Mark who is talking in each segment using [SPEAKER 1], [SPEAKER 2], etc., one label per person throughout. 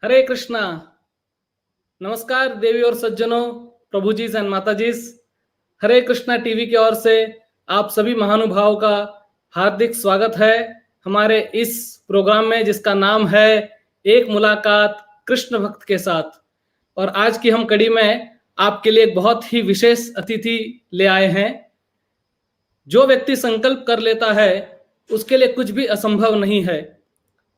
[SPEAKER 1] हरे कृष्णा। नमस्कार देवी और सज्जनों, प्रभु जी एंड माता जी। हरे कृष्णा टीवी की ओर से आप सभी महानुभावों का हार्दिक स्वागत है हमारे इस प्रोग्राम में, जिसका नाम है एक मुलाकात कृष्ण भक्त के साथ। और आज की हम कड़ी में आपके लिए एक बहुत ही विशेष अतिथि ले आए हैं। जो व्यक्ति संकल्प कर लेता है उसके लिए कुछ भी असंभव नहीं है।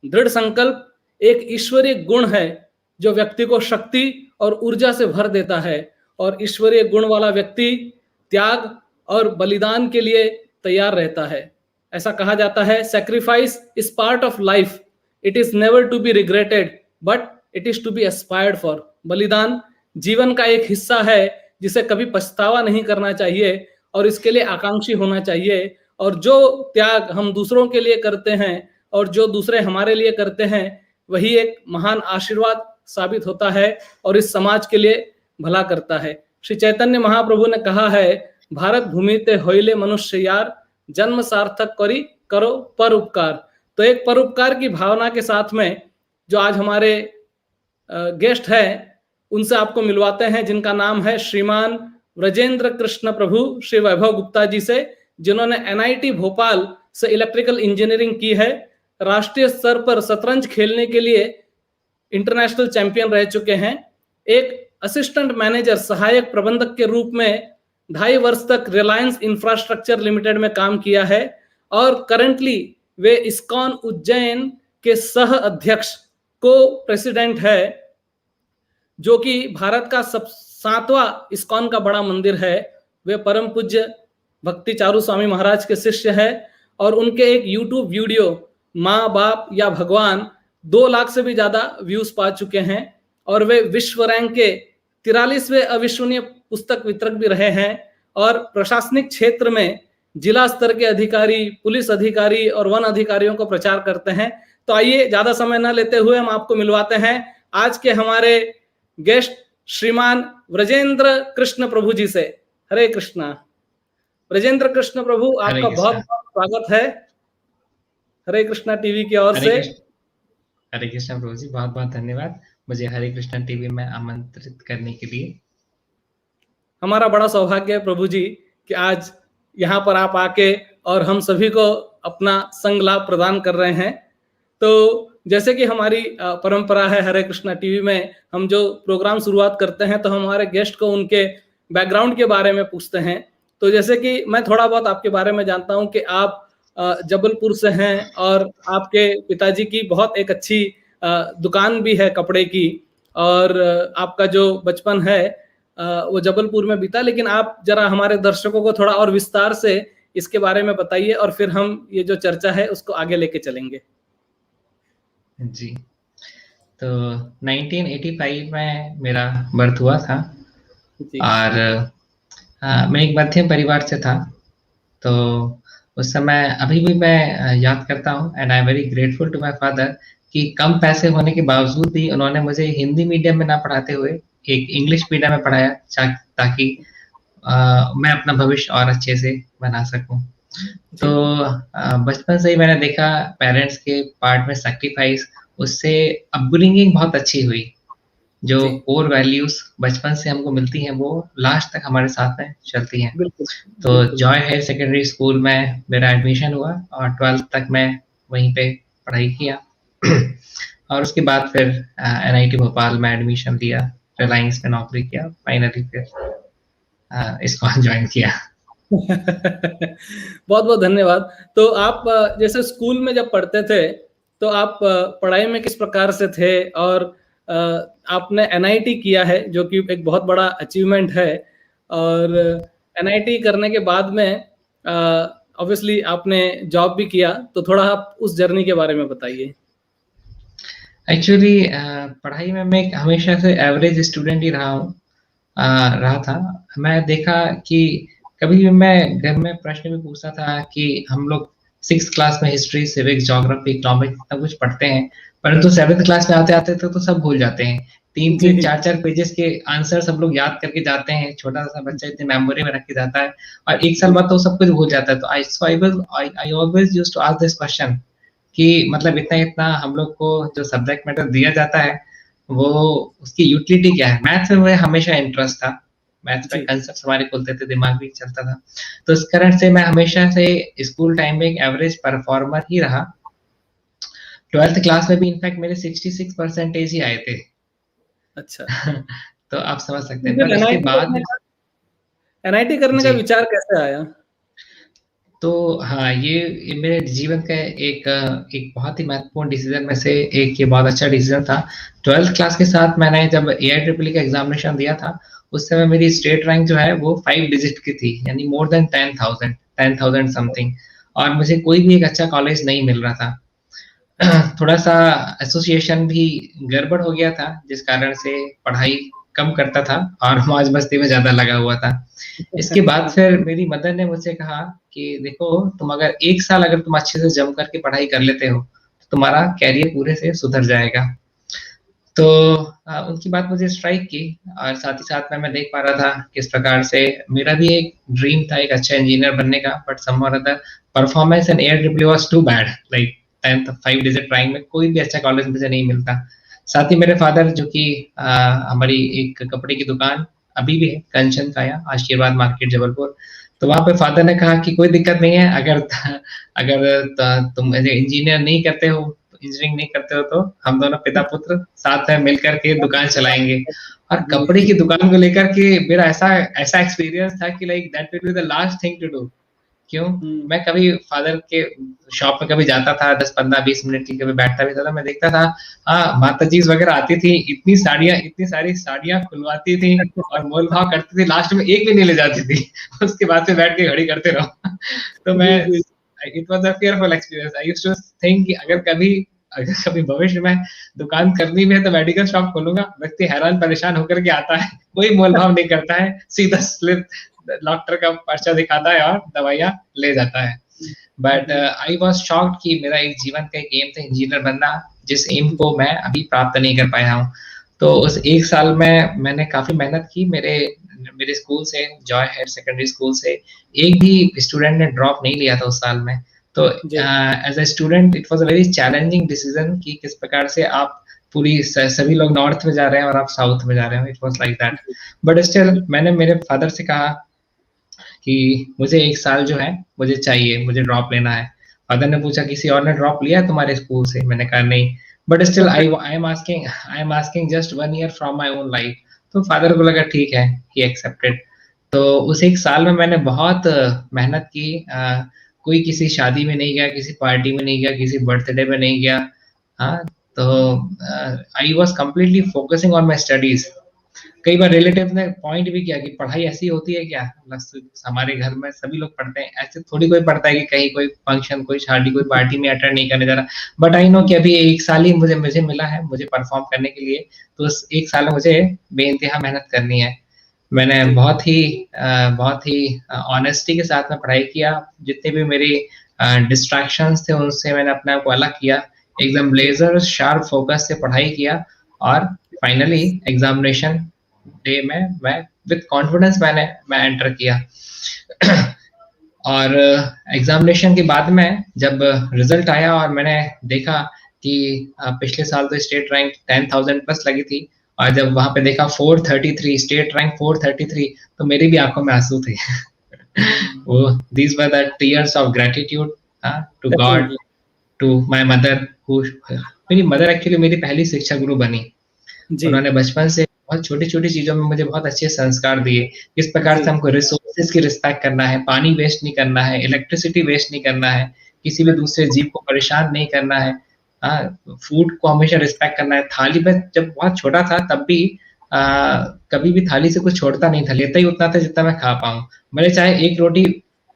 [SPEAKER 1] दृढ़ संकल्प एक ईश्वरीय गुण है जो व्यक्ति को शक्ति और ऊर्जा से भर देता है, और ईश्वरीय गुण वाला व्यक्ति त्याग और बलिदान के लिए तैयार रहता है। ऐसा कहा जाता है, sacrifice is part of life, it is never to be regretted but it is to be aspired for. बलिदान जीवन का एक हिस्सा है जिसे कभी पछतावा नहीं करना चाहिए और इसके लिए आकांक्षी होना चाहिए। और जो त्याग हम दूसरों के लिए करते हैं और जो दूसरे हमारे लिए करते हैं, वही एक महान आशीर्वाद साबित होता है और इस समाज के लिए भला करता है। श्री चैतन्य महाप्रभु ने कहा है, भारत भूमि ते होइले मनुष्य यार, जन्म सार्थक करी करो पर उपकार। तो एक परोपकार की भावना के साथ में जो आज हमारे गेस्ट हैं उनसे आपको मिलवाते हैं, जिनका नाम है श्रीमान व्रजेंद्र कृष्ण प्रभु, श्री वैभव गुप्ता जी से, जिन्होंने NIT भोपाल से इलेक्ट्रिकल इंजीनियरिंग की है। राष्ट्रीय स्तर पर शतरंज खेलने के लिए इंटरनेशनल चैंपियन रह चुके हैं। एक असिस्टेंट मैनेजर, सहायक प्रबंधक के रूप में 2.5 वर्ष तक रिलायंस इंफ्रास्ट्रक्चर लिमिटेड में काम किया है और करंटली वे इस्कॉन उज्जैन के सह अध्यक्ष को प्रेसिडेंट है, जो कि भारत का 7वां इस्कॉन का बड़ा मंदिर है। वे परम पूज्य भक्ति चारू स्वामी महाराज के शिष्य है और उनके एक YouTube वीडियो माँ बाप या भगवान 2 लाख से भी ज्यादा व्यूज पा चुके हैं और वे विश्व रैंक के 43वें अविश्वसनीय पुस्तक वितरक भी रहे हैं और प्रशासनिक क्षेत्र में जिला स्तर के अधिकारी, पुलिस अधिकारी और वन अधिकारियों को प्रचार करते हैं। तो आइए ज्यादा समय न लेते हुए हम आपको मिलवाते हैं आज के हमारे गेस्ट श्रीमान व्रजेंद्र कृष्ण प्रभु जी से। हरे कृष्णा। व्रजेंद्र कृष्ण प्रभु, आपका बहुत बहुत स्वागत है हरे कृष्णा टीवी की ओर से।
[SPEAKER 2] हरे कृष्णा प्रभु जी, बहुत बहुत धन्यवाद मुझे हरे कृष्णा टीवी में आमंत्रित करने के लिए।
[SPEAKER 1] हमारा बड़ा सौभाग्य है प्रभु जी कि आज यहाँ पर आप आके और हम सभी को अपना संग लाभ प्रदान कर रहे हैं। तो जैसे कि हमारी परंपरा है हरे कृष्णा टीवी में, हम जो प्रोग्राम शुरुआत करते हैं तो हमारे गेस्ट को उनके बैकग्राउंड के बारे में पूछते हैं। तो जैसे कि मैं थोड़ा बहुत आपके बारे में जानता हूं कि आप जबलपुर से हैं और आपके पिताजी की बहुत एक अच्छी दुकान भी है कपड़े की, और आपका जो बचपन है वो जबलपुर में बीता। लेकिन आप जरा हमारे दर्शकों को थोड़ा और विस्तार से इसके बारे में बताइए और फिर हम ये जो चर्चा है उसको आगे लेके चलेंगे।
[SPEAKER 2] जी, तो 1985 में मेरा बर्थ हुआ था और मैं एक मध्यम परिवार से था। तो उस समय अभी भी मैं याद करता हूँ and I am very grateful to my father कि कम पैसे होने के बावजूद भी उन्होंने मुझे हिंदी मीडियम में ना पढ़ाते हुए एक इंग्लिश मीडियम में पढ़ाया ताकि मैं अपना भविष्य और अच्छे से बना सकूं। तो बचपन से ही मैंने देखा पेरेंट्स के पार्ट में सैक्रिफाइस, उससे अपब्रिंगिंग बहुत अच्छी हुई। जो कोर वैल्यूज बचपन से हमको मिलती हैं वो लास्ट तक हमारे साथ में चलती हैं। तो जॉय हायर सेकेंडरी स्कूल में मेरा एडमिशन हुआ और 12th तक मैं वहीं पे पढ़ाई किया और उसके बाद फिर NIT भोपाल में एडमिशन लिया, रिलायंस में नौकरी किया, फाइनली फिर इसको ज्वाइन किया।
[SPEAKER 1] बहुत बहुत धन्यवाद। तो आप जैसे स्कूल में जब पढ़ते थे तो आप पढ़ाई में किस प्रकार से थे, और आपने NIT किया है जो कि एक बहुत बड़ा अचीवमेंट है, और NIT करने के बाद में ऑब्वियसली आपने जॉब भी किया, तो थोड़ा आप उस जर्नी के बारे में बताइए।
[SPEAKER 2] एक्चुअली पढ़ाई में मैं हमेशा से एवरेज स्टूडेंट ही रहा था। मैं देखा कि कभी भी मैं घर में प्रश्न भी पूछता था कि हम लोग 6th क्लास में हिस्ट्री, सिविक्स, ज्योग्राफी, इकोनॉमिक्स सब कुछ पढ़ते हैं, परंतु 7th क्लास में आते आते तो सब भूल जाते हैं। 3-3, 4-4 पेजेस के आंसर सब लोग याद करके जाते हैं। छोटा सा बच्चा इतने मेमोरी में रख के जाता है और 1 साल बाद तो सब कुछ भूल जाता है। तो I always used to ask this question कि मतलब इतना हम लोग को जो सब्जेक्ट मैटर दिया जाता है वो उसकी यूटिलिटी क्या है। मैथ्स में मुझे हमेशा इंटरेस्ट था, मैथ्स में
[SPEAKER 1] जी
[SPEAKER 2] कंसेप्ट हमारे खुलते थे, दिमाग भी चलता था। तो इस कारण से मैं हमेशा से स्कूल टाइम में एक एवरेज परफॉर्मर ही रहा। 12th क्लास में भी इनफैक्ट मेरे 66 परसेंटेज ही आए थे।
[SPEAKER 1] अच्छा।
[SPEAKER 2] तो आप समझ सकते
[SPEAKER 1] तो
[SPEAKER 2] हैं,
[SPEAKER 1] फिर
[SPEAKER 2] पर उसके
[SPEAKER 1] एनआईटी
[SPEAKER 2] बाद
[SPEAKER 1] करने का एनआईटी करने का
[SPEAKER 2] जी।
[SPEAKER 1] विचार कैसे आया?
[SPEAKER 2] तो हाँ, ये मेरे जीवन का एक बहुत ही महत्वपूर्ण डिसीजन में से एक, ये बहुत अच्छा डिसीजन था। 12th क्लास के साथ मैंने जब AIEEE का एग्जामिनेशन दिया था, उस समय मेरी स्टेट रैंक जो है वो 5 डिजिट की थी, यानी मोर देन 10,000 समथिंग। और मुझे कोई भी एक अच्छा कॉलेज नहीं मिल रहा था।
[SPEAKER 1] अच्छा।
[SPEAKER 2] थोड़ा सा एसोसिएशन भी गड़बड़ हो गया था, जिस कारण से पढ़ाई कम करता था और मौज मस्ती में ज्यादा लगा हुआ था। इसके बाद
[SPEAKER 1] अच्छा।
[SPEAKER 2] फिर मेरी मदर ने मुझसे कहा कि देखो, तुम अगर 1 साल अगर तुम अच्छे से जम करके पढ़ाई कर लेते हो तो तुम्हारा कैरियर पूरे से सुधर जाएगा। तो उनकी बात मुझे स्ट्राइक की, और साथ ही साथ में मैं देख पा रहा था किस प्रकार से मेरा भी एक ड्रीम था एक अच्छा इंजीनियर बनने का, but somehow other performance in AIEEE was too bad. Like 10th 5 digit rank में कोई भी अच्छा कॉलेज मुझे नहीं मिलता। साथ ही मेरे फादर, जो कि हमारी एक कपड़े की दुकान अभी भी है, कंचन काया, आशीर्वाद मार्केट, जबलपुर। तो वहां पे फादर ने कहा कि कोई दिक्कत नहीं है, अगर अगर तुम इंजीनियर नहीं करते हो, इंजीनियरिंग नहीं करते हो, तो हम दोनों पिता पुत्र साथ में मिलकर के दुकान चलाएंगे। और
[SPEAKER 1] जी।
[SPEAKER 2] कपड़े की दुकान को लेकर के मेरा ऐसा ऐसा एक्सपीरियंस था कि like that will be the last thing to do. क्यों?
[SPEAKER 1] हुँ।
[SPEAKER 2] मैं कभी फादर के शॉप में कभी जाता था, 10 15 20 मिनट के लिए कभी बैठता भी था, मैं देखता था हाँ, माता जी वगैरह आती थी, इतनी सारी साड़ियां खुलवाती थी और मोल भाव करती थी, लास्ट में एक भी नहीं ले जाती थी। उसके बाद से बैठ के घड़ी करते रहो। तो मैं,
[SPEAKER 1] जी, जी।
[SPEAKER 2] It was a fearful experience. I used to think कि अगर कभी भविष्य में दुकान करनी भी है तो मेडिकल शॉप खोलूंगा। व्यक्ति हैरान परेशान होकर के आता है, कोई मोल भाव नहीं करता है, सीधा स्लिप डॉक्टर का पर्चा दिखाता है और दवाइयाँ ले जाता है। बट
[SPEAKER 1] जी,
[SPEAKER 2] आई वाज शॉक्ड कि मेरा एक जीवन का एक एम था इंजीनियर बनना, जिस एम को मैं अभी प्राप्त नहीं कर पाया हूँ। तो उस 1 साल में मैंने काफी मेहनत की। मेरे मेरे स्कूल से, जॉय हायर सेकेंडरी स्कूल से, एक भी स्टूडेंट ने ड्रॉप नहीं लिया था उस साल में। तो
[SPEAKER 1] जी।
[SPEAKER 2] As a student it was a very challenging decision कि किस प्रकार से आप सभी लोग नॉर्थ में जा रहे हैं और आप साउथ में जा रहे हो। It was like that. But still मैंने मेरे फादर से कहा कि मुझे 1 साल जो है मुझे चाहिए, मुझे ड्रॉप लेना है। फादर ने पूछा किसी और ने ड्रॉप लिया है तुम्हारे स्कूल से? मैंने कहा नहीं। But still I am asking just 1 year from my own life. तो फादर को लगा ठीक है, ही एक्सेप्टेड। तो उस 1 साल में मैंने बहुत मेहनत की। कोई किसी शादी में नहीं गया, किसी पार्टी में नहीं गया, किसी बर्थडे में नहीं गया। हाँ, तो I was completely focusing on my studies. कई बार रिलेटिव ने पॉइंट भी किया कि पढ़ाई ऐसी होती है क्या, मतलब हमारे घर में सभी लोग पढ़ते हैं, ऐसे थोड़ी कोई पढ़ता है कि कहीं कोई फंक्शन, कोई शादी, कोई पार्टी में अटेंड नहीं करने जा रहा। बट आई नो कि अभी 1 साल ही मुझे मुझे मिला है मुझे परफॉर्म करने के लिए। तो उस 1 साल में मुझे बेइंतहा मेहनत करनी है। मैंने
[SPEAKER 1] जी।
[SPEAKER 2] बहुत ही ऑनेस्टी के साथ में पढ़ाई किया। जितने भी मेरी डिस्ट्रैक्शंस थे उनसे मैंने अपने आप को अलग किया, एकदम
[SPEAKER 1] जी।
[SPEAKER 2] लेजर शार्प फोकस से पढ़ाई किया। और फाइनली एग्जामिनेशन डे में मैं विद कॉन्फिडेंस मैं एंटर किया। और एग्जामिनेशन के बाद में जब रिजल्ट आया और मैंने देखा कि पिछले साल तो स्टेट रैंक 10,000 प्लस लगी थी, और जब वहां पे देखा 433, स्टेट रैंक 433, तो मेरी भी आंखों में आंसू थे।
[SPEAKER 1] हुँ।
[SPEAKER 2] वो these were the tears of gratitude to God,
[SPEAKER 1] definitely.
[SPEAKER 2] To my mother. मेरी मदर एक्चुअली मेरी पहली शिक्षा गुरु बनी।
[SPEAKER 1] जी,
[SPEAKER 2] उन्होंने बचपन से बहुत छोटी-छोटी चीज़ों में मुझे बहुत अच्छे संस्कार दिए। किस प्रकार
[SPEAKER 1] जी।
[SPEAKER 2] से हमको रिसोर्सेज़ की रिस्पेक्ट करना है, पानी वेस्ट नहीं करना है, इलेक्ट्रिसिटी वेस्ट नहीं करना है, किसी भी दूसरे जीव को परेशान नहीं करना है। फूड को हमेशा रिस्पेक्ट करना है। थाली में जब बहुत छोटा था तब भी अ, कभी भी थाली से कुछ छोड़ता नहीं था, लेता ही उतना था जितना मैं खा पाऊँ। भले चाहे एक रोटी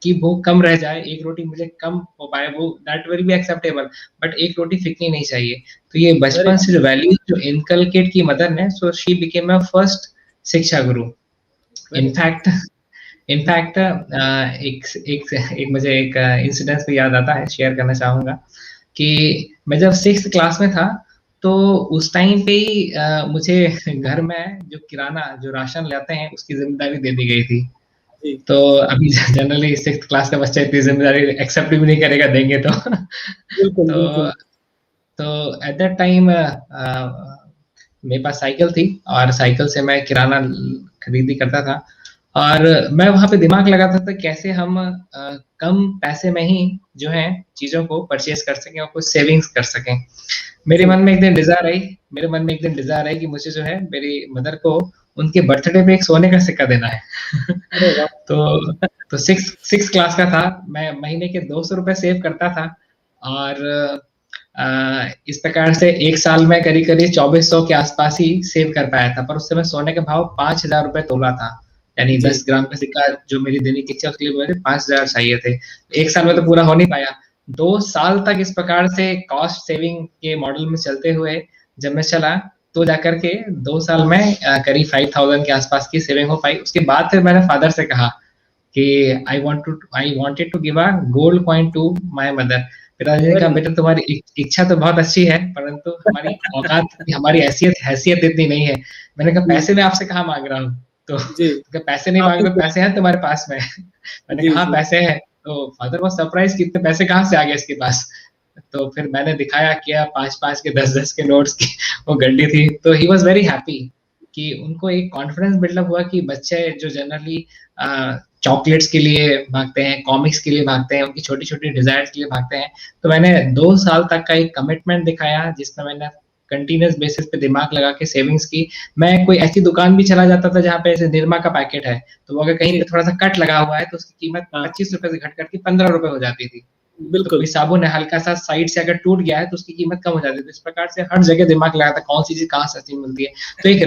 [SPEAKER 2] की भूख कम रह जाए, एक रोटी मुझे कम हो पाए, वो that will be acceptable, but एक रोटी फेंकनी नहीं चाहिए। तो ये
[SPEAKER 1] वेरी
[SPEAKER 2] बचपन से जो वैल्यूज जो इनकलकेट की मदर ने, so she became my first शिक्षा गुरु।
[SPEAKER 1] वेरी
[SPEAKER 2] इनफैक्ट इनफैक्ट एक एक एक मुझे एक इंसिडेंस भी याद आता है, शेयर करना चाहूंगा कि मैं जब 6th क्लास में था, तो उस टाइम पे ही मुझे घर में जो किराना जो राशन लाते हैं उसकी जिम्मेदारी दे दी गई थी।
[SPEAKER 1] जी।
[SPEAKER 2] तो अभी जनरली 6th क्लास का बच्चा इतनी जिम्मेदारी एक्सेप्ट भी नहीं करेगा, देंगे तो।
[SPEAKER 1] बिल्कुल,
[SPEAKER 2] तो
[SPEAKER 1] बिल्कुल।
[SPEAKER 2] तो एट दैट टाइम मेरे पास साइकिल थी और साइकिल से मैं किराना खरीदी करता था। और मैं वहाँ पे दिमाग लगाता था कैसे हम कम पैसे में ही जो है चीजों को परचेज कर सकें और कुछ सेविंग्स कर सकें। मेरे मन में एक दिन डिजायर आई मेरे मन में एक दिन डिजायर आई कि मुझे जो है मेरी मदर को उनके बर्थडे पे एक सोने का सिक्का देना है।
[SPEAKER 1] अरे वाह।
[SPEAKER 2] तो सिक्स क्लास का था, मैं महीने के 200 रुपए सेव करता था। और इस प्रकार से एक साल में करीब करीब 2400 के आसपास ही सेव कर पाया था। पर उस समय सोने का भाव 5000 रुपए तोला था, यानी
[SPEAKER 1] जी
[SPEAKER 2] 10 ग्राम का सिक्का जो मेरी दैनिक इच्छा उसके लिए मुझे 5000 चाहिए थे। एक साल में तो पूरा हो नहीं पाया। 2 साल तक इस प्रकार से कॉस्ट सेविंग के मॉडल में चलते हुए जब मैं चला, तो जाकर के 2 साल में करीब 5000 के आसपास की सेविंग हो पाई। उसके बाद फिर मैंने फादर से कहा कि I wanted to give a gold coin to my mother. पिताजी ने कहा, बेटा तुम्हारी इच्छा तो बहुत अच्छी है, परंतु हमारी औकात, हमारी हैसियत इतनी नहीं है। मैंने कहा, पैसे मैं आपसे कहाँ मांग रहा हूँ? तो पैसे नहीं मांग रहे, पैसे हैं तुम्हारे पास में? मैंने कहा, हाँ पैसे हैं। तो फादर वो सरप्राइज कि इतने पैसे कहाँ से आ गए इसके पास? तो फिर मैंने दिखाया किया 5-5 के 10-10 के नोट्स की वो गड्डी थी। तो ही वॉज वेरी हैप्पी कि उनको एक कॉन्फिडेंस बिल्डअप हुआ कि बच्चे जो जनरली चॉकलेट्स के लिए भागते हैं, कॉमिक्स के लिए भागते हैं, उनकी छोटी छोटी डिजायर्स के लिए भागते हैं। तो मैंने 2 साल तक का एक कमिटमेंट दिखाया जिसमें मैंने कंटिन्यूस बेसिस पे दिमाग लगा के सेविंग्स की। मैं कोई ऐसी दुकान भी चला जाता था जहाँ पे ऐसे निरमा का पैकेट है, तो वो अगर कहीं पे थोड़ा सा कट लगा हुआ है तो उसकी कीमत 25 रुपए से घट करके 15 रुपए हो जाती थी।
[SPEAKER 1] बिल्कुल।
[SPEAKER 2] तो कोई साबुन है हल्का सा साइड से अगर टूट गया है तो उसकी कीमत कम हो जाती है। इस प्रकार से हर जगह दिमाग लगाता कौन सी चीज कहाँ सस्ती मिलती है। तो एक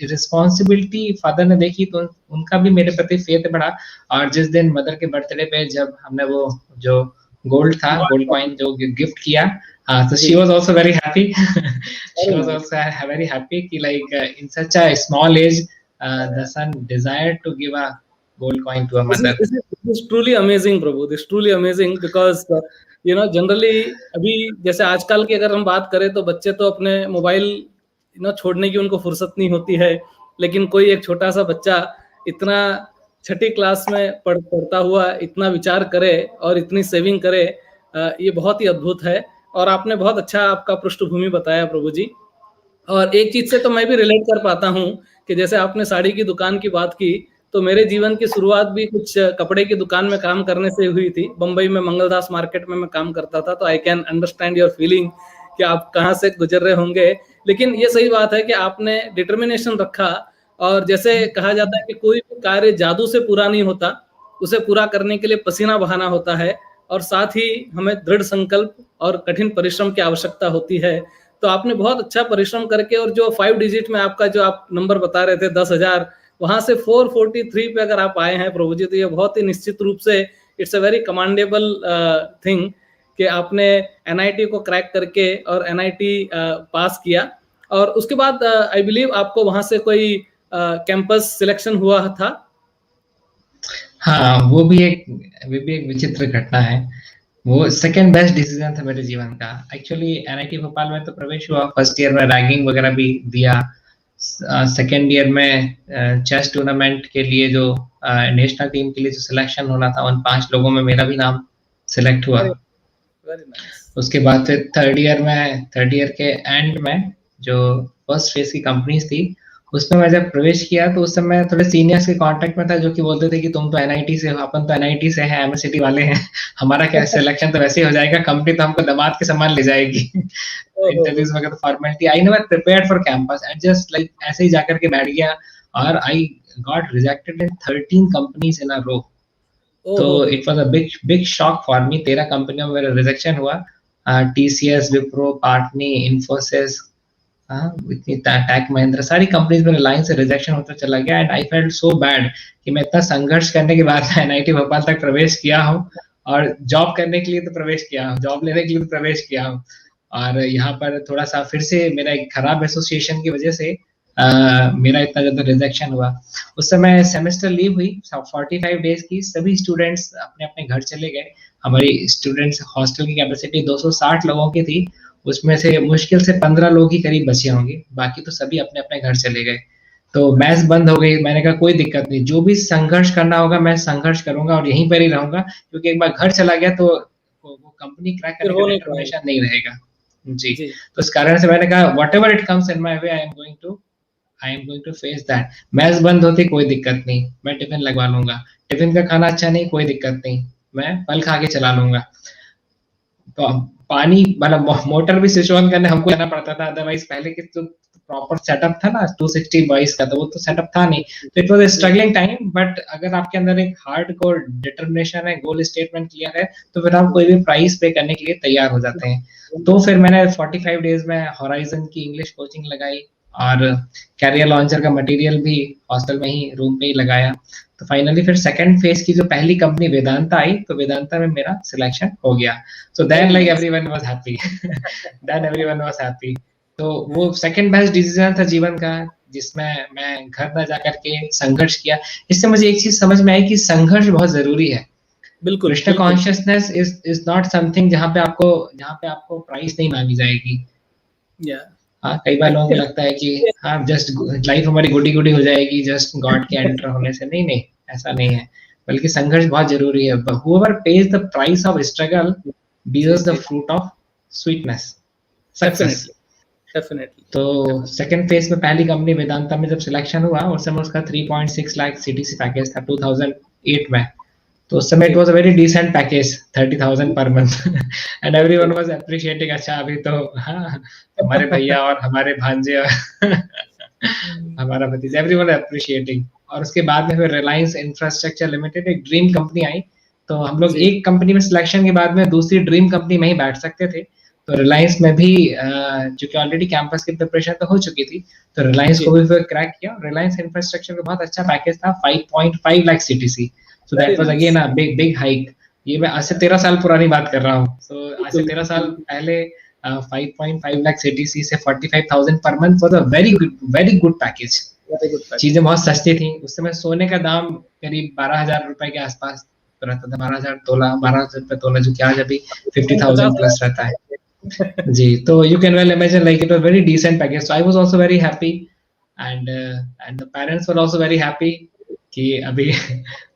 [SPEAKER 2] रिस्पॉन्सिबिलिटी फादर ने देखी, तो उनका भी मेरे प्रति फेथ बढ़ा। और जिस दिन मदर के बर्थडे पे जब हमने वो जो गोल्ड कॉइन जो गिफ्ट किया, हाँ, तो she was also very happy. She was also very happy कि like in such a small age the son desired to give a gold coin to a mother.
[SPEAKER 1] This is truly amazing, Prabhu. This is truly amazing because generally अभी जैसे आजकल की अगर हम बात करें तो बच्चे तो अपने मोबाइल छोड़ने की उनको फुर्सत नहीं होती है, लेकिन कोई एक छोटा सा बच्चा इतना छठी क्लास में पढ़ता हुआ इतना विचार करे और इतनी सेविंग करे, ये बहुत ही अद्भुत है। और आपने बहुत अच्छा आपका पृष्ठभूमि बताया प्रभु जी। और एक चीज से तो मैं भी रिलेट कर पाता हूँ कि जैसे आपने साड़ी की दुकान की बात की, तो मेरे जीवन की शुरुआत भी कुछ कपड़े की दुकान में काम करने से हुई थी। बंबई में मंगलदास मार्केट में मैं काम करता था, तो I can understand your feeling कि आप कहाँ से गुजर रहे होंगे। लेकिन ये सही बात है कि आपने डिटर्मिनेशन रखा, और जैसे कहा जाता है कि कोई भी कार्य जादू से पूरा नहीं होता, उसे पूरा करने के लिए पसीना बहाना होता है, और साथ ही हमें दृढ़ संकल्प और कठिन परिश्रम की आवश्यकता होती है। तो आपने बहुत अच्छा परिश्रम करके, और जो 5 डिजिट में आपका जो आप नंबर बता रहे थे 10,000, वहां से 443 पे अगर आप आए हैं प्रभु जी, तो ये बहुत ही निश्चित रूप से it's a very commendable thing कि आपने एनआईटी को क्रैक करके और एनआईटी पास किया। और उसके बाद आई बिलीव आपको वहां से कोई कैंपस सिलेक्शन हुआ था।
[SPEAKER 2] हाँ, वो भी एक विचित्र घटना है। वो सेकंड बेस्ट डिसीजन था मेरे जीवन का। एक्चुअली एनआईटी भोपाल में तो प्रवेश हुआ, फर्स्ट ईयर में रैगिंग वगैरह भी दिया। सेकेंड ईयर में चेस टूर्नामेंट के लिए जो नेशनल टीम के लिए जो सिलेक्शन होना था, उन 5 लोगों में मेरा भी नाम सिलेक्ट हुआ। उसके बाद फिर थर्ड ईयर के एंड में जो फर्स्ट फेज की कंपनीज थी, उसमें मैं जब प्रवेश किया तो उस समय थोड़े सीनियर्स के कांटेक्ट में था, जो कि बोलते थे कि तुम तो एनआईटी से हो, अपन तो एनआईटी से हैं, एमएससीटी वाले हैं, हमारा क्या सिलेक्शन तो वैसे ही हो जाएगा, कंपनी तो हमको दामाद के समान ले जाएगी। इंटरव्यूज वगैरह तो formality. I never prepared for campus, I just like ऐसे ही जाकर के बैठ गया, और I got rejected in 13 companies in a row. तो it was a big shock for me. 13 कंपनियों में मेरा रिजेक्शन हुआ। टीसीएस, विप्रो, पार्टनी, इन्फोसिस, टैक महिंद्रा, सारी कंपनीज में लाइन से रिजेक्शन होता चला गया। And I felt so bad कि मैं इतना संघर्ष करने के बाद एनआईटी भोपाल तक प्रवेश किया हूँ, और जॉब करने के लिए तो प्रवेश किया हूँ, जॉब लेने के लिए तो प्रवेश किया हूँ, और यहाँ पर थोड़ा सा फिर से मेरा एक खराब एसोसिएशन की वजह से मेरा इतना ज्यादा रिजेक्शन हुआ। उस समय सेमेस्टर लीव हुई 45 डेज की, सभी स्टूडेंट्स अपने अपने घर चले गए। हमारी स्टूडेंट्स हॉस्टल की कैपेसिटी 260 लोगों की थी, उसमें से मुश्किल से 15 लोग ही करीब बचे होंगे, बाकी तो सभी अपने अपने घर चले गए। तो मैथ्स बंद हो गई। मैंने कहा कोई दिक्कत नहीं, जो भी संघर्ष करना होगा मैं संघर्ष करूंगा और यहीं पर ही रहूंगा, क्योंकि एक बार घर चला गया तो वो कंपनी क्रैक करने का डिटरमिनेशन नहीं रहेगा। जी।
[SPEAKER 1] जी
[SPEAKER 2] तो इस कारण से मैंने कहा whatever it comes in my way I am going to face that. Match बंद होती कोई दिक्कत नहीं, मैं टिफिन लगवा लूंगा। टिफिन का खाना अच्छा नहीं, कोई दिक्कत नहीं, मैं फल खा के चला लूंगा। तो पानी मतलब मोटर भी स्विच ऑन करने हमको जाना पड़ता था, अदरवाइज पहले के जो प्रॉपर सेटअप था ना 260 वॉइस का, तो वो तो सेटअप था नहीं। तो it was a struggling time, but अगर आपके अंदर एक हार्डकोर डिटर्मिनेशन है, गोल स्टेटमेंट क्लियर है, तो फिर आप कोई भी प्राइस पे करने के लिए तैयार हो जाते हैं। तो फिर मैंने 45 डेज में हॉराइजन की इंग्लिश कोचिंग लगाई, और कैरियर लॉन्चर का मटेरियल भी हॉस्टल में ही रूम पे ही लगाया। तो फाइनली फिर सेकंड फेज की जो पहली कंपनी वेदांता आई, तो वेदांता में मेरा सिलेक्शन हो गया। So then like everyone was happy, then everyone was happy. तो वो सेकंड बेस्ट डिसीजन था जीवन का, जिसमें मैं घर न जाकर के संघर्ष किया। इससे मुझे एक चीज समझ में आई कि संघर्ष बहुत जरूरी है।
[SPEAKER 1] बिल्कुल
[SPEAKER 2] Krishna consciousness is not something जहाँ पे आपको प्राइस नहीं मांगी जाएगी।
[SPEAKER 1] या
[SPEAKER 2] हाँ, कई बार लोगों को लगता है कि हाँ जस्ट लाइफ हमारी गुडी गुडी हो जाएगी जस्ट गॉड के एंटर होने से। नहीं नहीं, ऐसा नहीं है, बल्कि संघर्ष बहुत जरूरी है। whoever pays the price of struggle bears the fruit of sweetness, success।
[SPEAKER 1] Definitely
[SPEAKER 2] तो सेकंड फेज में पहली कंपनी वेदांता में जब सिलेक्शन हुआ, उस समय उसका 3.6 लाख सीटीसी पैकेज था 2008 में। तो उस समय it was a very decent package, 30,000 per month, and everyone was appreciating. अच्छा अभी तो हाँ हमारे भैया और हमारे भांजे और हमारा भतीजा, एवरीवन अप्रिशिएटिंग। और उसके बाद में फिर रिलायंस इंफ्रास्ट्रक्चर लिमिटेड एक ड्रीम कंपनी आई। तो हम लोग एक कंपनी में सिलेक्शन के बाद में दूसरी ड्रीम कंपनी में ही बैठ सकते थे। तो रिलायंस में भी चूंकि ऑलरेडी कैंपस की प्रिपरेशन तो हो चुकी थी, तो रिलायंस को भी फिर क्रैक किया। रिलायंस इंफ्रास्ट्रक्चर का बहुत अच्छा पैकेज था, 5.5 lakh CTC. So that was again a big big hike. ये मैं आज से 13 साल पुरानी बात कर रहा हूँ। सो आज से 13 साल पहले 5.5 लाख सीटीसी से 45,000 per month was a very good package. चीजें बहुत सस्ती थी उस समय। सोने का दाम करीब 12,000 रुपए के आसपास रहता था, 12,000 तोला, 12,000 रुपए तोला, जो कि आज अभी 50,000 प्लस रहता है। जी, तो you can well imagine like it was very decent package. So I was also very happy, and the parents were also very happy कि अभी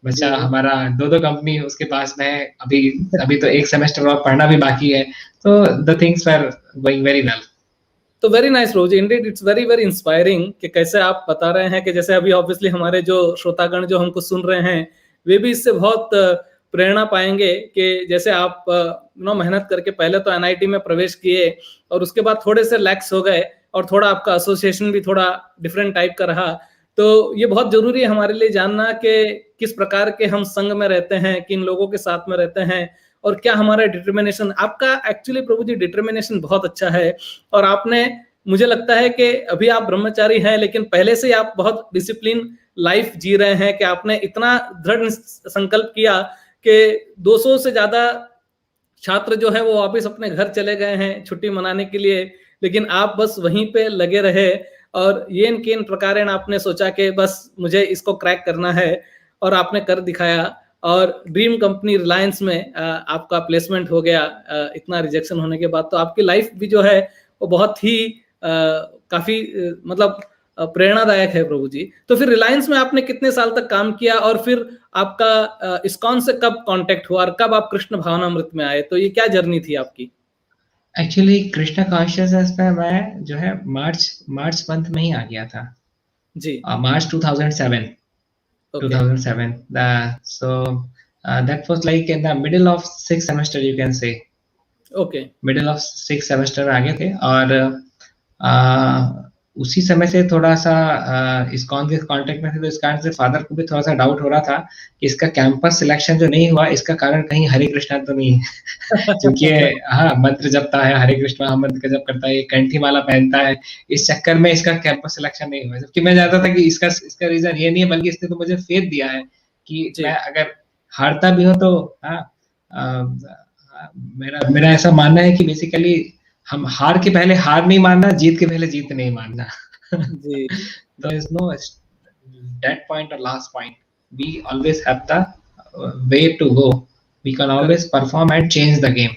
[SPEAKER 2] बच्चा हमारा दो कंपनी उसके पास में है। अभी तो एक सेमेस्टर और पढ़ना भी बाकी है। तो the things were going very well.
[SPEAKER 1] तो very nice rose, indeed it's very very inspiring कि कैसे आप बता रहे हैं कि जैसे अभी ऑब्वियसली हमारे जो श्रोतागण जो हमको सुन रहे हैं वे भी इससे बहुत प्रेरणा पाएंगे कि जैसे आप मेहनत करके पहले तो एनआईटी में प्रवेश किए और उसके बाद थोड़े से लैक्स हो गए और थोड़ा आपका एसोसिएशन भी थोड़ा डिफरेंट टाइप का रहा। तो ये बहुत जरूरी है हमारे लिए जानना कि किस प्रकार के हम संग में रहते हैं, किन लोगों के साथ में रहते हैं और क्या हमारा डिटर्मिनेशन। आपका एक्चुअली प्रभु जी डिटर्मिनेशन बहुत अच्छा है और आपने, मुझे लगता है कि अभी आप ब्रह्मचारी हैं लेकिन पहले से आप बहुत डिसिप्लिन लाइफ जी रहे हैं कि आपने इतना दृढ़ संकल्प किया कि 200 से ज्यादा छात्र जो है वो वापस अपने घर चले गए हैं छुट्टी मनाने के लिए, लेकिन आप बस वहीं पे लगे रहे और येन केन प्रकारेण आपने सोचा कि बस मुझे इसको क्रैक करना है और आपने कर दिखाया। और ड्रीम कंपनी रिलायंस में आपका प्लेसमेंट हो गया इतना रिजेक्शन होने के बाद। तो आपकी लाइफ भी जो है वो बहुत ही काफी मतलब प्रेरणादायक है प्रभु जी। तो फिर रिलायंस में आपने कितने साल तक काम किया और फिर आपका इस्कॉन से कब कांटेक्ट हुआ और कब आप कृष्ण भावनामृत में आए? तो ये क्या जर्नी थी आपकी?
[SPEAKER 2] एक्चुअली कृष्णा कॉन्शियसनेस में मैं जो है मार्च मंथ में ही आ गया था
[SPEAKER 1] जी।
[SPEAKER 2] मार्च 2007।
[SPEAKER 1] Okay.
[SPEAKER 2] 2007. So that was like in the middle of 6th semester, you can say.
[SPEAKER 1] Okay.
[SPEAKER 2] Middle of 6th semester में आ गए थे और उसी समय से थोड़ा सा इस्कॉन के कांटेक्ट में थे। तो इस कारण से फादर को भी थोड़ा सा डाउट हो रहा था कि इसका कैंपस सिलेक्शन जो नहीं हुआ इसका कारण कहीं हरे कृष्णा तो नहीं है क्योंकि हाँ मंत्र जपता है, हरे कृष्णा मंत्र का जप करता है, कंठी माला पहनता है, इस चक्कर में इसका कैंपस सिलेक्शन नहीं हुआ। जबकि मैं जानता था कि इसका रीजन ये नहीं है, बल्कि इसने तो मुझे फेथ दिया है कि मैं अगर हारता भी हूँ तो मेरा ऐसा मानना है कि बेसिकली हम हार के पहले हार नहीं मानना, जीत के पहले जीत नहीं मानना।
[SPEAKER 1] जी।
[SPEAKER 2] There is no that point or last point. We always have the way to go. We can always perform and change the game.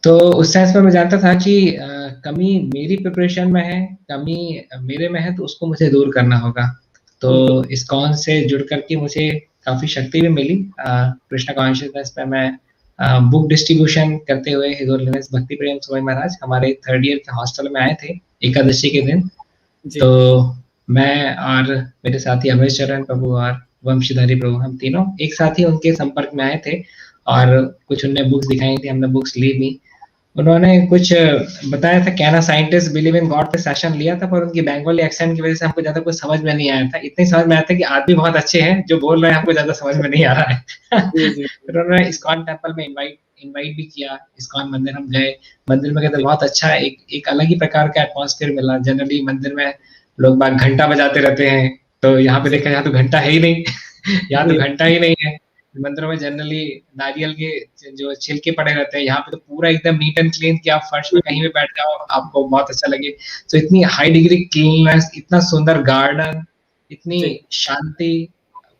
[SPEAKER 2] तो उस सेंस में मैं जानता था कि कमी मेरी प्रिपरेशन में है, कमी मेरे में है, तो उसको मुझे दूर करना होगा। तो इस्कॉन से जुड़ करके मुझे काफी शक्ति भी मिली। कृष्णा कॉन्शियसनेस पे मैं बुक डिस्ट्रीब्यूशन करते हुए हिज होलीनेस भक्ति प्रेम स्वामी महाराज हमारे 3rd ईयर के हॉस्टल में आए थे एकादशी के दिन। तो मैं और मेरे साथी अभय चरण प्रभु और वंशीधारी प्रभु, हम तीनों एक साथ ही उनके संपर्क में आए थे और कुछ उनने बुक्स दिखाई थी, हमने बुक्स ली भी। उन्होंने कुछ बताया था, can a scientist believe in God पे सेशन लिया था, पर उनकी बंगाली एक्सेंट की वजह से हमको ज्यादा कुछ समझ में नहीं आया था। इतनी समझ में आया था कि आदमी बहुत अच्छे हैं, जो बोल रहे हैं हमको ज्यादा समझ में नहीं आ रहा है। फिर उन्होंने इस्कॉन टेम्पल में इनवाइट भी किया। इस्कॉन मंदिर हम गए, मंदिर में गए तो बहुत अच्छा एक अलग ही प्रकार का एटमॉस्फेयर मिला। जनरली मंदिर में लोग बाग घंटा बजाते रहते हैं, तो यहाँ पे देखा यहाँ तो घंटा है ही नहीं। यहाँ तो घंटा ही नहीं है। मंदिरों में जनरली नारियल के जो छिलके पड़े रहते हैं, यहाँ पे तो पूरा एकदम नीट एंड क्लीन कि आप फर्श में कहीं भी बैठ जाओ आपको बहुत अच्छा लगे। तो इतनी हाई डिग्री क्लीननेस, इतना सुंदर गार्डन, इतनी शांति,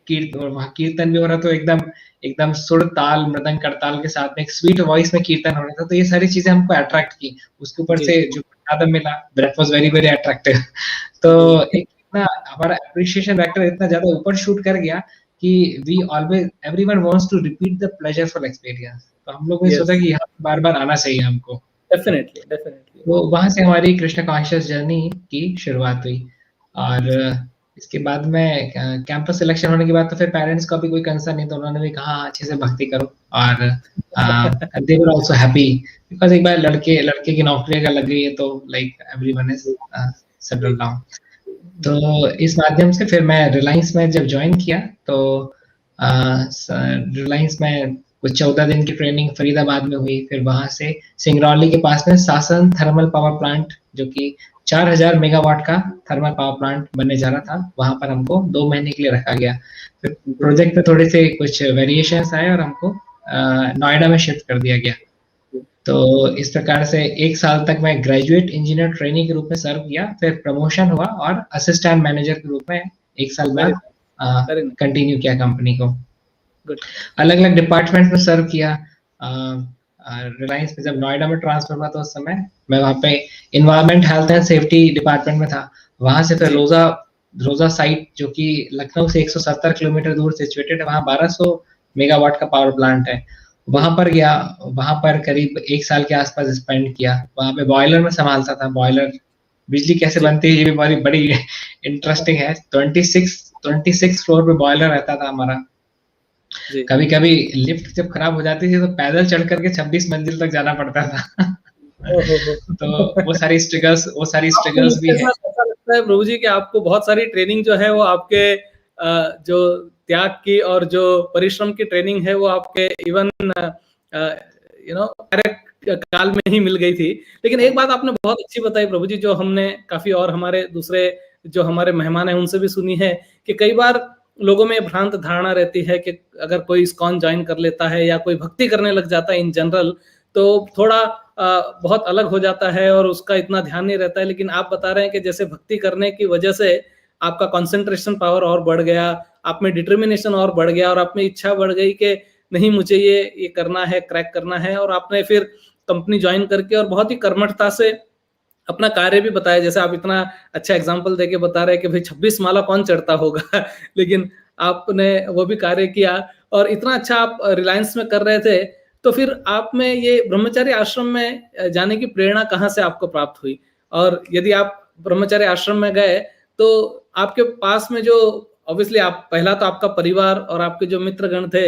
[SPEAKER 2] कीर्तन भी हो रहा, तो एकदम सुर ताल मृदंग करताल के साथ में एक स्वीट वॉइस में कीर्तन हो रहा था। तो ये सारी चीजें हमको अट्रैक्ट की। उसके ऊपर से जो प्रसाद मिला, that was very very attractive. तो एक इतना हमारा एप्रिशिएशन फैक्टर इतना ज्यादा ऊपर शूट कर गया कि everyone wants to repeat the pleasureful experience। तो हम लोग ने सोचा कि यहाँ बार-बार आना चाहिए हमको।
[SPEAKER 1] डेफिनेटली।
[SPEAKER 2] तो वहां से हमारी कृष्ण कॉन्शियस जर्नी की शुरुआत हुई। और इसके बाद में कैंपस सिलेक्शन होने के बाद तो फिर पेरेंट्स का भी कोई कंसर्न नहीं, तो उन्होंने भी कहा अच्छे से भक्ति करो। और they were also happy because एक बार लड़के की नौकरी अगर लग गई है तो like everyone is settled down। तो इस माध्यम से फिर मैं रिलायंस में जब ज्वाइन किया तो रिलायंस में कुछ 14 दिन की ट्रेनिंग फरीदाबाद में हुई। फिर वहां से सिंगरौली के पास में सासन थर्मल पावर प्लांट, जो कि 4000 मेगावाट का थर्मल पावर प्लांट बनने जा रहा था, वहां पर हमको 2 महीने के लिए रखा गया। फिर प्रोजेक्ट में थोड़े से कुछ वेरिएशंस आए और हमको नोएडा में शिफ्ट कर दिया गया। तो इस प्रकार से 1 साल तक मैं ग्रेजुएट इंजीनियर ट्रेनिंग के रूप में सर्व किया। फिर प्रमोशन हुआ और असिस्टेंट मैनेजर के रूप में 1 साल बाद कंटिन्यू किया कंपनी को। अलग अलग डिपार्टमेंट में सर्व किया। रिलायंस में जब नोएडा में ट्रांसफर हुआ तो उस समय मैं वहाँ पे environment health and safety department में था। वहां से फिर रोजा साइट, जो कि लखनऊ से 170 किलोमीटर दूर सिचुएटेड है, वहाँ 1200 मेगावाट का पावर प्लांट है। वहां पर गया, वहां पर करीब 1 साल के आसपास स्पेंड किया। वहां पे बॉयलर में संभालता था, बॉयलर बिजली कैसे बनती है ये भी बड़ी इंटरेस्टिंग है। 26 फ्लोर पे बॉयलर रहता था हमारा। कभी कभी लिफ्ट जब खराब हो जाती थी तो पैदल चढ़ करके 26 मंजिल तक जाना पड़ता था। तो वो सारी स्ट्रगल्स भी है।
[SPEAKER 1] ऐसा लगता है प्रभु जी कि आपको बहुत सारी ट्रेनिंग जो है वो आपके जो त्याग की और जो परिश्रम की ट्रेनिंग है वो आपके इवन काल में ही मिल गई थी। लेकिन एक बात आपने बहुत अच्छी बताई प्रभु जी, जो हमने काफी और हमारे दूसरे जो हमारे मेहमान हैं उनसे भी सुनी है, कि कई बार लोगों में भ्रांत धारणा रहती है कि अगर कोई इस्कॉन ज्वाइन कर लेता है या कोई भक्ति करने लग जाता है इन जनरल, तो थोड़ा बहुत अलग हो जाता है और उसका इतना ध्यान नहीं रहता है। लेकिन आप बता रहे हैं कि जैसे भक्ति करने की वजह से आपका कंसंट्रेशन पावर और बढ़ गया, आप में डिटर्मिनेशन और बढ़ गया और आप में इच्छा बढ़ गई कि नहीं मुझे ये करना है, क्रैक करना है। और आपने फिर कंपनी ज्वाइन करके और बहुत ही कर्मठता से अपना कार्य भी बताया। जैसे आप इतना अच्छा एग्जांपल देके बता रहे हैं कि भाई 26 माला कौन चढ़ता होगा लेकिन आपने वो भी कार्य किया और इतना अच्छा आप रिलायंस में कर रहे थे। तो फिर आप में ये ब्रह्मचारी आश्रम में जाने की प्रेरणा कहाँ से आपको प्राप्त हुई? और यदि आप ब्रह्मचारी आश्रम में गए तो आपके पास में जो ऑब्वियसली आप पहला तो आपका परिवार और आपके जो मित्रगण थे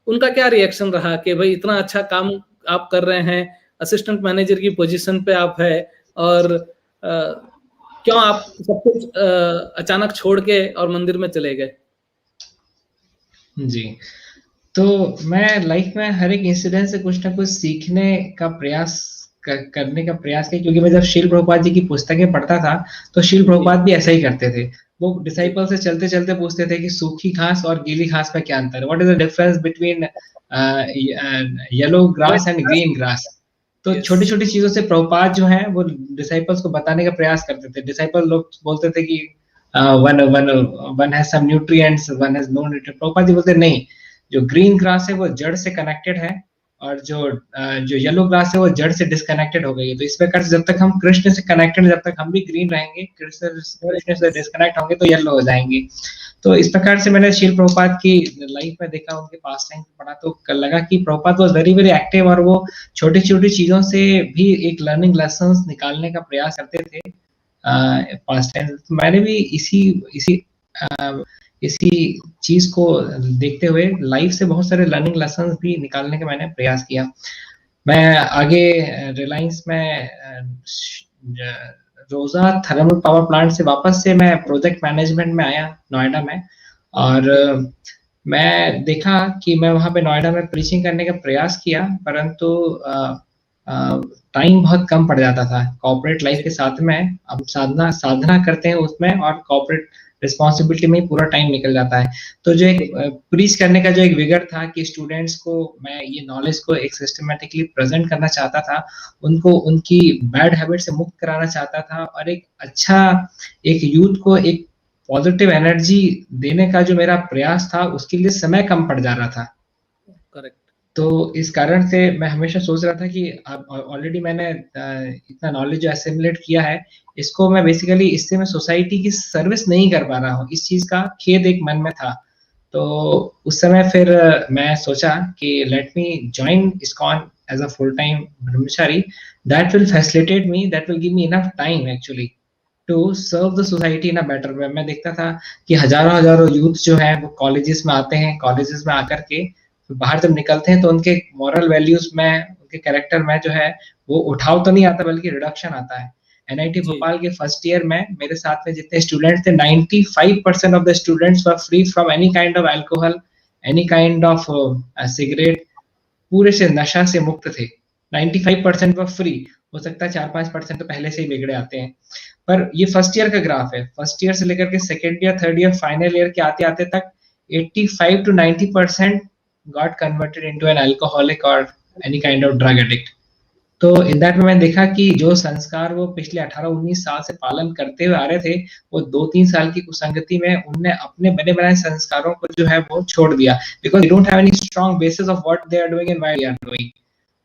[SPEAKER 1] उनका क्या रिएक्शन रहा कि भाई इतना अच्छा काम आप कर रहे हैं, असिस्टेंट मैनेजर की पोजीशन पे आप है और क्यों आप सब कुछ अचानक छोड़ के और मंदिर में चले गए?
[SPEAKER 2] जी, तो मैं लाइफ में हर एक इंसिडेंट से कुछ ना कुछ सीखने का प्रयास करने का प्रयास किया। क्योंकि मैं जब शील प्रभुपाद जी की पुस्तकें पढ़ता था तो शील प्रभुपाद भी ऐसा ही करते थे। वो डिसाइपल से चलते चलते पूछते थे कि सूखी घास और गीली घास में क्या अंतर है, what is the difference between yellow grass and green grass. तो छोटी छोटी चीजों से प्रभुपाद जो है वो डिसाइपल्स को बताने का प्रयास करते थे। डिसाइपल लोग बोलते थे कि one has some nutrients, one has no nutrient. Prabhupada ji बोलते नहीं, जो ग्रीन ग्रास है वो जड़ से कनेक्टेड है और जो येलो ग्रास है वो जड़ से डिस्कनेक्टेड हो गई है। तो इस प्रकार से जब तक हम कृष्ण से कनेक्टेड, जब तक हम भी ग्रीन रहेंगे, कृष्ण से डिस्कनेक्ट होंगे तो येलो हो जाएंगे। तो इस प्रकार से मैंने शील प्रभुपाद की लाइफ में देखा, उनके पास टाइम पढ़ा, तो लगा कि Prabhupada was very very active और वो छोटी छोटी चीजों से भी एक लर्निंग लेसन्स निकालने का प्रयास करते थे पास टाइम। तो मैंने भी इसी इसी इसी चीज को देखते हुए लाइफ से बहुत सारे लर्निंग लेसन्स भी निकालने का मैंने प्रयास किया। मैं आगे रिलायंस में रोजा थर्मल पावर प्लांट से वापस से मैं प्रोजेक्ट मैनेजमेंट में आया नोएडा में, और मैं देखा कि मैं वहां पे नोएडा में प्रीचिंग करने का प्रयास किया, परंतु टाइम बहुत कम पड़ जाता था कॉर्पोरेट लाइफ के साथ में। अब साधना करते हैं उसमें और कॉर्पोरेट रिस्पॉन्सिबिलिटी में पूरा टाइम निकल जाता है। तो जो एक प्रीच करने का जो एक विगर था कि स्टूडेंट्स को मैं ये नॉलेज को एक सिस्टमेटिकली प्रेजेंट करना चाहता था, उनको उनकी बैड हैबिट से मुक्त कराना चाहता था, और एक अच्छा एक यूथ को एक पॉजिटिव एनर्जी देने का जो मेरा प्रयास था, उसके लिए समय कम पड़ जा रहा था।
[SPEAKER 1] करेक्ट।
[SPEAKER 2] तो इस कारण से मैं हमेशा सोच रहा था कि अब ऑलरेडी मैंने इतना नॉलेज जो एसिमुलेट किया है, इसको मैं बेसिकली इससे मैं सोसाइटी की सर्विस नहीं कर पा रहा हूँ, इस चीज का खेद एक मन में था। तो उस समय फिर मैं सोचा कि let me join ISKCON as a full time brahmachari, that will facilitate me, that will give me enough time actually to serve the society in a better way. मैं देखता था कि हजारों हजारों यूथ जो है वो कॉलेजेस में आते हैं, कॉलेजेस में आकर के बाहर जब निकलते हैं तो उनके मॉरल वैल्यूज में, उनके कैरेक्टर में जो है वो उठाव तो नहीं आता बल्कि रिडक्शन आता है। एनआईटी भोपाल के फर्स्ट ईयर में मेरे साथ में जितने स्टूडेंट्स थे, 95% of the students were free from any kind of alcohol, any kind of cigarette, पूरे से नशा से मुक्त थे। 95% वर फ्री। हो सकता है 4-5% तो पहले से ही बिगड़े आते हैं, पर ये फर्स्ट ईयर का ग्राफ है। फर्स्ट ईयर से लेकर के second year, third year, final year के आते आते तक 85 to 90% got converted into an alcoholic or any kind of drug addict। तो इन दैट में मैंने देखा कि जो संस्कार वो पिछले 18-19 साल से पालन करते हुए आ रहे थे, वो 2-3 साल की कुसंगति में उनने अपने बने बनाए संस्कारों को जो है वो छोड़ दिया, because they don't have any strong basis of what they are doing and why they are doing.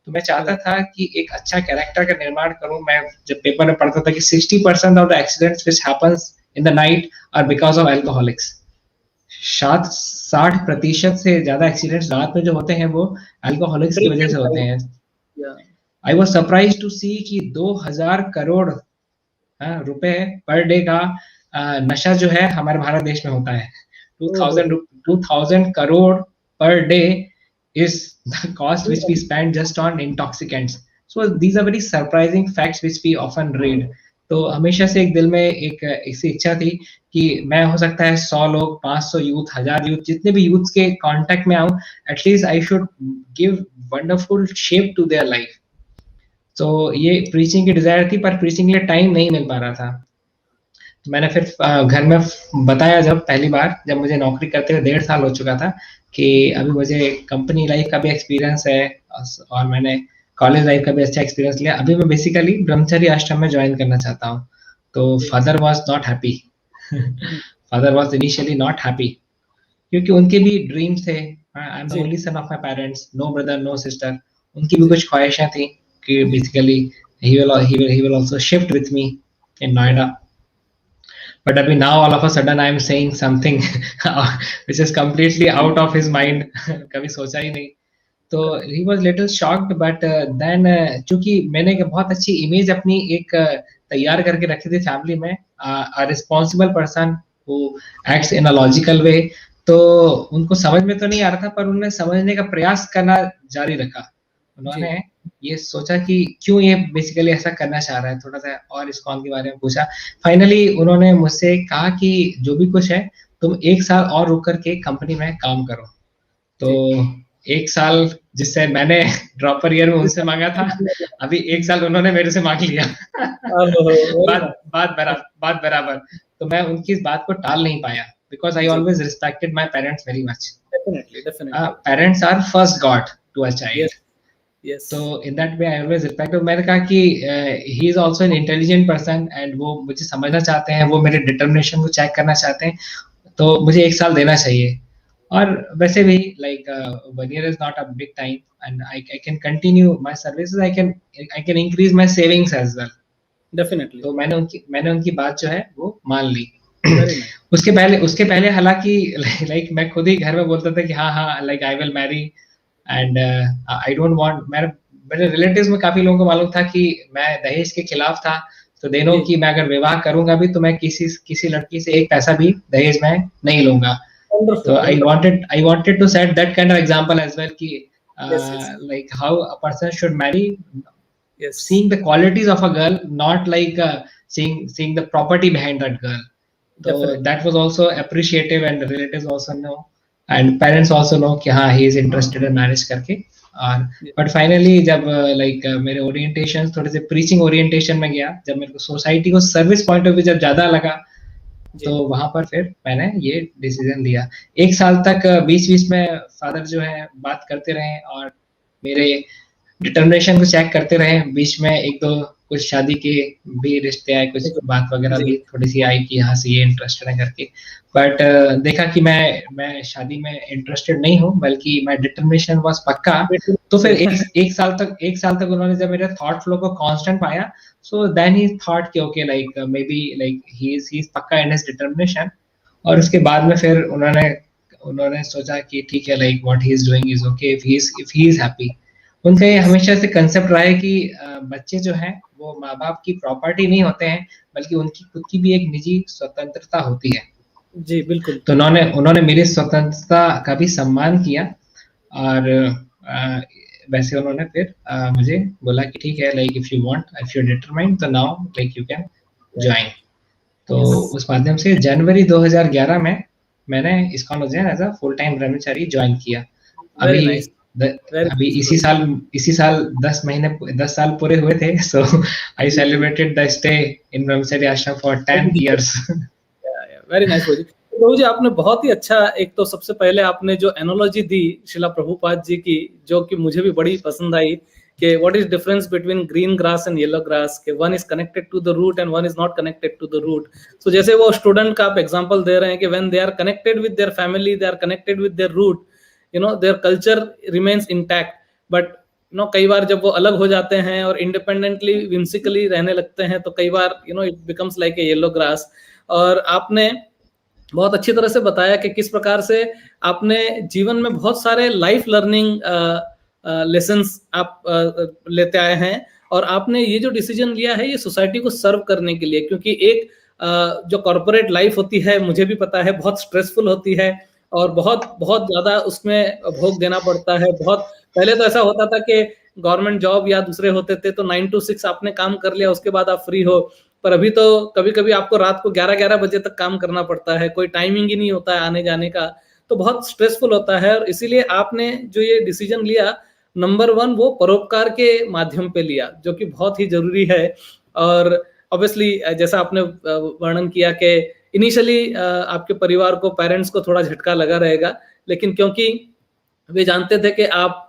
[SPEAKER 2] तो मैं चाहता था कि एक अच्छा कैरेक्टर का निर्माण करूं। मैं जब पेपर में पढ़ता था कि 60% of the accidents which happens in the night are because of alcoholics. 60% से ज्यादा एक्सीडेंट्स रात में जो होते हैं वो अल्कोहलिक्स की वजह से होते हैं। आई वाज सरप्राइज्ड टू सी कि 2000 करोड़ रुपए पर डे का नशा जो है हमारे भारत देश में होता है। 2000 crore per day is the cost which we spend just on intoxicants. So these are very surprising facts which we often read. तो हमेशा से एक दिल में एक ऐसी इच्छा थी कि मैं हो सकता है 100 लोग, 500 यूथ, 1000 यूथ, जितने भी यूथ के कांटेक्ट में आऊं, at least I should give wonderful shape to their life. तो ये प्रीचिंग की डिजायर थी, पर प्रीचिंग के लिए टाइम नहीं मिल पा रहा था। तो मैंने फिर घर में बताया जब पहली बार, जब मुझे नौकरी करते हुए 1.5 साल हो चुका था, कि अभी मुझे कंपनी लाइफ का भी एक्सपीरियंस है और मैंने कॉलेज लाइफ का भी अच्छा एक्सपीरियंस लिया, अभी मैं बेसिकली ब्रह्मचर्य आश्रम में ज्वाइन करना चाहता हूँ। तो father was not happy. Father was initially not happy, क्योंकि उनके भी ड्रीम्स थे। I am the only son of my parents, no brother no sister. उनकी भी कुछ ख्वाहिशें थी कि basically he will also shift with me in Noida. But abhi now all of a sudden I am saying something which is completely out of his mind। कभी सोचा ही नहीं। तो he was little shocked, but then चूंकि मैंने एक बहुत अच्छी image अपनी एक तैयार करके रखी थी फैमिली में, a responsible person who acts in a logical way, तो उनको समझ में तो नहीं आ रहा था, पर उन्होंने समझने का प्रयास करना जारी रखा। उन्होंने ये सोचा कि क्यों ये बेसिकली ऐसा करना चाह रहा है, थोड़ा सा और इस्कॉन के बारे में पूछा। फाइनली उन्होंने मुझसे कहा कि जो भी कुछ है तुम 1 साल और रुक करके कंपनी में काम करो। तो 1 साल जिससे मैंने ड्रॉपर ईयर में उनसे मांगा था, अभी 1 साल उन्होंने मेरे से मांग लिया। बात बराबर। तो मैं उनकी इस बात को टाल नहीं पाया, because I always respected my parents very much. Parents are first God to a child.
[SPEAKER 1] Yes.
[SPEAKER 2] So in that way I always respect। मैंने कहा कि he is also an intelligent person and वो मुझे समझना चाहते हैं, वो मेरे डिटर्मिनेशन को चेक करना चाहते हैं, तो मुझे 1 साल देना चाहिए। और वैसे भी like 1 year is not a big time and I can continue my services, I can increase my savings as well।
[SPEAKER 1] Definitely।
[SPEAKER 2] तो मैंने उनकी बात जो है वो मान ली।
[SPEAKER 1] Very nice.
[SPEAKER 2] उसके पहले हालांकि लाइक मैं खुद ही घर में बोलता था कि हाँ हाँ like I will marry and I don't want. मेरे रिलेटिव्स में काफी लोगों को मालूम था कि मैं दहेज के खिलाफ था, तो दे नो
[SPEAKER 1] जी,
[SPEAKER 2] कि मैं अगर विवाह करूंगा भी तो मैं किसी लड़की से एक पैसा भी दहेज में नहीं लूंगा।
[SPEAKER 1] वंडरफुल,
[SPEAKER 2] तो
[SPEAKER 1] wonderful.
[SPEAKER 2] I wanted to set that kind of example as well कि
[SPEAKER 1] yes, yes,
[SPEAKER 2] like how a person should marry,
[SPEAKER 1] yes,
[SPEAKER 2] seeing the qualities of a girl, not like seeing the property behind that girl. So
[SPEAKER 1] definitely.
[SPEAKER 2] that was also appreciative and the relatives also know and parents also know कि हाँ he is interested in marriage करके। और but finally जब like मेरे orientation थोड़े से preaching orientation में गया, जब मेरे को सोसाइटी को सर्विस पॉइंट ऑफ व्यू जब ज्यादा लगा, तो
[SPEAKER 1] जी,
[SPEAKER 2] वहां पर फिर मैंने ये डिसीजन लिया। एक साल तक बीच बीच में फादर जो है बात करते रहे और मेरे डिटर्मिनेशन को चेक करते रहे। बीच में एक दो कुछ शादी के भी रिश्ते आए, कुछ बात वगैरह
[SPEAKER 1] जी,
[SPEAKER 2] भी थोड़ी सी आई कि यहाँ से ये इंटरेस्टेड है करके। बट देखा कि मैं शादी में इंटरेस्टेड नहीं हूँ, बल्कि मैं डिटर्मिनेशन वाज पक्का। तो फिर एक साल तक उन्होंने जब मेरे थॉट फ्लो को कांस्टेंट पाया, सो देन ही थॉट कि okay like may be like he is पक्का इन हिज डिटर्मिनेशन। और उसके बाद में फिर उन्होंने सोचा कि ठीक है like what he is doing is okay if he is happy. उनका ये हमेशा से कंसेप्ट रहा है कि बच्चे जो हैं वो माँ बाप की प्रॉपर्टी नहीं होते हैं, बल्कि उनकी खुद की भी एक निजी स्वतंत्रता होती है।
[SPEAKER 1] जी, बिल्कुल।
[SPEAKER 2] तो उन्होंने मेरी स्वतंत्रता का भी सम्मान किया। और वैसे उन्होंने फिर मुझे बोला कि ठीक है लाइक इफ यू डिटरमाइंड तो now like you can join. तो
[SPEAKER 1] यस,
[SPEAKER 2] उस माध्यम से जनवरी 2011 में मैंने ISKCON Ujjain as a full time brahmachari join किया।
[SPEAKER 1] वेरी
[SPEAKER 2] अभी
[SPEAKER 1] नाइस, वेरी
[SPEAKER 2] अभी
[SPEAKER 1] नाइस।
[SPEAKER 2] इसी साल 10 साल पूरे हुए थे। सो आई
[SPEAKER 1] जी, जी।
[SPEAKER 2] Celebrated the stay in brahmacharya ashram for 10 years.
[SPEAKER 1] Very nice प्रभु जी। तो प्रभु जी, आपने बहुत ही अच्छा, एक तो सबसे पहले आपने जो एनोलॉजी दी शिला प्रभुपाद जी की, जो कि मुझे भी बड़ी पसंद आई, कि what is difference between green grass and yellow grass, के one is connected to the root and one is not connected to the root. So जैसे वो स्टूडेंट का आप एग्जांपल दे रहे हैं कि when they are connected with their family, they are connected with their root, their culture remains intact. But कई बार जब वो अलग हो जाते हैं और इंडिपेंडेंटली विम्सिकली रहने लगते हैं, तो कई बार it becomes like a yellow grass. और आपने बहुत अच्छी तरह से बताया कि किस प्रकार से आपने जीवन में बहुत सारे लाइफ लर्निंग लेसन्स आप लेते आए हैं, और आपने ये जो डिसीजन लिया है ये सोसाइटी को सर्व करने के लिए, क्योंकि एक जो कॉर्पोरेट लाइफ होती है, मुझे भी पता है, बहुत स्ट्रेसफुल होती है और बहुत बहुत ज्यादा उसमें भोग देना पड़ता है। बहुत पहले तो ऐसा होता था कि गवर्नमेंट जॉब या दूसरे होते थे तो 9 to 6 आपने काम कर लिया, उसके बाद आप फ्री हो। पर अभी तो कभी कभी आपको रात को 11-11 बजे तक काम करना पड़ता है, कोई टाइमिंग ही नहीं होता है आने जाने का, तो बहुत स्ट्रेसफुल होता है। और इसीलिए आपने जो ये डिसीजन लिया, नंबर 1 वो परोपकार के माध्यम पे लिया, जो कि बहुत ही जरूरी है। और ऑब्वियसली जैसा आपने वर्णन किया कि इनिशियली आपके परिवार को, पेरेंट्स को थोड़ा झटका लगा रहेगा, लेकिन क्योंकि वे जानते थे कि आप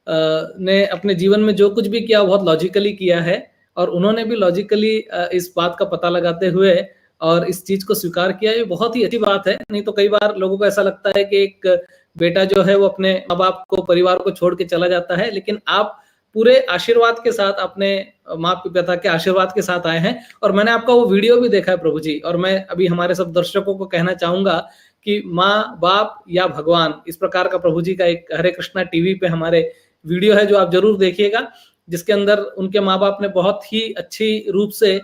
[SPEAKER 1] ने अपने जीवन में जो कुछ भी किया बहुत लॉजिकली किया है, और उन्होंने भी लॉजिकली इस बात का पता लगाते हुए और इस चीज को स्वीकार किया, ये बहुत ही अच्छी बात है। नहीं तो कई बार लोगों को ऐसा लगता है कि एक बेटा जो है वो अपने माँ बाप को, परिवार को छोड़ के चला जाता है, लेकिन आप पूरे आशीर्वाद के साथ, अपने माँ पिता के आशीर्वाद के साथ आए हैं। और मैंने आपका वो वीडियो भी देखा है प्रभु जी, और मैं अभी हमारे सब दर्शकों को कहना चाहूंगा कि माँ बाप या भगवान, इस प्रकार का प्रभु जी का एक हरे कृष्णा टीवी पे हमारे वीडियो है, जो आप जरूर देखिएगा, जिसके अंदर उनके माँ बाप ने बहुत ही अच्छी रूप से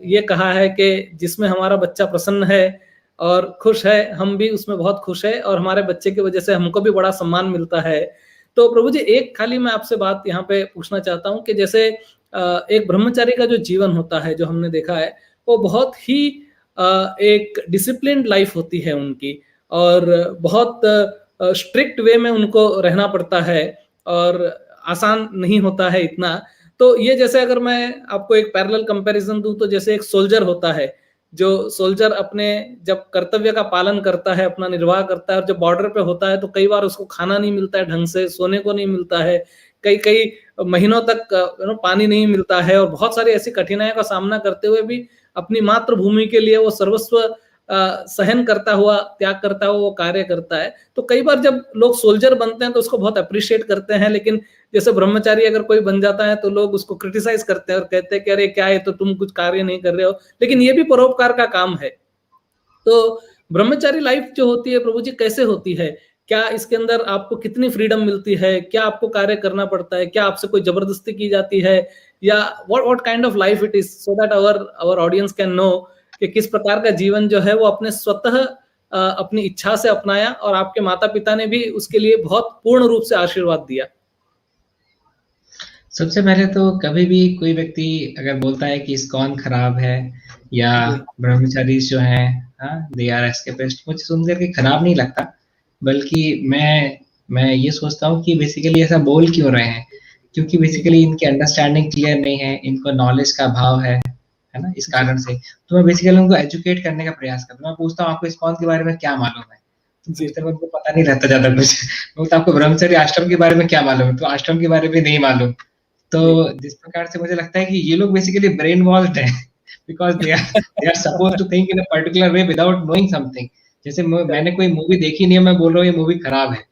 [SPEAKER 1] ये कहा है कि जिसमें हमारा बच्चा प्रसन्न है और खुश है, हम भी उसमें बहुत खुश है, और हमारे बच्चे की वजह से हमको भी बड़ा सम्मान मिलता है। तो प्रभु जी, एक खाली मैं आपसे बात यहाँ पे पूछना चाहता हूँ कि जैसे एक ब्रह्मचारी का जो जीवन होता है, जो हमने देखा है, वो बहुत ही एक डिसिप्लिन्ड लाइफ होती है उनकी, और बहुत स्ट्रिक्ट वे में उनको रहना पड़ता है, और आसान नहीं होता है इतना। तो ये जैसे अगर मैं आपको एक पैरेलल कंपैरिजन दूं, तो जैसे एक सोल्जर होता है, जो सोल्जर अपने जब कर्तव्य का पालन करता है, अपना निर्वाह करता है, और जब बॉर्डर पे होता है तो कई बार उसको खाना नहीं मिलता है ढंग से, सोने को नहीं मिलता है, कई कई महीनों तक पानी नहीं मिलता है, और बहुत सारी ऐसी कठिनाइयों का सामना करते हुए भी अपनी मातृभूमि के लिए वो सर्वस्व सहन करता हुआ, त्याग करता हुआ वो कार्य करता है। तो कई बार जब लोग सोल्जर बनते हैं तो उसको बहुत अप्रिशिएट करते हैं, लेकिन जैसे ब्रह्मचारी अगर कोई बन जाता है तो लोग उसको क्रिटिसाइज करते हैं और कहते हैं कि अरे क्या है, तो तुम कुछ कार्य नहीं कर रहे हो। लेकिन ये भी परोपकार का काम है, तो ब्रह्मचारी लाइफ जो होती है प्रभु जी कैसे होती है? क्या इसके अंदर आपको कितनी फ्रीडम मिलती है? क्या आपको कार्य करना पड़ता है? क्या आपसे कोई जबरदस्ती की जाती है? या what kind of life it is, so that our audience can know कि किस प्रकार का जीवन जो है वो अपने स्वतः अपनी इच्छा से अपनाया और आपके माता पिता ने भी उसके लिए बहुत पूर्ण रूप से आशीर्वाद दिया।
[SPEAKER 2] सबसे पहले तो कभी भी कोई व्यक्ति अगर बोलता है कि इस्कॉन खराब है या ब्रह्मचारी जो है दे आर एस्केपिस्ट, मुझे सुनकर के खराब नहीं लगता, बल्कि मैं ये सोचता हूँ कि बेसिकली ऐसा बोल क्यों रहे हैं, क्योंकि बेसिकली इनकी अंडरस्टैंडिंग क्लियर नहीं है, इनको नॉलेज का अभाव है ना, इस कारण से। तो मैं बेसिकली उनको एजुकेट करने का प्रयास करता हूँ। मैं पूछता हूँ आपको इस्कॉन के बारे में क्या मालूम है, तो उनको पता नहीं रहता ज्यादा कुछ। तो आपको ब्रह्मचर्य आश्रम के बारे में क्या मालूम है, तो आश्रम के बारे में नहीं मालूम। तो जिस प्रकार से मुझे लगता है कि ये लोग बेसिकली ब्रेन वॉश्ड हैं, because they are supposed to think in a particular way without knowing something. जैसे मैंने कोई मूवी देखी नहीं है, मैं बोल रहा हूँ ये मूवी खराब है,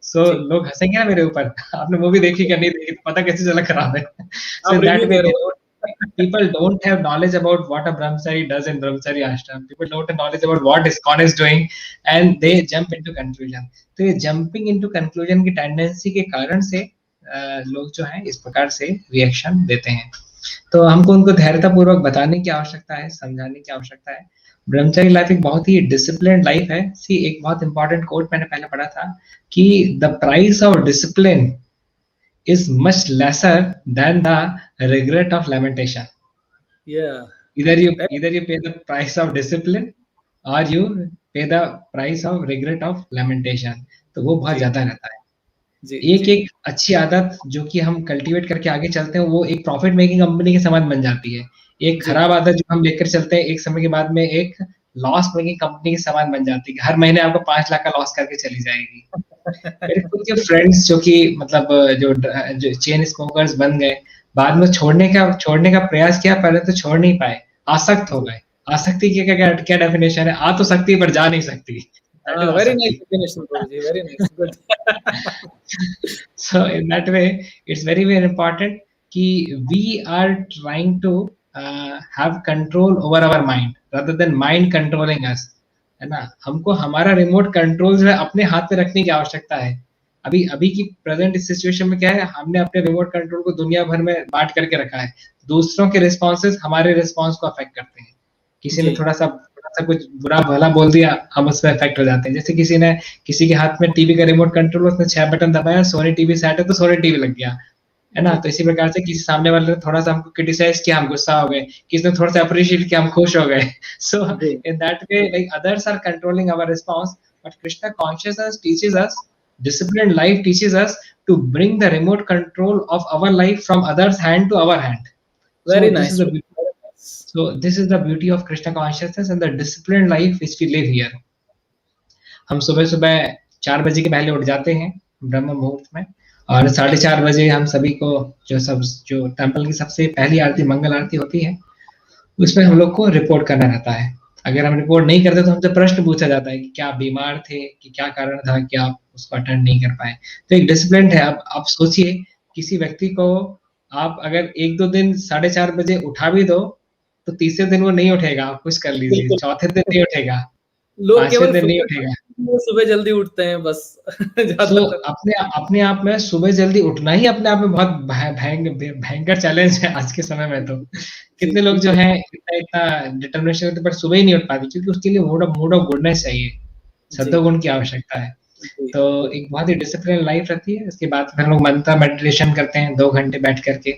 [SPEAKER 2] सो लोग हंसेंगे ना मेरे ऊपर, आपने मूवी देखी क्या नहीं देखी, पता कैसे चला खराब है। So that way people don't have knowledge about what a brahmachari does in brahmachari ashram. People don't have knowledge about what ISKCON is doing, and they jump into conclusion. तो ये jumping into conclusion की tendency के कारण से लोग जो हैं इस प्रकार से रिएक्शन देते हैं। तो हमको उनको धैर्यतापूर्वक बताने की आवश्यकता है, समझाने की आवश्यकता है। ब्रह्मचारी लाइफ एक बहुत ही डिसिप्लिन लाइफ है। सी, एक बहुत इंपॉर्टेंट कोट मैंने पहले पढ़ा था कि the price of discipline is much lesser than the regret of lamentation.
[SPEAKER 1] Yeah.
[SPEAKER 2] Either you pay the price of discipline or you pay the price of regret of lamentation. तो वो बहुत ज्यादा रहता है। एक अच्छी आदत जो कि हम कल्टीवेट करके आगे चलते हैं, वो एक प्रॉफिट मेकिंग कंपनी के समान बन जाती है। एक खराब आदत जो हम लेकर चलते हैं, एक समय के बाद में एक लॉस मेकिंग कंपनी के समान बन जाती है। हर महीने आपको 5 लाख का लॉस करके चली जाएगी। मेरे खुद के फ्रेंड्स जो कि मतलब जो चेन स्मोकर्स बन गए, बाद में छोड़ने का प्रयास किया, पहले तो छोड़ नहीं पाए, आसक्त हो गए। आसक्ति की क्या डेफिनेशन है? आ तो सकती पर जा नहीं सकती।
[SPEAKER 1] Very nice definition, Guruji. Very nice. Good.
[SPEAKER 2] So in that way, it's very very important कि we are trying to have control over our mind rather than mind controlling us, है ना। हमको हमारा रिमोट कंट्रोल जो है अपने हाथ में रखने की आवश्यकता है। अभी की प्रेजेंट सिचुएशन में क्या है, हमने अपने रिमोट कंट्रोल को दुनिया भर में बांट करके रखा है। दूसरों के रिस्पॉन्सेस हमारे रिस्पॉन्स को अफेक्ट करते हैं। किसी ने थोड़ा सा कुछ बुरा भला बोल दिया, हम उस पर अफेक्ट हो जाते हैं। जैसे किसी के हाथ में टीवी का रिमोट कंट्रोल, उसने 6 बटन दबाया, सोनी टीवी सेट है तो सोनी टीवी लग गया, है ना। तो इसी प्रकार से किसी सामने वाले ने थोड़ा सा हमको क्रिटिसाइज किया, हम गुस्सा हो गए, किसी ने थोड़ा सा अप्रिशिएट किया, हम खुश हो गए। So in that way like others are controlling our response, but Krishna consciousness teaches us, disciplined life teaches us to bring the remote control of our life from others hand to our hand.
[SPEAKER 1] Very nice.
[SPEAKER 2] This is the beauty of Krishna consciousness and the disciplined life which we live here. हम सुबह 4 बजे के पहले उठ जाते हैं ब्रह्म मुहूर्त में, और 4:30 बजे हम सभी को जो टेम्पल की सबसे पहली आरती, मंगल आरती होती है, उसमें हम लोग को रिपोर्ट करना रहता है। अगर हम रिपोर्ट नहीं करते तो हमसे प्रश्न पूछा जाता है कि क्या आप बीमार थे, कि क्या कारण था कि आप उसको अटेंड नहीं कर पाए। तो एक डिसिप्लिन है। अब आप सोचिए, किसी व्यक्ति को आप अगर 1-2 दिन 4:30 बजे उठा भी दो, तो तीसरे दिन वो नहीं उठेगा, आप कुछ कर लीजिए, चौथे दिन नहीं उठेगा,
[SPEAKER 1] लोग केवल
[SPEAKER 2] दिन नहीं उठेगा।
[SPEAKER 1] सुबह जल्दी उठते हैं बस।
[SPEAKER 2] तो अपने आप में सुबह जल्दी उठना ही अपने आप में बहुत भयंकर चैलेंज है आज के समय में। तो कितने लोग जो है इतना डिटर्मिनेशन होते, पर सुबह ही नहीं उठ पाते, क्योंकि उसके लिए मूड ऑफ गुडनेस चाहिए, सत्वगुण की आवश्यकता है। तो एक बहुत ही डिसिप्लिन लाइफ रहती है। इसके बाद फिर लोग मंत्र मेडिटेशन करते हैं 2 घंटे बैठ करके।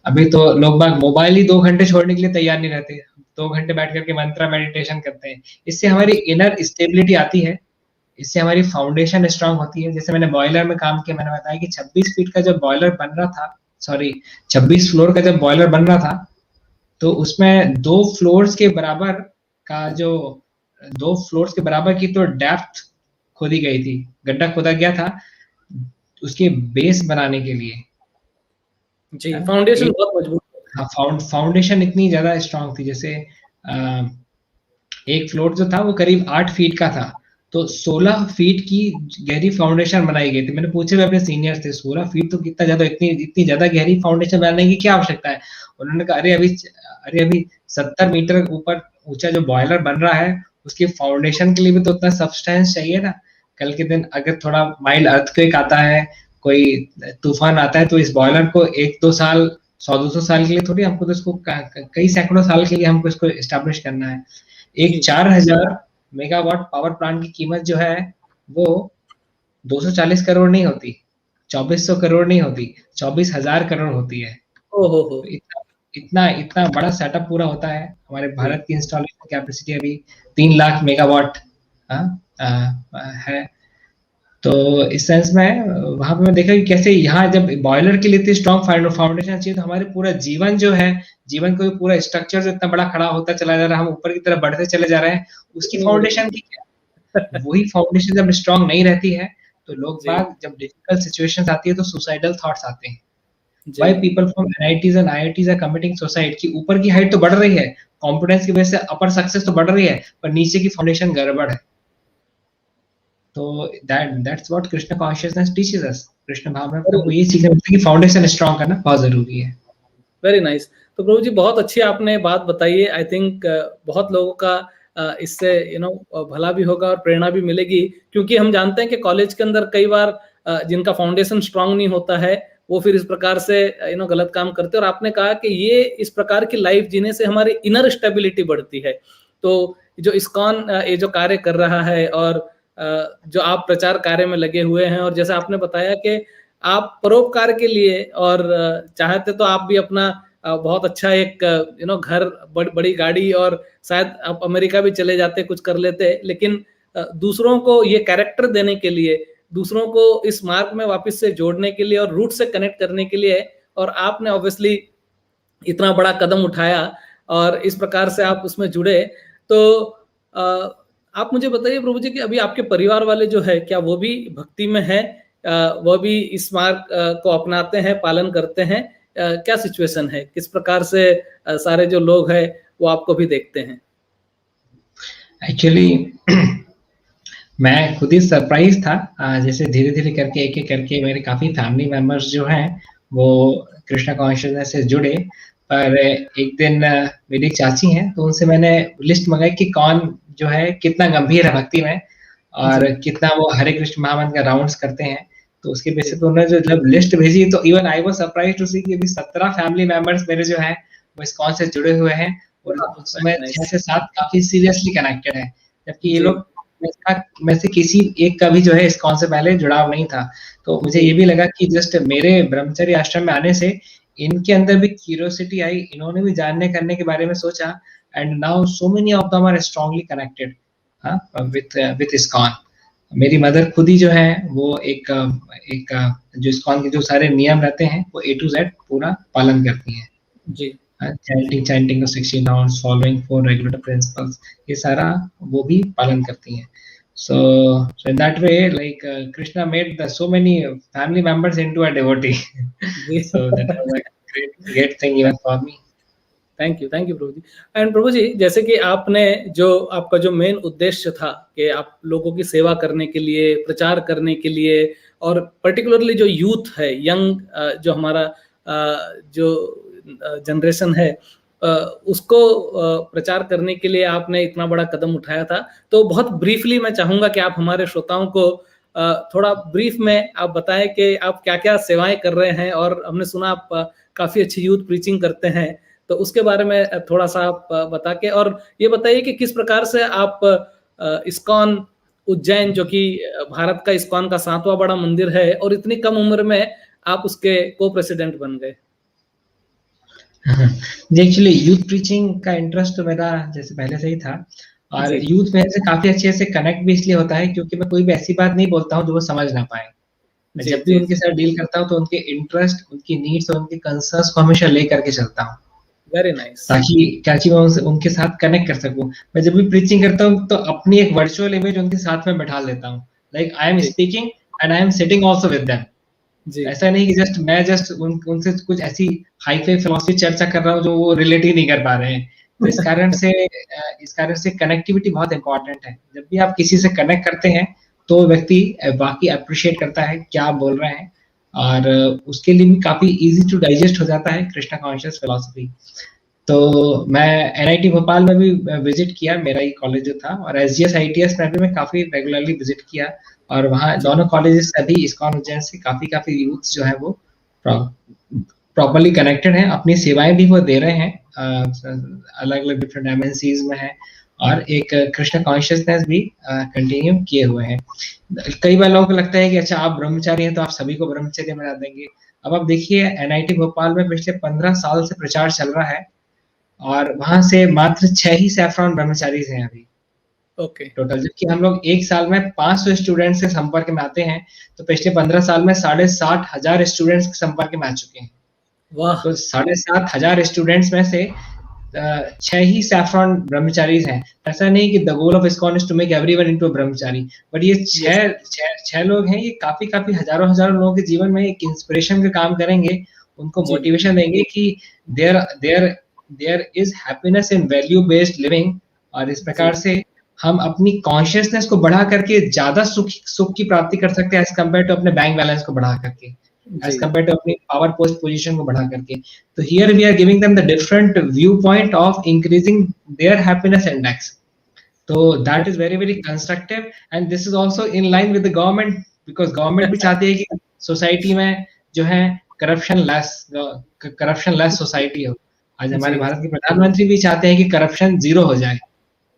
[SPEAKER 2] अभी तो लोग बाग मोबाइल ही 2 घंटे छोड़ने के लिए तैयार नहीं रहते, 2 घंटे बैठ करके मंत्र मेडिटेशन करते हैं। इससे हमारी इनर स्टेबिलिटी आती है, इससे हमारी फाउंडेशन स्ट्रांग होती है। जैसे मैंने बॉयलर में काम किया, मैंने बताया कि 26 फीट का जब बॉयलर बन रहा था, 26 फ्लोर का जब बॉयलर बन रहा था, तो उसमें 2 फ्लोर्स के बराबर की तो डेप्थ खोदी गई थी, गड्ढा खोदा गया था उसके बेस बनाने के लिए।
[SPEAKER 1] जी, फाउंडेशन बहुत मजबूत है।
[SPEAKER 2] हाँ, फाउंडेशन इतनी ज्यादा स्ट्रांग थी। जैसे एक फ्लोर जो था वो करीब 8 फीट का था, तो 16 फीट की गहरी फाउंडेशन बनाई गई थी। मैंने पूछे अपने सीनियर से, 16 फीट तो कितना ज्यादा, इतनी ज्यादा गहरी फाउंडेशन बनाने की क्या आवश्यकता है? उन्होंने कहा अरे अभी 70 मीटर ऊपर ऊंचा जो बॉयलर बन रहा है, उसकी फाउंडेशन के लिए भी तो उतना सब्सटेंस चाहिए ना। कल के दिन अगर थोड़ा माइल्ड अर्थक्वेक आता है, कोई तूफान आता है, तो इस बॉयलर को 1-2 साल, 100-200 साल के लिए थोड़ी, हमको तो इसको कई सैकड़ों साल के लिए हमको इसको एस्टेब्लिश करना है। एक 4000 मेगावाट पावर प्लांट की कीमत जो है वो 240 करोड़ नहीं होती, 2400 करोड़ नहीं होती, 24,000 करोड़ होती है।
[SPEAKER 1] ओहो हो।
[SPEAKER 2] तो इतना इतना इतना बड़ा सेटअप पूरा होता है। हमारे भारत की इंस्टॉलेशन कैपेसिटी अभी 3 लाख मेगावाट है। तो इस सेंस में वहां पे मैं देखा कि कैसे यहाँ जब बॉयलर के लिए इतनी स्ट्रॉन्ग फाउंडेशन चाहिए, तो हमारे पूरा जीवन जो है, जीवन को पूरा स्ट्रक्चर जो इतना बड़ा खड़ा होता चला जा रहा है, हम ऊपर की तरफ बढ़ते चले जा रहे हैं, उसकी फाउंडेशन की क्या? वही फाउंडेशन जब स्ट्रॉन्ग नहीं रहती है, तो लोग बाग जब डिफिकल्ट सिचुएशंस आती है तो सुसाइडल थॉट्स आते हैं। Why people from NITs and IITs are committing suicide? कि ऊपर की हाइट तो बढ़ रही है, कॉन्फिडेंस की वजह से अपर सक्सेस तो बढ़ रही है, पर नीचे की फाउंडेशन गड़बड़ है। तो that's what Krishna consciousness teaches us. Krishna भाव में हमको ये सीखना मिलता है कि फाउंडेशन स्ट्रॉन्ग करना बहुत जरूरी है।
[SPEAKER 1] Very nice. तो प्रभु जी बहुत अच्छी आपने बात बताई है। आई थिंक बहुत लोगों का इससे भला भी होगा और प्रेरणा भी मिलेगी, क्योंकि हम जानते हैं कि कॉलेज के अंदर कई बार जिनका फाउंडेशन स्ट्रांग नहीं होता है वो फिर इस प्रकार से गलत काम करते हैं। और आपने कहा कि ये इस प्रकार की लाइफ जीने से हमारी इनर स्टेबिलिटी बढ़ती है। तो जो इस्कॉन ये जो कार्य कर रहा है और जो आप प्रचार कार्य में लगे हुए हैं, और जैसे आपने बताया कि आप परोपकार के लिए और चाहते तो आप भी अपना बहुत अच्छा एक घर, बड़ी गाड़ी, और शायद आप अमेरिका भी चले जाते, कुछ कर लेते, लेकिन दूसरों को ये कैरेक्टर देने के लिए, दूसरों को इस मार्ग में वापस से जोड़ने के लिए और रूट से कनेक्ट करने के लिए, और आपने ऑब्वियसली इतना बड़ा कदम उठाया और इस प्रकार से आप उसमें जुड़े। तो आप मुझे बताइए प्रभु जी कि अभी आपके परिवार वाले जो है, क्या वो भी भक्ति में है, वो भी इस मार्ग को अपनाते हैं, पालन करते हैं? क्या सिचुएशन है, किस प्रकार से सारे जो लोग हैं वो आपको भी देखते हैं?
[SPEAKER 2] एक्चुअली मैं खुद ही सरप्राइज था, जैसे धीरे धीरे करके एक एक करके मेरे काफी फैमिली मेंबर्स जो हैं वो कृष्णा कॉन्शियसनेस से जुड़े। पर एक दिन मेरी चाची हैं, तो उनसे मैंने लिस्ट मंगाई कि कौन जो है कितना गंभीर है भक्ति में और कितना वो हरे कृष्ण महामंत्र का राउंड्स करते हैं। तो उसके बेसिस पे उन्होंने जो जब लिस्ट भेजी, तो even I was surprised to see कि अभी 17 फैमिली मेंबर्स मेरे जो हैं वो इस्कॉन से जुड़े हुए हैं, और उसमें 6 से 7 काफी सीरियसली कनेक्टेड है, जबकि ये लोग में से किसी एक का भी जो है इस्कॉन से पहले जुड़ाव नहीं था। तो मुझे ये भी लगा कि जस्ट मेरे ब्रह्मचर्य आश्रम में आने से इनके अंदर भी क्यूरियोसिटी आई, इन्होंने भी जानने करने के बारे में सोचा, and now so many of them are strongly connected with ISKCON. मेरी मदर खुद ही जो है वो एक जो इस्कॉन के जो सारे नियम रहते हैं वो A to Z पूरा पालन करती हैं जी। chanting of 16 rounds, following 4 regulator principles, ये सारा वो भी पालन करती हैं। So in that way, like Krishna made so many family members into a devotee. So that was a great thing even for me.
[SPEAKER 1] Thank you Prabhu ji. And prabhu ji, जैसे कि आपने जो आपका जो मेन उद्देश्य था कि आप लोगों की सेवा करने के लिए, प्रचार करने के लिए, और पर्टिकुलरली जो यूथ है, यंग जो हमारा जो जनरेशन है, उसको प्रचार करने के लिए आपने इतना बड़ा कदम उठाया था। तो बहुत ब्रीफली मैं चाहूंगा कि आप हमारे श्रोताओं को थोड़ा ब्रीफ में आप बताएं कि आप क्या क्या सेवाएं कर रहे हैं, और हमने सुना आप काफी अच्छी यूथ प्रीचिंग करते हैं, तो उसके बारे में थोड़ा सा आप बता के, और ये बताइए कि किस प्रकार से आप इस्कॉन उज्जैन, जो कि भारत का इस्कॉन का 7वां बड़ा मंदिर है, और इतनी कम उम्र में आप उसके को प्रेसिडेंट बन गए।
[SPEAKER 2] एक्चुअली यूथ प्रीचिंग का इंटरेस्ट तो मेरा जैसे पहले से ही था, और यूथ में से काफी अच्छे से कनेक्ट भी इसलिए होता है क्योंकि मैं कोई भी ऐसी बात नहीं बोलता हूँ जो वो समझ ना पाए। मैं जब भी उनके साथ डील करता हूँ तो उनके इंटरेस्ट, उनकी नीड्स और उनके कंसर्न्स को हमेशा ले करके चलता हूँ।
[SPEAKER 1] Very nice.
[SPEAKER 2] ताकि मैं उनके साथ कनेक्ट कर सकूं। मैं जब भी प्रीचिंग करता हूँ तो अपनी एक वर्चुअल इमेज उनके साथ में बैठा लेता हूँ, like I am speaking and I am sitting also with them. ऐसा नहीं कि मैं उनसे कुछ ऐसी हाई फाई फिलॉसफी चर्चा कर रहा हूँ जो वो रिलेट ही नहीं कर पा रहे हैं। तो इस कारण से कनेक्टिविटी बहुत इंपॉर्टेंट है। जब भी आप किसी से कनेक्ट करते हैं तो व्यक्ति बाकी अप्रिशिएट करता है क्या आप बोल रहे हैं, और उसके लिए भी काफी इजी टू डाइजेस्ट हो जाता है कृष्णा कॉन्शियस फिलॉसफी। तो मैं एनआईटी भोपाल में भी विजिट किया, मेरा ही कॉलेज जो था, और एसजीएस आईटीएस में भी मैं काफी रेगुलरली विजिट किया। और वहाँ दोनों कॉलेजेस से भी इस्कॉन उज्जैन से काफी यूथ जो है वो प्रॉपरली कनेक्टेड हैं, अपनी सेवाएं भी वो दे रहे हैं, अलग अलग डिफरेंट एमएनसीज में है, और एक कृष्ण कॉन्शियसनेस भी कंटिन्यू किए हुए हैं। कई बार लोगों को लगता है कि अच्छा आप ब्रह्मचारी हैं तो आप सभी को ब्रह्मचर्य बना देंगे। अब आप देखिए एनआईटी भोपाल में पिछले 15 साल से प्रचार चल रहा है, और वहां से मात्र 6 ही सैफरॉन ब्रह्मचारी हैं अभी
[SPEAKER 1] ओके
[SPEAKER 2] टोटल, जबकि हम लोग एक साल में 500 स्टूडेंट्स के संपर्क में आते हैं। तो पिछले 15 साल में 60,500 स्टूडेंट्स के संपर्क में आ चुके हैं।
[SPEAKER 1] वाह
[SPEAKER 2] तो 7,500 स्टूडेंट्स में से 6 ही सैफरॉन ब्रह्मचारी हैं। ऐसा नहीं कि the goal of ISKCON is to make everyone into a brahmachari, but ये छह लोग हैं, ये काफी हजारों लोगों के जीवन में एक इंस्पिरेशन का काम करेंगे, उनको मोटिवेशन देंगे कि there is happiness in value based living. और इस प्रकार से हम अपनी कॉन्शियसनेस को बढ़ा करके ज्यादा सुख की प्राप्ति कर सकते हैं एज कम्पेयर टू अपने बैंक बैलेंस को बढ़ा करके, एज कम्पेयर टू अपनी पावर पोस्ट पोजीशन को बढ़ा करके। तो here we are giving them the different view point of increasing their happiness index. तो that is very constructive, and this is also in line with the government, because government भी चाहती है कि society में जो है करप्शन लेस सोसाइटी हो। आज हमारे भारत के प्रधानमंत्री भी चाहते हैं कि करप्शन जीरो हो जाए,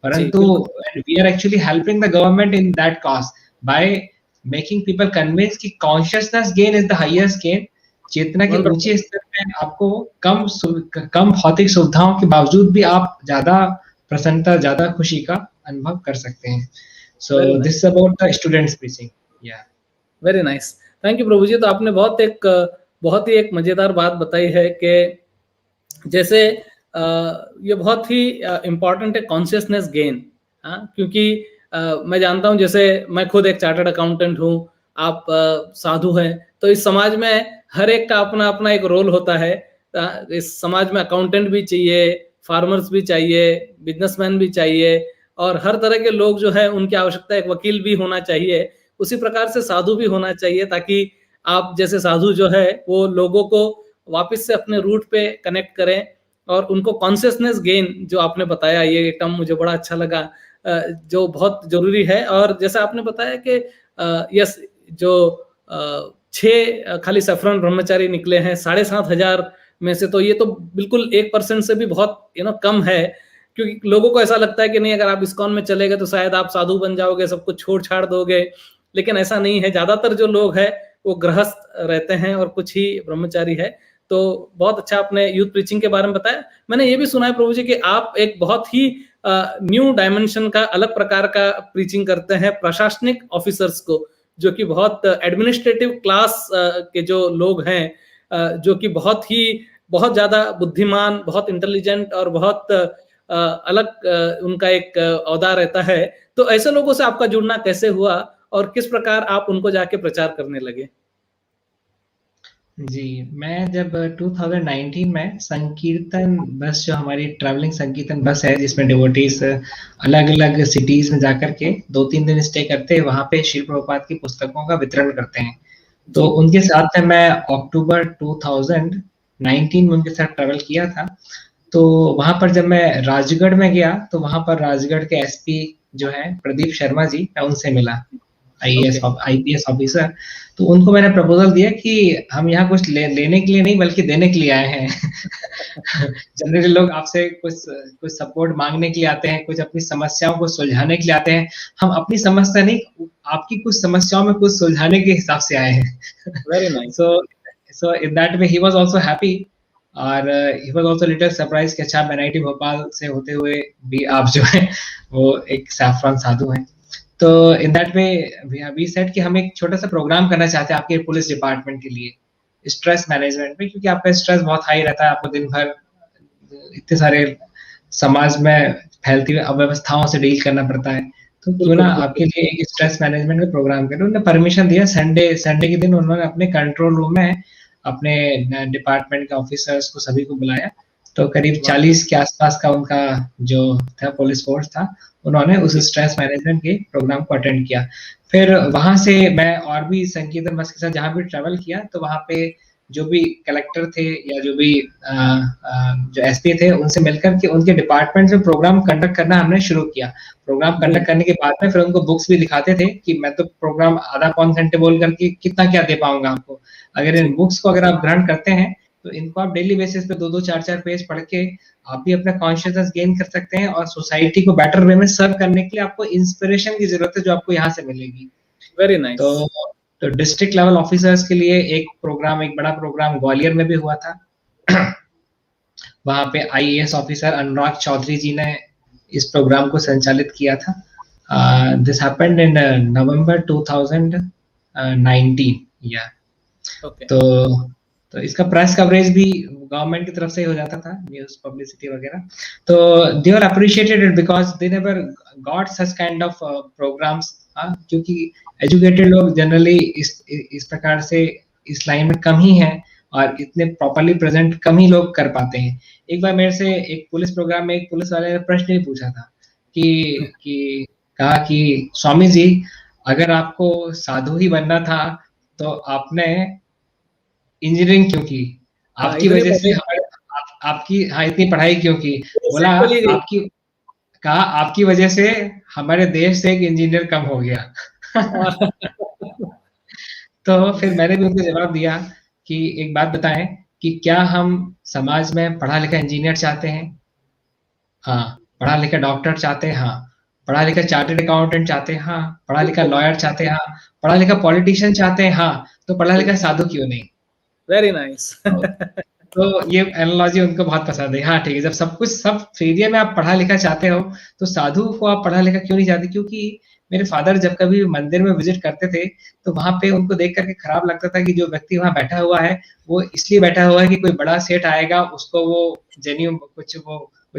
[SPEAKER 2] परंतु we are actually helping the government in that cause by making people convinced कि consciousness gain is the highest gain। चेतना के ऊंचे स्तर पे आपको कम भौतिक सुविधाओं के बावजूद भी आप ज्यादा प्रसन्नता, ज्यादा खुशी का अनुभव कर सकते हैं। So this is about the students preaching। Yeah,
[SPEAKER 1] very nice, thank you प्रभु जी। तो आपने बहुत ही एक मजेदार बात बताई है कि जैसे ये बहुत ही इम्पोर्टेंट है कॉन्शियसनेस गेन। क्योंकि मैं जानता हूं, जैसे मैं खुद एक चार्टर्ड अकाउंटेंट हूं, आप साधु हैं, तो इस समाज में हर एक का अपना अपना एक रोल होता है। इस समाज में अकाउंटेंट भी चाहिए, फार्मर्स भी चाहिए, बिजनेसमैन भी चाहिए, और हर तरह के लोग जो है उनकी आवश्यकता, एक वकील भी होना चाहिए। उसी प्रकार से साधु भी होना चाहिए, ताकि आप जैसे साधु जो है वो लोगों को वापस से अपने रूट पे कनेक्ट करें और उनको कॉन्शियसनेस गेन, जो आपने बताया, ये टर्म मुझे बड़ा अच्छा लगा, जो बहुत जरूरी है। और जैसा आपने बताया कि यस, जो 6 खाली सैफरॉन ब्रह्मचारी निकले हैं 7,500 में से, तो ये तो बिल्कुल 1% से भी बहुत कम है। क्योंकि लोगों को ऐसा लगता है कि नहीं, अगर आप इस्कॉन में चले गए तो शायद आप साधु बन जाओगे, सब कुछ छोड़ छाड़ दोगे, लेकिन ऐसा नहीं है। ज्यादातर जो लोग हैं वो गृहस्थ रहते हैं और कुछ ही ब्रह्मचारी है। तो बहुत अच्छा आपने यूथ प्रीचिंग के बारे में बताया। मैंने ये भी सुना है प्रभु जी कि आप एक बहुत ही न्यू डायमेंशन का, अलग प्रकार का प्रीचिंग करते हैं प्रशासनिक ऑफिसर्स को, जो कि बहुत एडमिनिस्ट्रेटिव क्लास के जो लोग हैं, जो कि बहुत ज्यादा बुद्धिमान, बहुत इंटेलिजेंट और बहुत अलग उनका एक औदा रहता है। तो ऐसे लोगों से आपका जुड़ना कैसे हुआ और किस प्रकार आप उनको जाके प्रचार करने लगे?
[SPEAKER 2] जी, मैं जब 2019 में संकीर्तन बस, जो हमारी ट्रैवलिंग संकीर्तन बस है, जिसमें डिवोटीज अलग अलग सिटीज में जाकर के 2-3 दिन स्टे करते हैं, वहां पे श्री प्रभुपाद की पुस्तकों का वितरण करते हैं। तो उनके साथ में मैं अक्टूबर 2019 में उनके साथ ट्रैवल किया था। तो वहां पर जब मैं राजगढ़ में गया, तो वहां पर राजगढ़ के एसपी जो है प्रदीप शर्मा जी, मैं उनसे मिला, आईपीएस ऑफिसर। तो उनको मैंने प्रपोजल दिया कि हम यहाँ कुछ लेने के लिए नहीं, बल्कि देने के लिए आए हैं। जनरली लोग आपसे कुछ सपोर्ट मांगने के लिए आते हैं, कुछ अपनी समस्याओं को सुलझाने के लिए आते हैं। हम अपनी समस्या नहीं, आपकी कुछ समस्याओं में कुछ सुलझाने के हिसाब से आए हैं।
[SPEAKER 1] Very nice.
[SPEAKER 2] So in that way he was also happy, और he was also little surprise कि अच्छा, एनआईटी भोपाल से होते हुए भी आप जो है वो एक सैफरॉन साधु हैं। तो in that way we said कि हम एक छोटा सा प्रोग्राम करना चाहते हैं आपके पुलिस डिपार्टमेंट के लिए, स्ट्रेस मैनेजमेंट में, क्योंकि आपका स्ट्रेस बहुत हाई रहता है, आपको दिन भर इतने सारे समाज में फैलती हुई अव्यवस्थाओं से डील करना पड़ता है। तो क्यों ना आपके लिए एक स्ट्रेस मैनेजमेंट का प्रोग्राम करें। उन्होंने परमिशन दिया। संडे के दिन उन्होंने अपने कंट्रोल रूम में अपने डिपार्टमेंट के ऑफिसर्स को सभी को बुलाया। तो करीब 40 के आसपास का उनका जो था पुलिस फोर्स था, उन्होंने उस स्ट्रेस मैनेजमेंट के प्रोग्राम को अटेंड किया। फिर वहां से मैं और भी संकीर्तन बस के साथ जहां भी ट्रैवल किया, तो वहां पे जो भी कलेक्टर थे या जो भी जो एसपी थे उनसे मिलकर के उनके डिपार्टमेंट में प्रोग्राम कंडक्ट करना हमने शुरू किया। प्रोग्राम कंडक्ट करने के बाद में फिर उनको बुक्स भी दिखाते थे कि मैं तो प्रोग्राम आधा पौन घंटे बोल करके कितना क्या दे पाऊंगा आपको, अगर इन बुक्स को अगर आप ग्रहण करते हैं तो इनको आप डेली बेसिस पे 2-2 4-4 पेज पढ़ के आप भी अपना कॉन्शियसनेस गेन कर सकते हैं और सोसाइटी को बेटर वे में सर्व करने के लिए आपको इंस्पिरेशन की जरूरत है जो आपको यहाँ से मिलेगी।
[SPEAKER 1] Very nice.
[SPEAKER 2] तो डिस्ट्रिक्ट लेवल ऑफिसर्स के लिए एक बड़ा प्रोग्राम ग्वालियर में भी हुआ था। वहां पे आईएएस ऑफिसर अनुराग चौधरी जी ने इस प्रोग्राम को संचालित किया था। दिस हैपेंड इन नवंबर 2019 या तो इसका प्रेस कवरेज भी गवर्नमेंट की तरफ से हो जाता था, न्यूज पब्लिसिटी वगैरह। तो they are appreciated it because they never got such kind of programmes, क्योंकि एजुकेटेड लोग जनरली इस प्रकार से इस लाइन में कम ही हैं और इतने प्रॉपर्ली प्रेजेंट कम ही लोग कर पाते हैं। एक बार मेरे से एक पुलिस प्रोग्राम में एक पुलिस वाले ने प्रश्न ही पूछा था कि कहा कि स्वामी जी अगर आपको साधु ही बनना था तो आपने इंजीनियरिंग क्यों की, आपकी वजह से आपकी इतनी पढ़ाई क्यों की? बोला आपकी वजह से हमारे देश से एक इंजीनियर कम हो गया। तो फिर मैंने भी उनको जवाब दिया कि एक बात बताएं कि क्या हम समाज में पढ़ा लिखा इंजीनियर चाहते हैं? हाँ। पढ़ा लिखा डॉक्टर चाहते हैं? हाँ। पढ़ा लिखा चार्टर्ड अकाउंटेंट चाहते हैं? हाँ। पढ़ा लिखा लॉयर चाहते हैं? हाँ। पढ़ा लिखा पॉलिटिशियन चाहते हैं? हाँ। तो पढ़ा लिखा साधु क्यों नहीं?
[SPEAKER 1] Very nice.
[SPEAKER 2] तो ये एनालॉजी उनको बहुत पसंद है। हाँ ठीक है, जब सब एरिया में आप पढ़ा लिखा चाहते हो तो साधु को आप पढ़ा लिखा क्यों नहीं चाहते? क्योंकि मेरे फादर जब कभी मंदिर में विजिट करते थे तो वहां पे उनको देख करके खराब लगता था कि जो व्यक्ति वहां बैठा हुआ है वो इसलिए बैठा हुआ है कि कोई बड़ा सेठ आएगा, उसको वो जनेऊ कुछ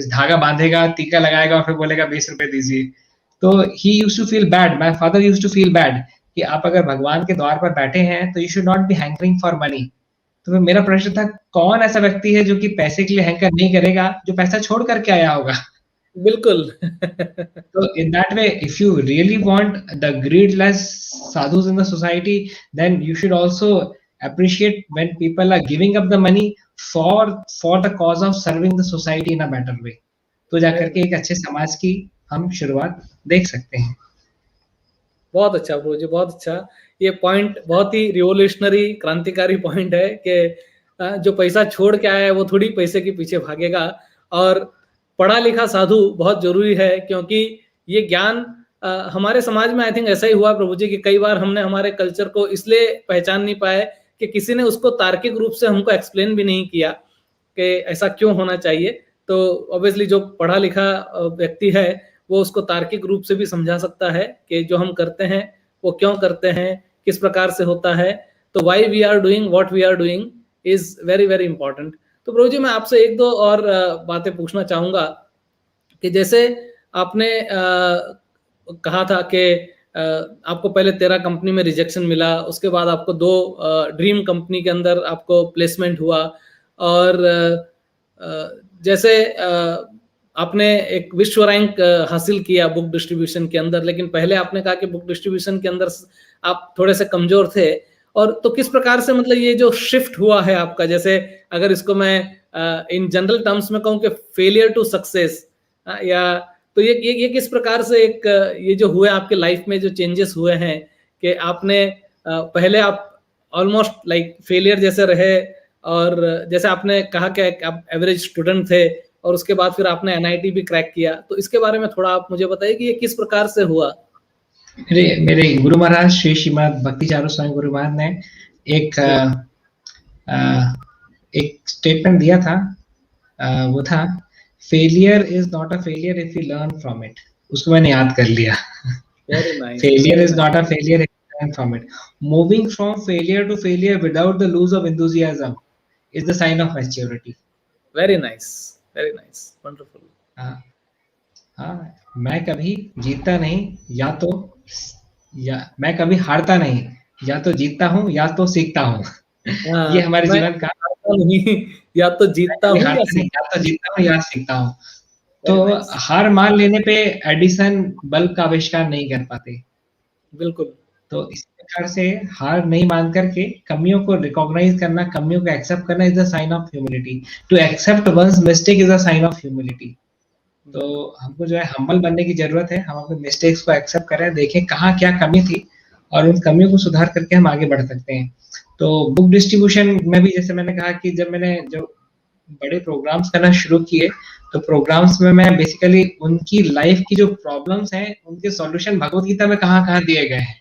[SPEAKER 2] धागा बांधेगा, टीका लगाएगा और फिर बोलेगा 20 रुपए दीजिए। तो he used to feel bad, my father used to feel bad कि आप अगर भगवान के द्वार पर बैठे हैं तो you should not be hankering for money. तो मेरा प्रश्न था कौन ऐसा व्यक्ति है जो कि पैसे के लिए हैंकर नहीं करेगा, जो पैसा छोड़ करके आया होगा?
[SPEAKER 1] बिल्कुल।
[SPEAKER 2] So in that way, if you really want the greedless sadhus in the society, then you should also appreciate when people are giving up the money for the cause of serving the society in a better way. तो जाकर के एक अच्छे समाज की हम शुरुआत देख सकते हैं।
[SPEAKER 1] बहुत अच्छा प्रभु जी, बहुत अच्छा। ये पॉइंट बहुत ही रिवोल्यूशनरी, क्रांतिकारी पॉइंट है कि जो पैसा छोड़ के आया है वो थोड़ी पैसे के पीछे भागेगा। और पढ़ा लिखा साधु बहुत जरूरी है क्योंकि ये ज्ञान हमारे समाज में आई थिंक ऐसा ही हुआ प्रभु जी कि कई बार हमने हमारे कल्चर को इसलिए पहचान नहीं पाए कि किसी ने उसको तार्किक रूप से हमको एक्सप्लेन भी नहीं किया कि ऐसा क्यों होना चाहिए। तो ऑब्वियसली जो पढ़ा लिखा व्यक्ति है वो उसको तार्किक रूप से भी समझा सकता है कि जो हम करते हैं वो क्यों करते हैं, किस प्रकार से होता है। तो why we are doing what we are doing is very very important. तो प्रभु जी मैं आपसे एक दो और बातें पूछना चाहूंगा कि जैसे आपने कहा था कि आपको पहले 13 कंपनी में रिजेक्शन मिला, उसके बाद आपको 2 ड्रीम कंपनी के अंदर आपको प्लेसमेंट हुआ और जैसे आपने एक विश्व रैंक हासिल किया बुक डिस्ट्रीब्यूशन के अंदर, लेकिन पहले आपने कहा कि बुक डिस्ट्रीब्यूशन के अंदर आप थोड़े से कमजोर थे। और तो किस प्रकार से मतलब ये जो शिफ्ट हुआ है आपका, जैसे अगर इसको मैं इन जनरल टर्म्स में कहूँ कि फेलियर टू सक्सेस, या तो ये किस प्रकार से एक ये जो हुए आपके लाइफ में जो चेंजेस हुए हैं कि आपने पहले आप ऑलमोस्ट लाइक फेलियर जैसे रहे और जैसे आपने कहा कि आप एवरेज स्टूडेंट थे और उसके बाद फिर आपने एनआईटी भी क्रैक किया, तो इसके बारे में थोड़ा आप मुझे बताइए कि ये किस प्रकार से हुआ।
[SPEAKER 2] मेरे गुरु महाराज श्री श्रीमद भक्ति चारू स्वामी गुरु महाराज ने एक स्टेटमेंट दिया था, वो था failure is not a failure if you learn from it. उसको मैंने याद कर लिया। Failure is not a failure if you learn from it. Moving from failure to failure without the lose of enthusiasm is the sign of maturity.
[SPEAKER 1] Very nice, very nice, wonderful.
[SPEAKER 2] हाँ, मैं कभी जीतता नहीं या मैं कभी हारता नहीं, या तो जीतता हूँ या तो सीखता हूँ। ये हमारे जीवन का
[SPEAKER 1] नहीं, या तो जीतता हूँ
[SPEAKER 2] या तो जीतता हूँ या सीखता हूँ। तो हार मान लेने पे एडिसन बल्ब का आविष्कार नहीं कर पाते।
[SPEAKER 1] बिल्कुल।
[SPEAKER 2] तो इस प्रकार से हार नहीं मान करके कमियों को रिकॉग्नाइज करना, कमियों को एक्सेप्ट करना is a sign of humility. To accept one's mistake is a sign of humility. तो हमको जो है हम्बल बनने की जरूरत है, हम अपने मिस्टेक्स को एक्सेप्ट करें, देखें कहाँ क्या कमी थी और उन कमियों को सुधार करके हम आगे बढ़ सकते हैं। तो बुक डिस्ट्रीब्यूशन में भी जैसे मैंने कहा कि जब मैंने जो बड़े प्रोग्राम्स करना शुरू किए, तो प्रोग्राम्स में मैं बेसिकली उनकी लाइफ की जो प्रॉब्लम्स हैं उनके सॉल्यूशन भगवत गीता में कहाँ-कहाँ दिए गए हैं,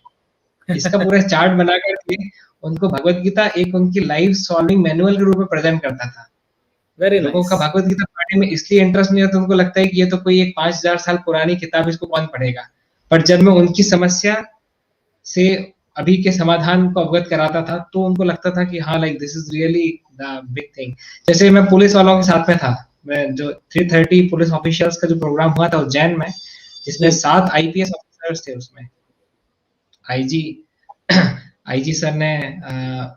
[SPEAKER 2] इसका पूरा चार्ट बना करके उनको भगवत गीता एक उनकी लाइफ सॉल्विंग मैनुअल के रूप में प्रेजेंट करता था।
[SPEAKER 1] वेरी
[SPEAKER 2] लोगों
[SPEAKER 1] नाइस।
[SPEAKER 2] का भगवत गीता पढ़ने में इसलिए इंटरेस्ट नहीं होता, उनको लगता है कि ये तो कोई एक 5000 साल पुरानी किताब, इसको कौन पढ़ेगा। पर जब मैं उनकी समस्या से अभी के समाधान को अवगत कराता था, तो उनको लगता था कि हाँ, like this is really the big thing. जैसे मैं पुलिस वालों के साथ में था, मैं जो 330 पुलिस ऑफिसर्स का जो प्रोग्राम हुआ था उज्जैन में, जिसमें 7 आईपीएस ऑफिसर्स थे। उसमें आईजी आईजी सर ने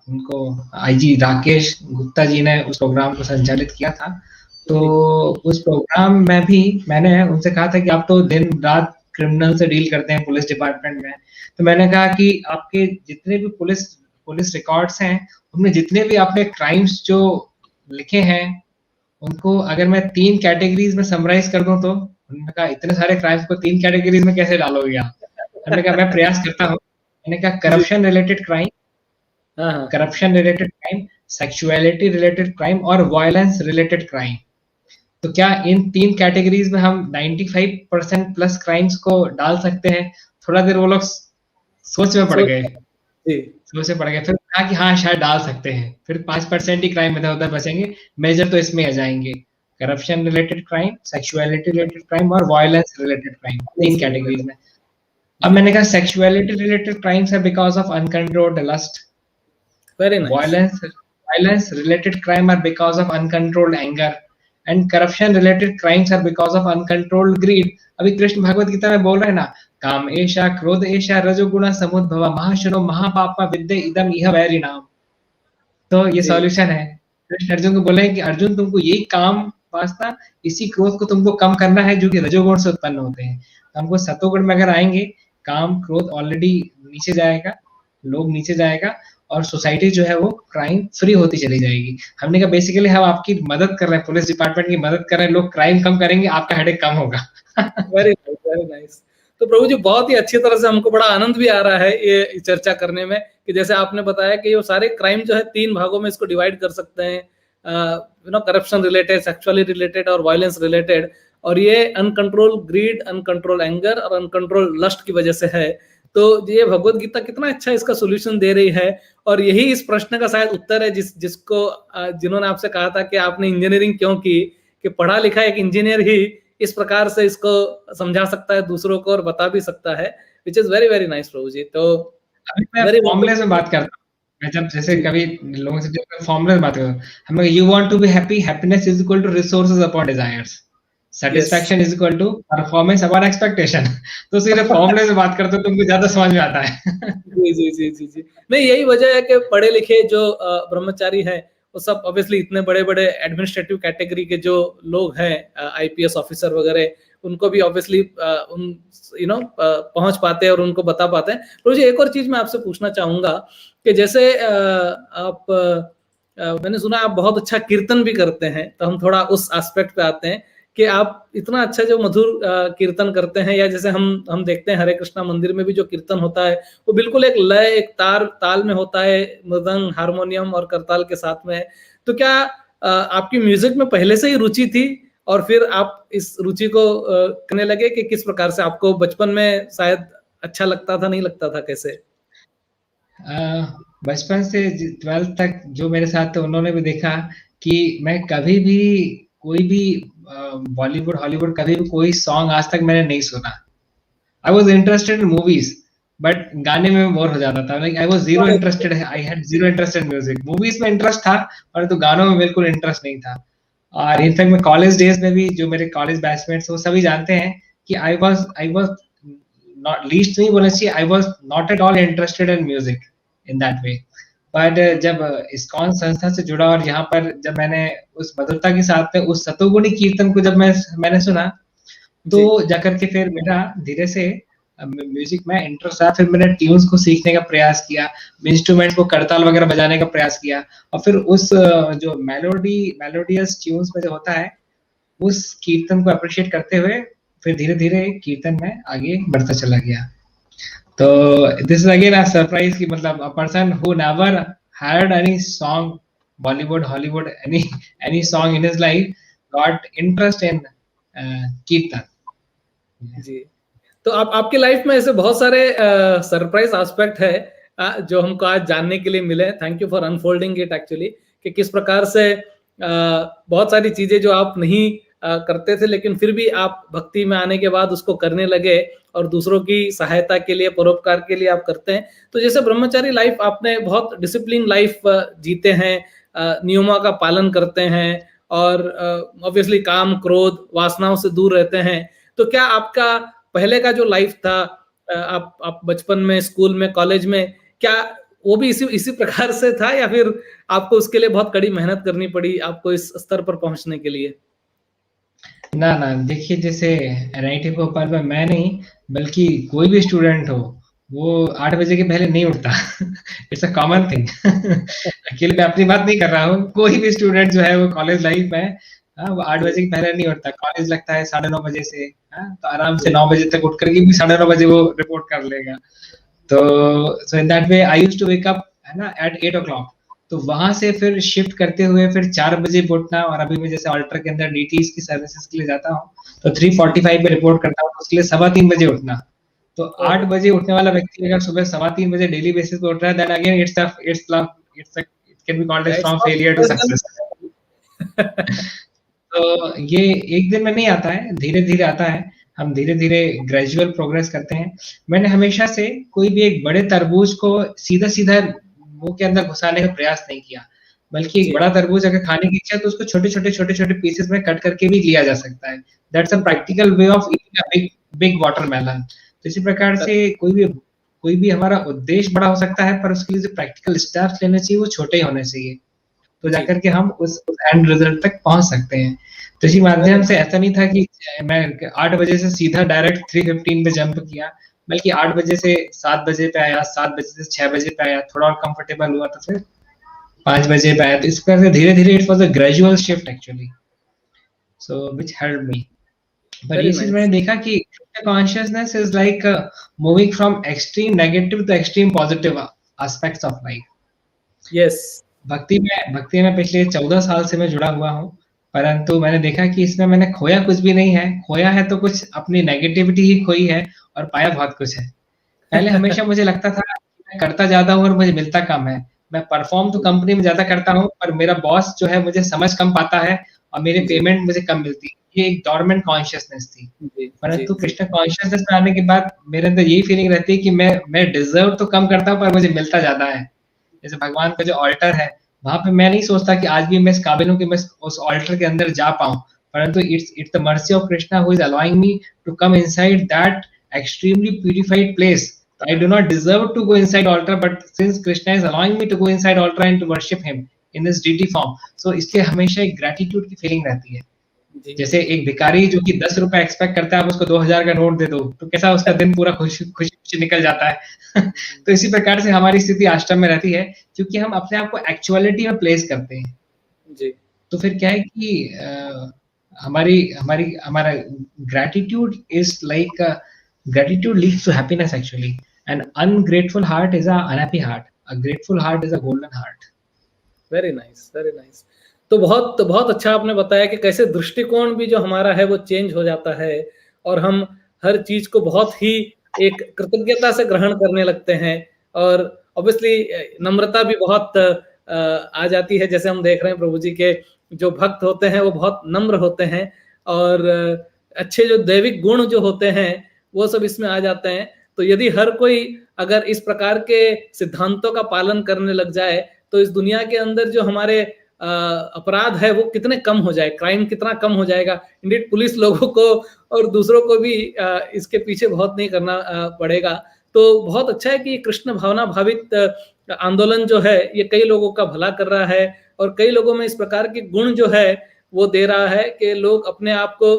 [SPEAKER 2] उनको, आईजी राकेश गुप्ता जी ने उस प्रोग्राम को संचालित किया था। तो उस प्रोग्राम में भी मैंने उनसे कहा था कि आप तो दिन रात क्रिमिनल से डील करते हैं पुलिस डिपार्टमेंट में, तो मैंने कहा कि आपके जितने भी पुलिस रिकॉर्ड्स हैं, उनमें जितने भी आपने क्राइम्स जो लिखे हैं, उनको अगर मैं 3 कैटेगरीज में समराइज कर दूं, तो उन्होंने कहा इतने सारे क्राइम्स को 3 कैटेगरीज में कैसे डालोगे आप? मैंने कहा मैं प्रयास करता हूँ। मैंने कहा corruption related crime, corruption related crime, sexuality related crime और वायलेंस रिलेटेड क्राइम। तो क्या इन 3 कैटेगरीज में हम 95% प्लस क्राइम्स को डाल सकते हैं? थोड़ा देर वो लोग सोच में पड़ गए, सोच में पड़ गए, फिर कहा कि हाँ शायद डाल सकते हैं। फिर 5% ही क्राइम इधर उधर बचेंगे, मेजर तो इसमें आ जाएंगे, corruption related crime, sexuality related crime और वायलेंस रिलेटेड क्राइम, 3 कैटेगरीज में। अब मैंने कहा सेक्सुअलिटी रिलेटेड क्राइम्स है because of uncontrolled lust, violence related crime are because of uncontrolled anger, and corruption related crimes are because of uncontrolled greed। अभी कृष्ण भगवत गीता में बोल रहे हैं ना, काम एषा क्रोध एषा रजोगुण समुद्भव महाशनो महापापा विद्ये इदम इह वैरिणाम। तो ये सॉल्यूशन है। कृष्ण अर्जुन को बोले कि अर्जुन तुमको यही काम वासना, इसी क्रोध को तुमको कम करना है जो कि रजोगुण से उत्पन्न होते हैं। तो हमको सतोगुण में अगर आएंगे, काम क्रोध ऑलरेडी नीचे जाएगा, लोग नीचे जाएगा और सोसाइटी जो है वो क्राइम फ्री होती चली जाएगी। हमने कहा बेसिकली हम आपकी मदद कर रहे हैं, पुलिस डिपार्टमेंट की मदद कर रहे हैं, लोग क्राइम कम करेंगे, आपका हेडेक कम होगा।
[SPEAKER 1] Very nice, very nice. तो प्रभु जी बहुत ही अच्छी तरह से हमको बड़ा आनंद भी आ रहा है ये चर्चा करने में, कि जैसे आपने बताया कि ये सारे क्राइम जो है 3 भागों में इसको डिवाइड कर सकते हैं, करप्शन रिलेटेड, सेक्सुअली रिलेटेड और वायलेंस रिलेटेड। और ये अनकंट्रोल ग्रीड, अनकंट्रोल एंगर और अनकंट्रोल लस्ट की वजह से है। तो ये भगवत गीता कितना अच्छा इसका सोल्यूशन दे रही है। और यही इस प्रश्न का शायद उत्तर है जिसको जिन्होंने आपसे कहा था कि आपने इंजीनियरिंग क्यों की, कि पढ़ा लिखा एक इंजीनियर ही इस प्रकार से इसको समझा सकता है दूसरों को और बता भी सकता है, which is very very nice प्रभु जी। तो
[SPEAKER 2] अभी मैं फॉर्मूले से बात करता हूँ, मैं जब जैसे कभी लोगों से जब फॉर्मूले से बात करता हूँ, हमें you want to be happy, happiness is equal to resources upon desires, satisfaction is equal to performance upon expectation. तो सिर्फ फॉर्मूले से बात करते हो तुमको ज्यादा समझ में आता है।
[SPEAKER 1] जी जी जी जी जी। नहीं, यही वजह है कि पढ़े लिखे जो ब्रह्मचारी है वो सब ऑब्वियसली इतने बड़े बड़े एडमिनिस्ट्रेटिव कैटेगरी के जो लोग हैं, आईपीएस ऑफिसर वगैरह, उनको भी ऑब्वियसली उन पहुंच पाते हैं और उनको बता पाते हैं। तो मुझे एक और चीज मैं आपसे पूछना चाहूंगा कि जैसे आप मैंने सुना आप बहुत अच्छा कीर्तन भी करते हैं, तो हम थोड़ा उस एस्पेक्ट पे आते हैं कि आप इतना अच्छा जो मधुर कीर्तन करते हैं, या जैसे हम देखते हैं हरे कृष्णा मंदिर में भी जो कीर्तन होता है वो बिल्कुल एक लय, एक ताल में होता है, मृदंग, हारमोनियम और करताल के साथ में। तो क्या आपकी म्यूजिक में पहले से ही रुचि थी और फिर आप इस रुचि को करने लगे, कि किस प्रकार से आपको बचपन में शायद अच्छा लगता था, नहीं लगता था, कैसे?
[SPEAKER 2] बचपन से 12th तक जो मेरे साथ थे उन्होंने भी देखा कि मैं कभी भी कोई भी बॉलीवुड हॉलीवुड कभी भी कोई सॉन्ग आज तक मैंने नहीं सुना। I was interested in movies, but गाने में बोर हो जाता था। Like I was zero interested, I had zero interest in music. Movies में इंटरेस्ट था और तो गानों में बिल्कुल इंटरेस्ट नहीं था। और इनफैक्ट मैं कॉलेज डेज में भी, जो मेरे कॉलेज बैचमेट्स वो सभी जानते हैं कि आई वॉज नॉट, लीस्ट नहीं बोलना चाहिए, I was not at all interested in music in that way. But जब इस्कॉन संस्था से जुड़ा और यहाँ पर जब मैंने उस मधुरता के साथ में उस सतोगुणी कीर्तन को जब मैंने सुना, तो जाकर के फिर मेरा धीरे से म्यूजिक में इंटरेस्ट आया, फिर मैंने ट्यून्स को सीखने का प्रयास किया, इंस्ट्रूमेंट को करताल वगैरह बजाने का प्रयास किया, और फिर उस जो मेलोडियस ट्यून्स में जो होता है उस कीर्तन को अप्रिशिएट करते हुए फिर धीरे धीरे कीर्तन में आगे बढ़ता चला गया। तो this is again a surprise कि मतलब a person who never had any song, Bollywood, Hollywood, any song in his life got interest in कीर्तन।
[SPEAKER 1] जी, तो आप आपके लाइफ में ऐसे बहुत सारे सरप्राइज एस्पेक्ट है जो हमको आज जानने के लिए मिले। Thank you for unfolding it actually, कि किस प्रकार से बहुत सारी चीजें जो आप नहीं करते थे, लेकिन फिर भी आप भक्ति में आने के बाद उसको करने लगे और दूसरों की सहायता के लिए, परोपकार के लिए आप करते हैं। तो जैसे ब्रह्मचारी लाइफ आपने बहुत डिसिप्लिन लाइफ जीते हैं, नियमों का पालन करते हैं और ऑब्वियसली काम, क्रोध, वासनाओं से दूर रहते हैं। तो क्या आपका पहले का जो लाइफ था, आप बचपन में, स्कूल में, कॉलेज में, क्या वो भी इसी प्रकार से था, या फिर आपको उसके लिए बहुत कड़ी मेहनत करनी पड़ी आपको इस स्तर पर पहुंचने के लिए?
[SPEAKER 2] ना ना, देखिए जैसे एनआईटी भोपाल में मैं नहीं बल्कि कोई भी स्टूडेंट हो वो 8 बजे के पहले नहीं उठता। It's a common thing. अकेले मैं अपनी बात नहीं कर रहा हूँ, कोई भी स्टूडेंट जो है वो कॉलेज लाइफ में वो 8 बजे के पहले नहीं उठता। कॉलेज लगता है 9:30 बजे से, तो आराम से 9 बजे तक उठ करके भी 9:30 बजे वो रिपोर्ट कर लेगा। तो so in that way I used to wake up है ना एट 8 o'clock। तो वहां से फिर शिफ्ट करते हुए फिर 4 बजे उठना, और अभी मैं जैसे ऑल्टर के अंदर डीटीज की सर्विसेज के लिए जाता हूँ तो 3:45 पे रिपोर्ट करता हूँ, तो उसके लिए 3:15 बजे उठना। तो 8 बजे उठने वाला व्यक्ति अगर सुबह 3:15 बजे डेली बेसिस पे उठ रहा है, then again it can be called as from failure to success. तो ये एक दिन में नहीं आता है, धीरे धीरे आता है। हम धीरे धीरे ग्रेजुअल प्रोग्रेस करते हैं। मैंने हमेशा से कोई भी एक बड़े तरबूज को सीधा सीधा मुंह के अंदर घुसाने का प्रयास नहीं किया, बल्कि एक बड़ा तरबूज अगर खाने की इच्छा है तो उसको छोटे छोटे छोटे छोटे पीसेस में कट करके भी लिया जा सकता है। That's a practical way of eating a big big watermelon. तो इसी प्रकार से कोई भी हमारा उद्देश्य बड़ा हो सकता है, पर उसके लिए जो प्रैक्टिकल स्टेप्स लेने चाहिए वो छोटे ही होने चाहिए, तो जाकर के हम उस एंड रिजल्ट तक पहुंच सकते हैं। तो इसी माध्यम से ऐसा नहीं था कि मैं 8 बजे से सीधा डायरेक्ट 3:15 पे जंप किया, बल्कि 8 बजे से 7 बजे पे आया, 7 बजे से 6 बजे पे आया, थोड़ा और कंफर्टेबल हुआ तो फिर 5 बजे पे आया। तो इस प्रकार से धीरे धीरे it was a gradual shift actually, so which helped me. पर ये चीज मैंने देखा कि consciousness is like moving from extreme negative to extreme positive aspects of life.
[SPEAKER 1] Yes,
[SPEAKER 2] भक्ति में पिछले 14 साल से मैं जुड़ा हुआ हूँ, परंतु मैंने देखा कि इसमें मैंने खोया कुछ भी नहीं है। खोया है तो कुछ अपनी नेगेटिविटी ही खोई है, और पाया बहुत कुछ है। पहले हमेशा मुझे लगता था मैं करता ज्यादा हूँ और मुझे मिलता कम है। मैं परफॉर्म तो कंपनी में ज्यादा करता हूँ, पर मेरा बॉस जो है मुझे समझ कम पाता है और मेरी पेमेंट मुझे कम मिलती है। ये एक डोरमेंट कॉन्शियसनेस थी। परंतु कृष्ण कॉन्शियसनेस में आने के बाद मेरे अंदर यही फीलिंग रहती है कि मैं डिजर्व तो कम करता हूँ पर मुझे मिलता ज्यादा है। जैसे भगवान का जो ऑल्टर है, वहां पे मैं नहीं सोचता कि आज भी मैं इस काबिल हूँ कि मैं उस ऑल्टर के अंदर जा पाऊं, परंतु it's the mercy of Krishna who is allowing me to come inside that extremely purified place. I do not deserve to go inside altar, but since Krishna is allowing me to go inside altar and to worship him in this deity form, so इसलिए हमेशा एक gratitude की feeling रहती है। जैसे एक भिखारी जो कि 10 रुपए एक्सपेक्ट करता है, आप उसको 2000 का नोट दे दो तो कैसा उसका दिन पूरा खुशी खुशी निकल जाता है। तो इसी प्रकार से हमारी स्थिति आश्रम में रहती है, क्योंकि हम अपने आप को एक्चुअलिटी में प्लेस करते हैं। जी। तो फिर क्या है कि हमारा gratitude is like gratitude leads to happiness actually. An ungrateful heart is a unhappy heart. A grateful heart is a golden heart.
[SPEAKER 1] Very nice, very nice. तो बहुत अच्छा आपने बताया कि कैसे दृष्टिकोण भी जो हमारा है वो चेंज हो जाता है और हम हर चीज को बहुत ही एक कृतज्ञता से ग्रहण करने लगते हैं, और ऑब्वियसली नम्रता भी बहुत आ जाती है। जैसे हम देख रहे हैं प्रभु जी के जो भक्त होते हैं वो बहुत नम्र होते हैं, और अच्छे जो दैविक गुण जो होते हैं वो सब इसमें आ जाते हैं। तो यदि हर कोई अगर इस प्रकार के सिद्धांतों का पालन करने लग जाए तो इस दुनिया के अंदर जो हमारे अपराध है वो कितने कम हो जाए, क्राइम कितना कम हो जाएगा। इंडियन पुलिस लोगों को और दूसरों को भी इसके पीछे बहुत नहीं करना पड़ेगा। तो बहुत अच्छा है कि कृष्ण भावना भावित आंदोलन जो है ये कई लोगों का भला कर रहा है, और कई लोगों में इस प्रकार के गुण जो है वो दे रहा है कि लोग अपने आप को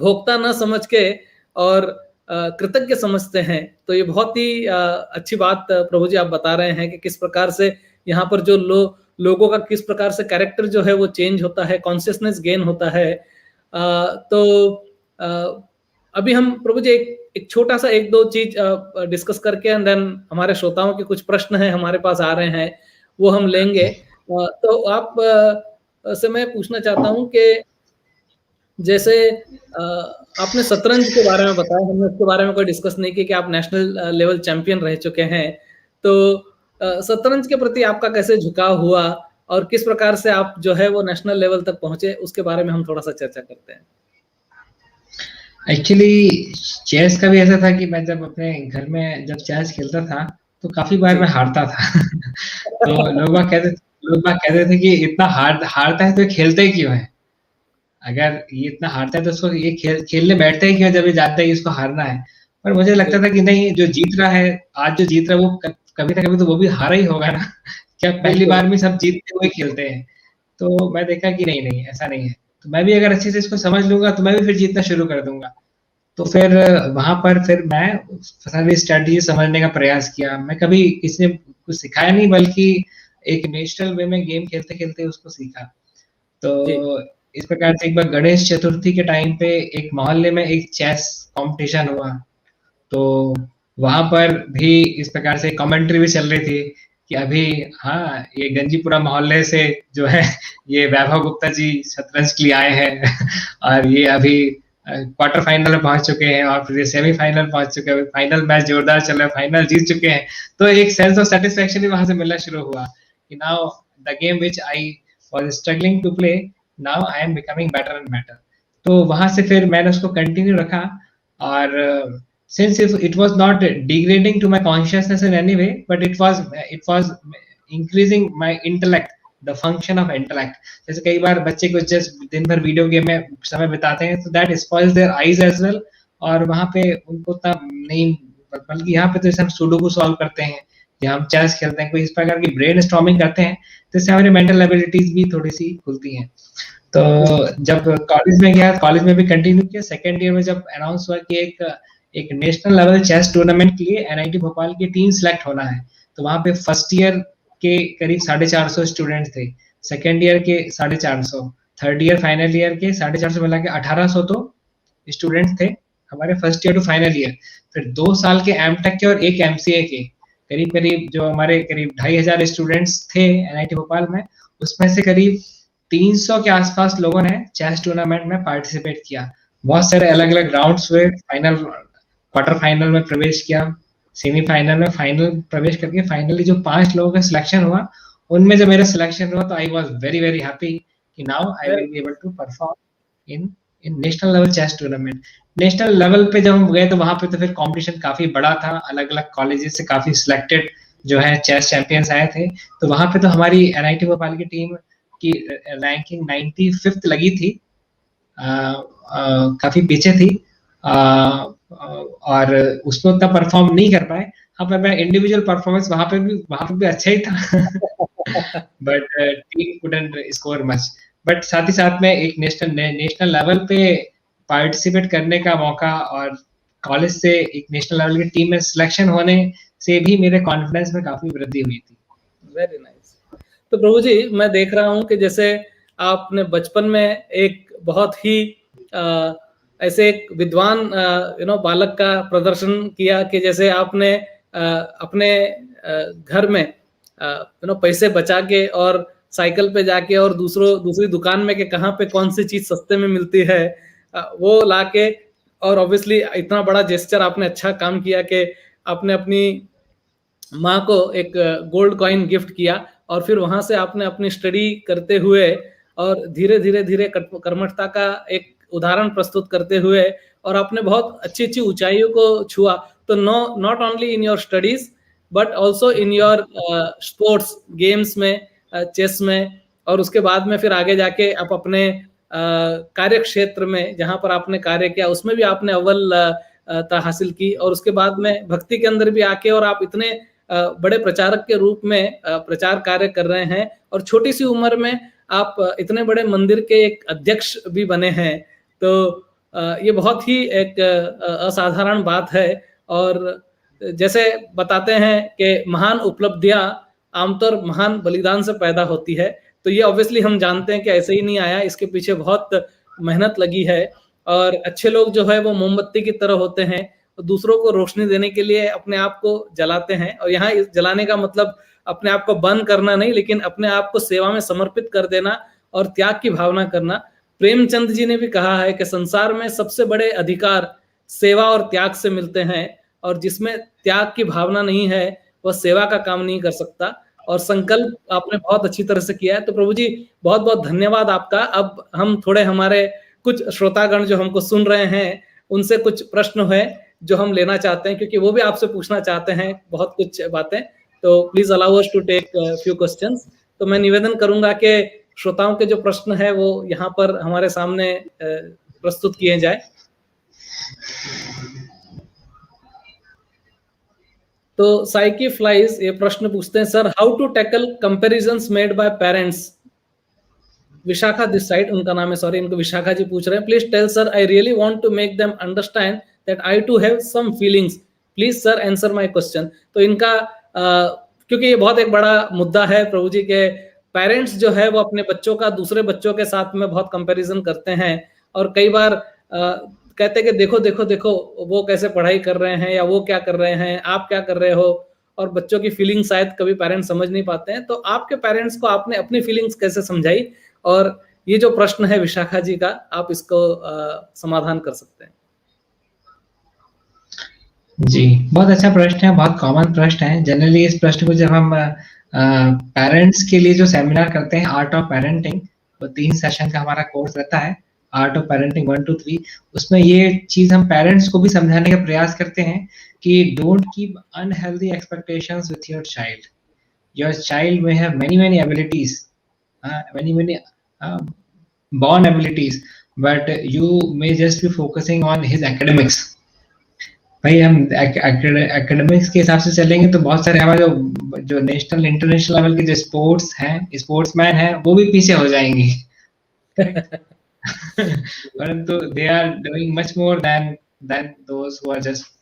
[SPEAKER 1] भोक्ता न समझ के और कृतज्ञ समझते हैं। तो ये बहुत ही अच्छी बात प्रभु जी आप बता रहे हैं कि किस प्रकार से यहाँ पर जो लोगों का किस प्रकार से कैरेक्टर जो है वो चेंज होता है, कॉन्शियसनेस गेन होता है। तो अभी हम प्रभु जी एक छोटा सा 1-2 चीज डिस्कस करके एंड देन हमारे श्रोताओं के कुछ प्रश्न हैं हमारे पास आ रहे हैं, वो हम लेंगे। तो आप से मैं पूछना चाहता हूँ कि जैसे आपने शतरंज के बारे में बताया, हमने उसके बारे में कोई डिस्कस नहीं किया कि आप नेशनल लेवल चैंपियन रह चुके हैं। तो शतरंज के प्रति आपका कैसे झुकाव हुआ और किस प्रकार से आप जो है वो नेशनल लेवल तक पहुंचे, उसके बारे में हम थोड़ा सा चर्चा करते हैं।
[SPEAKER 2] एक्चुअली चेस का भी ऐसा था कि मैं जब अपने घर में जब चेस खेलता था तो काफी बार मैं हारता था। तो लोग कहते थे कि इतना हारता है तो ये खेलते ही क्यों है? अगर ये इतना हारता है तो उसको ये खेलने बैठता ही क्यों जब ये जानता है कि इसको हारना है? पर मुझे लगता था कि नहीं, जो जीत रहा है, आज जो जीत रहा है वो कभी ना कभी तो वो भी हारा ही होगा ना। क्या पहली बार में सब जीतते हुए खेलते हैं? तो मैं देखा कि नहीं ऐसा नहीं है। तो मैं भी अगर अच्छे से इसको समझ लूंगा तो मैं भी फिर जीतना शुरू कर दूंगा। तो फिर वहां पर फिर मैं सारी स्ट्रेटजी समझने का प्रयास किया। मैं कभी किसी ने कुछ सिखाया नहीं, बल्कि एक नेचुरल वे में गेम खेलते खेलते उसको सीखा। तो इस प्रकार से एक बार गणेश चतुर्थी के टाइम पे एक मोहल्ले में एक चेस कंपटीशन हुआ। तो वहां पर भी इस प्रकार से कमेंट्री भी चल रही थी कि अभी हाँ, ये गंजीपुरा मोहल्ले से जो है ये वैभव गुप्ता जी शतरंज के लिए आए हैं और ये अभी क्वार्टर फाइनल में पहुंच चुके हैं और फिर सेमीफाइनल पहुंच चुके हैं, फाइनल मैच जोरदार चल रहा है, फाइनल जीत चुके हैं। तो एक सेंस ऑफ सेटिस्फेक्शन भी वहां से मिलना शुरू हुआ कि now the game which I was struggling to play, now I am becoming better and better. तो वहां से फिर मैंने उसको कंटिन्यू रखा और since it was not degrading to my consciousness in any way, but it was increasing my intellect, the function of intellect. जैसे कई बार बच्चे कुछ जस्ट दिन भर वीडियो गेम में समय बिताते हैं, तो that spoils their eyes as well, और वहाँ पे उनको तब नहीं, बल्कि यहाँ पे तो जैसे हम सुडोकू सॉल्व करते हैं या हम चेस खेलते हैं, कोई इस प्रकार की ब्रेन स्टॉर्मिंग करते हैं, तो इससे हमारी मेंटल एबिलिटीज भी थोड़ी सी खुलती हैं। तो जब कॉलेज में गया, कॉलेज में भी कंटिन्यू किया। सेकेंड ईयर में जब अनाउंस हुआ कि एक नेशनल लेवल चेस टूर्नामेंट के लिए एनआईटी भोपाल की टीम सिलेक्ट होना है, तो वहां पे फर्स्ट ईयर के करीब 450 स्टूडेंट थे, सेकेंड ईयर के 450, थर्ड ईयर फाइनल ईयर के 450 मिला के 1800 तो स्टूडेंट थे हमारे first year to final year. फिर 2 साल के एमटेक के और एक एमसीए के करीब करीब जो हमारे करीब 2500 स्टूडेंट्स थे एनआईटी भोपाल में, उसमें से करीब 300 के आसपास लोगों ने चेस टूर्नामेंट में पार्टिसिपेट किया। बहुत सारे अलग अलग राउंड्स हुए, फाइनल क्वार्टर फाइनल में प्रवेश किया, सेमीफाइनल में फाइनल प्रवेश करके फाइनली जो 5 लोगों का सिलेक्शन हुआ, उनमें जब मेरा सिलेक्शन हुआ तो I was very very happy कि now I will be able to perform in national level chess tournament. National level पे जब हम गए तो वहां पे तो फिर कंपटीशन काफी बड़ा था, अलग अलग कॉलेजेस से काफी सिलेक्टेड जो है चेस चैंपियंस आए थे। तो वहां पे तो हमारी एनआईटी भोपाल की टीम की रैंकिंग 95th लगी थी, काफी पीछे थी, और उसमें उतना परफॉर्म नहीं कर पाए। हाँ, पर मैं इंडिविजुअल परफॉर्मेंस वहां पे भी अच्छा ही था but team couldn't score much. But साथ ही साथ में एक नेशनल लेवल पे पार्टिसिपेट करने का मौका और कॉलेज से एक नेशनल लेवल की टीम में सिलेक्शन होने से भी मेरे कॉन्फिडेंस में काफी वृद्धि हुई थी।
[SPEAKER 1] Very nice. तो प्रभु जी, मैं देख रहा हूँ कि जैसे आपने बचपन में एक बहुत ही ऐसे एक विद्वान बालक का प्रदर्शन किया कि जैसे आपने अपने घर में पैसे बचा के और साइकिल पे जाके और दूसरी दुकान में कि कहाँ पे कौन सी चीज सस्ते में मिलती है वो लाके, और ऑब्वियसली इतना बड़ा जेस्चर आपने अच्छा काम किया कि आपने अपनी माँ को एक गोल्ड कॉइन गिफ्ट किया और फिर वहां से आपने अपनी स्टडी करते हुए और धीरे धीरे कर्मठता का एक उदाहरण प्रस्तुत करते हुए और आपने बहुत अच्छी ऊंचाइयों को छुआ। तो not only in your studies but also in your sports games में, चेस में, और उसके बाद में फिर आगे जाके आप अपने कार्य क्षेत्र में जहां पर आपने कार्य किया उसमें भी आपने अव्वलता हासिल की, और उसके बाद में भक्ति के अंदर भी आके और आप इतने बड़े प्रचारक के रूप में प्रचार कार्य कर रहे हैं और छोटी सी उम्र में आप इतने बड़े मंदिर के एक अध्यक्ष भी बने हैं। तो ये बहुत ही एक असाधारण बात है। और जैसे बताते हैं कि महान उपलब्धियां आमतौर महान बलिदान से पैदा होती है, तो ये ऑब्वियसली हम जानते हैं कि ऐसे ही नहीं आया, इसके पीछे बहुत मेहनत लगी है। और अच्छे लोग जो है वो मोमबत्ती की तरह होते हैं, तो दूसरों को रोशनी देने के लिए अपने आप को जलाते हैं। और यहाँ इस जलाने का मतलब अपने आप को बंद करना नहीं, लेकिन अपने आप को सेवा में समर्पित कर देना और त्याग की भावना करना। प्रेमचंद जी ने भी कहा है कि संसार में सबसे बड़े अधिकार सेवा और त्याग से मिलते हैं, और जिसमें त्याग की भावना नहीं है वह सेवा का काम नहीं कर सकता। और संकल्प आपने बहुत अच्छी तरह से किया है। तो प्रभु जी बहुत बहुत धन्यवाद आपका। अब हम थोड़े हमारे कुछ श्रोतागण जो हमको सुन रहे हैं उनसे कुछ प्रश्न है जो हम लेना चाहते हैं, क्योंकि वो भी आपसे पूछना चाहते हैं बहुत कुछ बातें। तो please allow us to take few questions. तो मैं निवेदन करूंगा कि श्रोताओं के जो प्रश्न है वो यहाँ पर हमारे सामने प्रस्तुत किए जाए। तो साइकी फ्लाइज ये प्रश्न पूछते हैं, sir how to tackle comparisons made by parents. Vishakha this side उनका नाम है, सॉरी, इनको विशाखा जी पूछ रहे हैं। Please tell sir I really want to make them understand that I too have some feelings, please sir answer my question. तो इनका क्योंकि ये बहुत एक बड़ा मुद्दा है प्रभु जी के, पेरेंट्स जो है वो अपने बच्चों का दूसरे बच्चों के साथ में बहुत कंपैरिजन करते हैं, और कई बार कहते हैं कि देखो देखो देखो वो कैसे पढ़ाई कर रहे हैं, या वो क्या कर रहे हैं, आप क्या कर रहे हो। और बच्चों की फीलिंग्स शायद कभी पेरेंट्स समझ नहीं पाते हैं। तो आपके पेरेंट्स को आपने अपनी फीलिंग्स कैसे समझाई, और ये जो प्रश्न है विशाखा जी का, आप इसको समाधान कर सकते हैं।
[SPEAKER 2] जी, बहुत अच्छा प्रश्न है, बहुत कॉमन प्रश्न है। जनरली इस प्रश्न को जब हम पेरेंट्स के लिए जो सेमिनार करते हैं आर्ट ऑफ पेरेंटिंग, वो 3 सेशन का हमारा कोर्स रहता है, आर्ट ऑफ पेरेंटिंग 1 2 3, उसमें ये चीज हम पेरेंट्स को भी समझाने का प्रयास करते हैं कि don't keep unhealthy expectations with your child. Your child may have many abilities, many born abilities, but you may just be focusing on his academics। भाई हम एकेडमिक्स के हिसाब से चलेंगे तो बहुत सारे हमारे जो नेशनल इंटरनेशनल लेवल के जो स्पोर्ट्स हैं, स्पोर्ट्समैन हैं, वो भी पीछे हो जाएंगे। परंतु they are doing much more than those who are just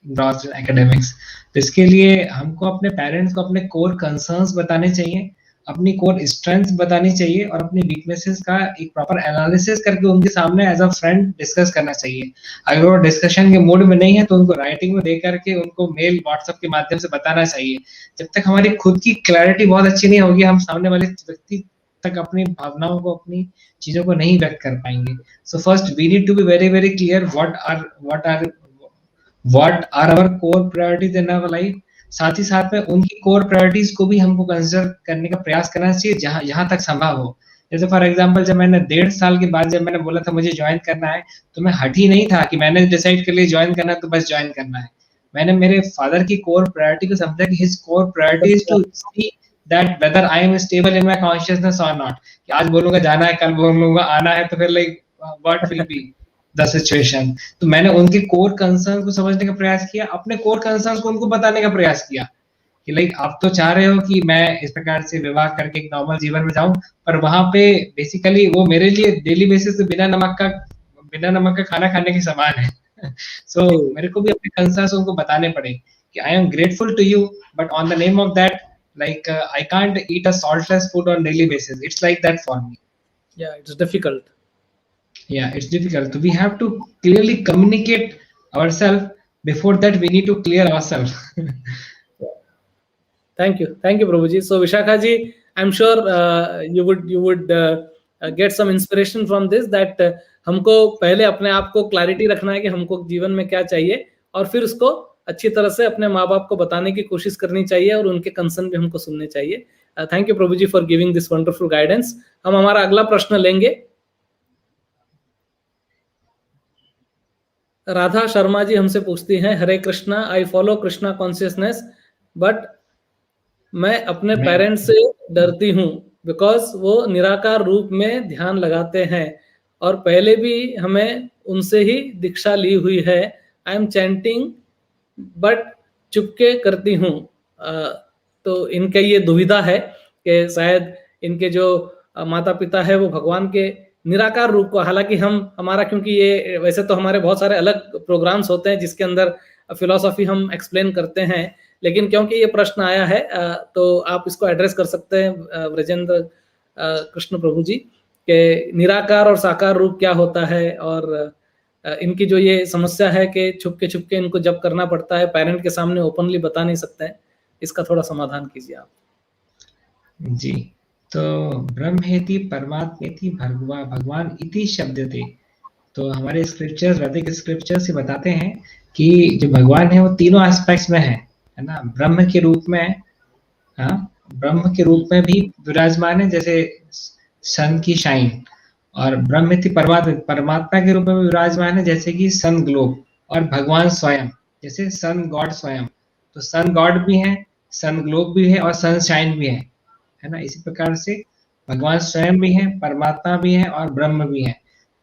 [SPEAKER 2] engrossed in academics। तो इसके लिए हमको अपने पेरेंट्स को अपने कोर कंसर्न्स बताने चाहिए, अपनी कोर स्ट्रेंथ्स बतानी चाहिए, और अपनी वीकनेसेस का एक प्रॉपर एनालिसिस करके उनके सामने एज अ फ्रेंड डिस्कस करना चाहिए। अगर वो डिस्कशन के मूड में नहीं है तो उनको राइटिंग में दे करके उनको मेल व्हाट्सएप के माध्यम से बताना चाहिए। जब तक हमारी खुद की क्लैरिटी बहुत अच्छी नहीं होगी, हम सामने वाले व्यक्ति तक अपनी भावनाओं को, अपनी चीजों को नहीं व्यक्त कर पाएंगे। So first we need to be very very clear what are our core priorities in our life। साथ ही साथ में उनकी core priorities को भी हमको कंसिडर करने का प्रयास करना चाहिए जहां तक संभव हो। जैसे फॉर एग्जांपल जब मैंने 1.5 साल के बाद जब मैंने बोला था मुझे ज्वाइन करना है, तो मैं हट ही नहीं था कि मैंने डिसाइड कर लिया ज्वाइन करना है तो बस ज्वाइन करना है। मैंने मेरे फादर की कोर प्रायोरिटी को समझा कि his core priority is to see that whether I am stable in my consciousness और नॉट। कि आज बोलूंगा जाना है, कल बोलूंगा आना है, तो फिर like what will be the situation. तो मैंने उनके कोर कंसर्न को समझने का प्रयास किया, अपने कोर कंसर्न को उनको बताने का प्रयास किया कि लाइक आप तो चाह रहे हो कि मैं इस प्रकार से विवाह करके एक नॉर्मल जीवन में जाऊं, पर वहां पे बेसिकली वो मेरे लिए डेली बेसिस पे बिना नमक का खाना खाने के समान है। सो मेरे को भी अपने कंसर्न्स उनको बताने पड़े कि I am grateful to you, but on the name of that like I can't eat a saltless food on daily basis। It's like that for me।
[SPEAKER 1] Yeah, it's difficult।
[SPEAKER 2] Yeah, it's difficult। So we have to clearly communicate ourselves। Before that we need to clear ourselves।
[SPEAKER 1] Thank you Prabhu ji। So Vishakha ji, I'm sure you would get some inspiration from this, that हमको पहले अपने आप को clarity रखना है कि हमको जीवन में क्या चाहिए, और फिर उसको अच्छी तरह से अपने माँ बाप को बताने की कोशिश करनी चाहिए, और उनके कंसर्न भी हमको सुनने चाहिए। Thank you Prabhu ji for giving this wonderful guidance. हम हमारा अगला प्रश्न लेंगे। राधा शर्मा जी हमसे पूछती हैं, Hare Krishna, I follow Krishna consciousness, but मैं अपने पेरेंट्स से डरती हूँ बिकॉज वो निराकार रूप में ध्यान लगाते हैं, और पहले भी हमें उनसे ही दीक्षा ली हुई है। आई एम चैंटिंग बट चुपके करती हूँ। तो इनके ये दुविधा है कि शायद इनके जो माता पिता है वो भगवान के निराकार रूप को, हालांकि हमारा क्योंकि ये वैसे तो हमारे बहुत सारे अलग प्रोग्राम्स होते हैं जिसके अंदर फिलॉसफी हम एक्सप्लेन करते हैं, लेकिन क्योंकि ये प्रश्न आया है तो आप इसको एड्रेस कर सकते हैं ब्रजेंद्र कृष्ण प्रभु जी के निराकार और साकार रूप क्या होता है, और इनकी जो ये समस्या है कि छुप के इनको जब करना पड़ता है, पेरेंट के सामने ओपनली बता नहीं सकते हैं, इसका थोड़ा समाधान कीजिए आप।
[SPEAKER 2] जी, तो ब्रह्मेति परमात्मेति भगवान इति शब्द थे। तो हमारे स्क्रिप्चर्स, वैदिक स्क्रिप्चर्स से बताते हैं कि जो भगवान है वो तीनों एस्पेक्ट्स में है ना। ब्रह्म के रूप में, हाँ, ब्रह्म के रूप में भी विराजमान है जैसे सन की शाइन, और ब्रह्मेति परमात्मा के रूप में भी विराजमान है जैसे कि सन ग्लोब, और भगवान स्वयं जैसे सन गॉड स्वयं। तो सन गॉड भी है, सन ग्लोब भी है और सन शाइन भी है ना। इसी प्रकार से भगवान स्वयं भी है, परमात्मा भी है और ब्रह्म भी है।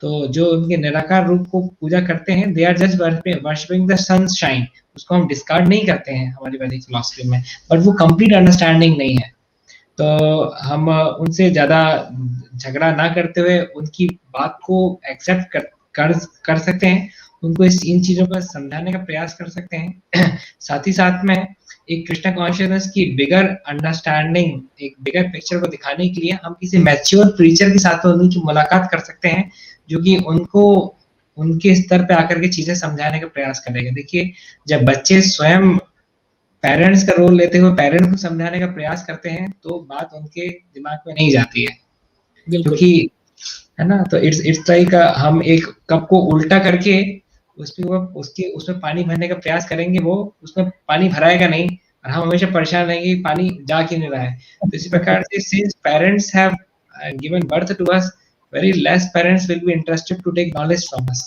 [SPEAKER 2] तो जो उनके निराकार रूप को पूजा करते हैं, they are just worshipping the sun shine. उसको हम डिस्कार्ड नहीं करते हैं हमारी वैदिक फिलॉसफी में, बट वो कंप्लीट अंडरस्टैंडिंग नहीं है। तो हम उनसे ज्यादा झगड़ा ना करते हुए उनकी बात को एक्सेप्ट कर सकते हैं, उनको इन चीजों को समझाने का प्रयास कर सकते हैं। साथ ही साथ में एक कृष्णा कॉन्शियसनेस की बिगर अंडरस्टैंडिंग, एक बिगर पिक्चर को दिखाने के लिए हम किसी मैच्योर प्रीचर के साथ उनकी मुलाकात कर सकते हैं, जो कि उनको उनके स्तर पे आकर के चीजें समझाने का प्रयास करेगा। देखिए, जब बच्चे स्वयं पेरेंट्स का रोल लेते हुए पेरेंट्स को समझाने का प्रयास करते हैं तो बात उनके दिमाग में नहीं जाती है, क्योंकि है ना। तो इट्स लाइक हम एक कप को उल्टा करके उसमें पानी भरने का प्रयास करेंगे, वो उसमें पानी भराएगा नहीं, और हम हमेशा परेशान रहेंगे पानी जा क्यों नहीं रहा है। तो इसी प्रकार से since parents have given birth to us, very less parents will be interested to take knowledge from us.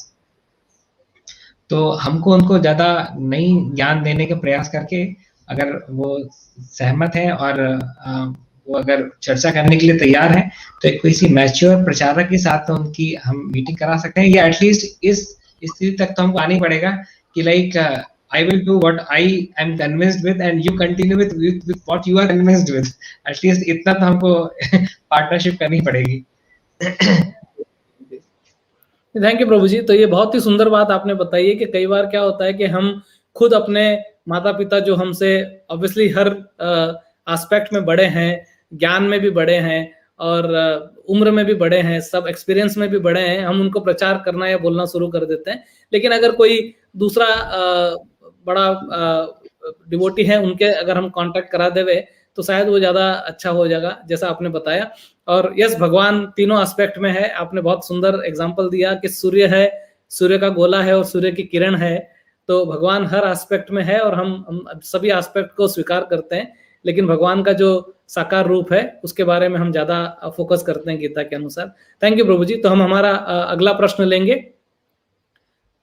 [SPEAKER 2] तो हमको उनको ज्यादा नई ज्ञान देने का प्रयास करके, अगर वो सहमत है और वो अगर चर्चा करने के लिए तैयार है, तो एक किसी मैच्योर प्रचारक के साथ उनकी हम मीटिंग करा सकते हैं, या एटलीस्ट इस स्थिति तक तो हमको आनी पड़ेगा कि like I will do what I am convinced with and you continue with what you are convinced with. At least इतना तो हमको पार्टनरशिप करनी पड़ेगी।
[SPEAKER 1] थैंक यू प्रभु जी। तो ये बहुत ही सुंदर बात आपने बताई है कि कई बार क्या होता है कि हम खुद अपने माता पिता जो हमसे ऑब्वियसली हर एस्पेक्ट में बड़े हैं, ज्ञान में भी बड़े हैं और उम्र में भी बड़े हैं, सब एक्सपीरियंस में भी बड़े हैं, हम उनको प्रचार करना या बोलना शुरू कर देते हैं। लेकिन अगर कोई दूसरा बड़ा डिवोटी है, उनके अगर हम कांटेक्ट करा देवे तो शायद वो ज्यादा अच्छा हो जाएगा, जैसा आपने बताया। और यस, भगवान तीनों एस्पेक्ट में है। आपने बहुत सुंदर एग्जांपल दिया कि सूर्य है, सूर्य का गोला है और सूर्य की किरण है। तो भगवान हर एस्पेक्ट में है और हम सभी एस्पेक्ट को स्वीकार करते हैं, लेकिन भगवान का जो साकार रूप है उसके बारे में हम ज्यादा फोकस करते हैं गीता के अनुसार। थैंक यू प्रभु जी। तो हम हमारा अगला प्रश्न लेंगे।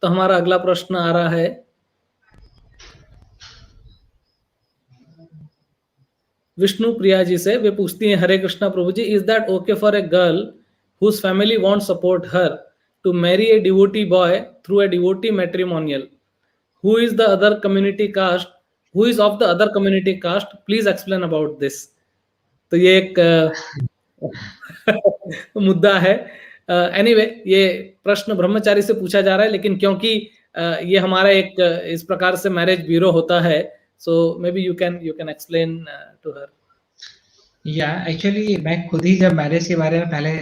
[SPEAKER 1] तो हमारा अगला प्रश्न आ रहा है विष्णु प्रिया जी से। वे पूछती हैं, Hare Krishna prabhu ji, is that okay for a girl whose family won't support her to marry a devotee boy through a devotee matrimonial who is the other community caste, who is of the other community caste, please explain about this. तो ये एक मुद्दा है। Anyway, ये प्रश्न ब्रह्मचारी से पूछा जा रहा है, लेकिन क्योंकि ये हमारा एक इस प्रकार से मैरिज ब्यूरो होता है, so maybe you can explain to her.
[SPEAKER 2] Yeah, actually मैं खुद ही जब मैरिज के बारे में पहले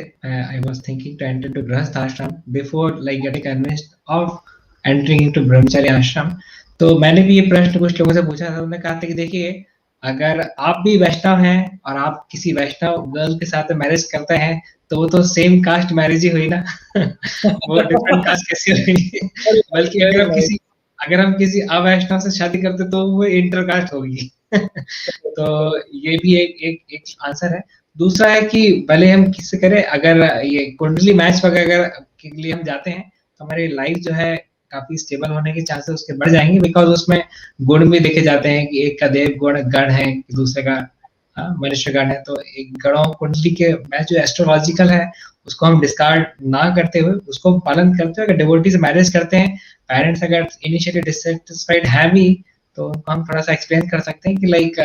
[SPEAKER 2] I was thinking to enter into गृहस्थ आश्रम before like getting convinced of entering into ब्रह्मचारी आश्रम। तो मैंने भी ये प्रश्न कुछ लोगों से पूछा था। उन्होंने कहा था कि देखिए, अगर आप भी वैष्णव हैं और आप किसी वैष्णव गर्ल के साथ मैरिज करते हैं तो वो तो सेम कास्ट मैरिज ही हुई ना। वो डिफरेंट कास्ट कैसे हुई? बल्कि अगर हम किसी अवैष्णव से शादी करते तो वो इंटरकास्ट होगी। तो ये भी एक आंसर है। दूसरा है कि भले हम किससे करें, अगर ये कुंडली मैच वगैरह के लिए हम जाते हैं तो हमारी लाइफ जो है काफी स्टेबल होने के चांसेस उसके बढ़ जाएंगे, बिकॉज उसमें गुण भी देखे जाते हैं कि एक का देव गण है, दूसरे का मनुष्य गण है। तो एक गणों कुंडली के मैच जो एस्ट्रोलॉजिकल है उसको हम डिस्कार्ड ना करते हुए उसको पालन करते हुए अगर डिवोटी से मैरिज करते हैं, पेरेंट्स अगर इनिशियली डिससेटिस्फाइड है भी तो उनको हम थोड़ा सा एक्सप्लेन कर सकते हैं कि like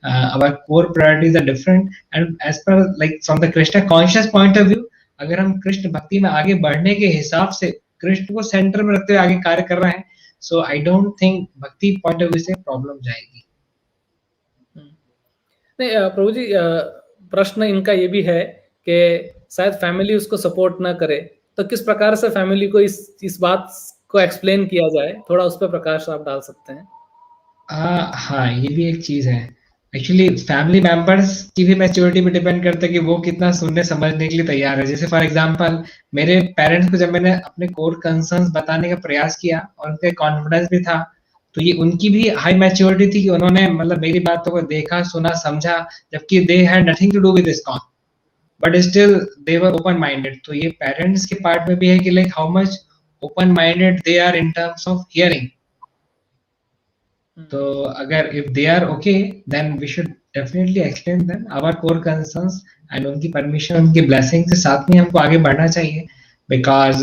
[SPEAKER 2] our core priorities are different and as per like from the Krishna conscious point of view अगर हम कृष्ण भक्ति में आगे बढ़ने के हिसाब से कृष्ण को सेंटर में रखते हुए आगे कार्य कर रहे हैं, सो आई डोंट थिंक भक्ति पॉइंट ऑफ व्यू से प्रॉब्लम जाएगी।
[SPEAKER 1] नहीं प्रभु जी, प्रश्न इनका ये भी है कि शायद फैमिली उसको सपोर्ट ना करे, तो किस प्रकार से फैमिली को इस बात को एक्सप्लेन किया जाए, थोड़ा उस पर प्रकाश आप डाल सकते हैं?
[SPEAKER 2] हाँ, ये भी एक चीज है। एक्चुअली फैमिली मेंबर्स की भी मैच्योरिटी पे डिपेंड करता है कि वो कितना सुनने समझने के लिए तैयार है। जैसे फॉर एग्जांपल मेरे पेरेंट्स को जब मैंने अपने कोर कंसर्न्स बताने का प्रयास किया और उनके कॉन्फिडेंस भी था, तो ये उनकी भी हाई मैच्योरिटी थी कि उन्होंने मतलब मेरी बातों को देखा, सुना, समझा, जबकि they had nothing to do with ISKCON, but still they were open minded. तो ये पेरेंट्स के पार्ट में भी है कि like how much open minded they are in terms of hearing. तो अगर if they are okay, then we should definitely explain them our core concerns and उनकी permission, उनकी blessing के साथ में हमको आगे बढ़ना चाहिए। because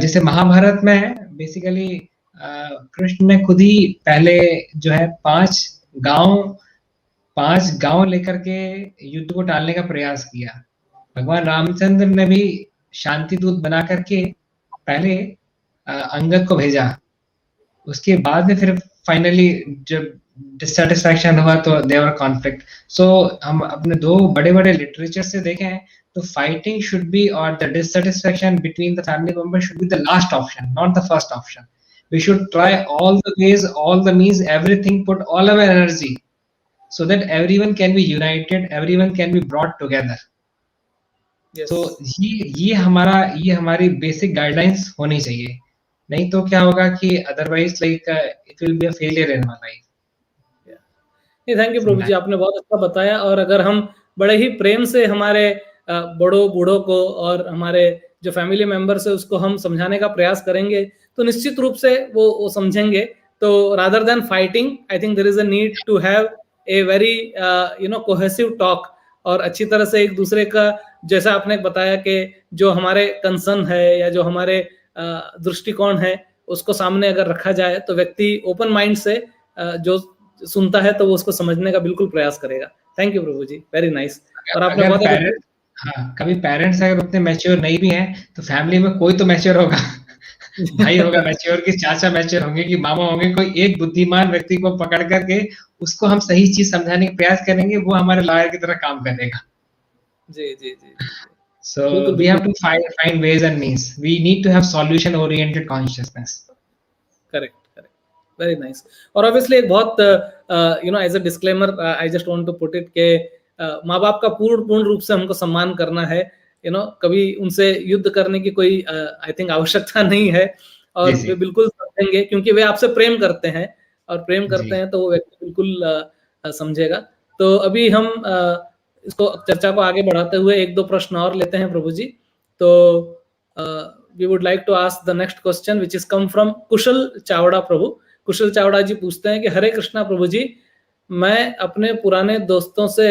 [SPEAKER 2] जैसे महाभारत में बेसिकली कृष्ण ने खुद ही पहले जो है 5 गांव लेकर के युद्ध को टालने का प्रयास किया। भगवान रामचंद्र ने भी शांति दूत बना करके पहले अंगद को भेजा, उसके बाद में फिर फाइनली जब डिससेटिस्फैक्शन हुआ तो देयर कॉन्फ्लिक्ट। सो हम अपने 2 बड़े-बड़े लिटरेचर से देखें तो फाइटिंग शुड बी और the dissatisfaction between the family members should be the last option, not the first option. We should try all the ways, all the means, everything, put all our energy so that everyone can be united, everyone can be brought together.
[SPEAKER 1] Yes.
[SPEAKER 2] So ये हमारी basic guidelines होनी चाहिए। नहीं तो क्या होगा कि otherwise like it will be a failure in my life.
[SPEAKER 1] नहीं, थैंक यू प्रभु जी, आपने बहुत अच्छा बताया। और अगर हम बड़े ही प्रेम से हमारे बड़ों बूढ़ों को और हमारे जो फैमिली मेंबर्स है उसको हम समझाने का प्रयास करेंगे तो निश्चित रूप से वो समझेंगे। तो rather than fighting, I think there is a need to have a very cohesive talk, और अच्छी तरह से एक दूसरे का, जैसा आपने बताया कि जो हमारे कंसर्न है या जो हमारे दृष्टिकोण है उसको सामने अगर रखा जाए तो व्यक्ति ओपन माइंड से जो सुनता है तो वो उसको समझने का बिल्कुल प्रयास करेगा। Thank you Prabhu ji, very nice. और आपने बहुत
[SPEAKER 2] कभी पेरेंट्स अगर उतने मैच्योर नहीं भी हैं तो फैमिली में कोई तो मैच्योर होगा भाई होगा मैच्योर, कि चाचा मैच्योर होंगे, कि मामा होंगे, कोई एक बुद्धिमान व्यक्ति को पकड़ करके उसको हम सही चीज समझाने का प्रयास करेंगे, वो हमारे लॉयर की तरह काम करेगा।
[SPEAKER 1] जी जी जी।
[SPEAKER 2] So we have to find ways and means. We need to have solution oriented consciousness.
[SPEAKER 1] Correct. Very nice. और obviously एक बहुत as a disclaimer, I just want to put it के माँ बाप का पूर्ण रूप से हमको सम्मान करना है। कभी उनसे युद्ध करने की कोई आई थिंक आवश्यकता नहीं है, और वे बिल्कुल समझेंगे क्योंकि वे आपसे प्रेम करते हैं, और प्रेम करते हैं तो वो व्यक्ति बिल्कुल समझेगा। तो अभी हम इसको चर्चा को आगे बढ़ाते हुए 1-2 प्रश्न और लेते हैं प्रभु जी। तो we would like to ask the next question which is come from Kushal Chavda prabhu. Kushal Chavda ji पूछते हैं कि हरे कृष्णा प्रभु जी, मैं अपने पुराने दोस्तों से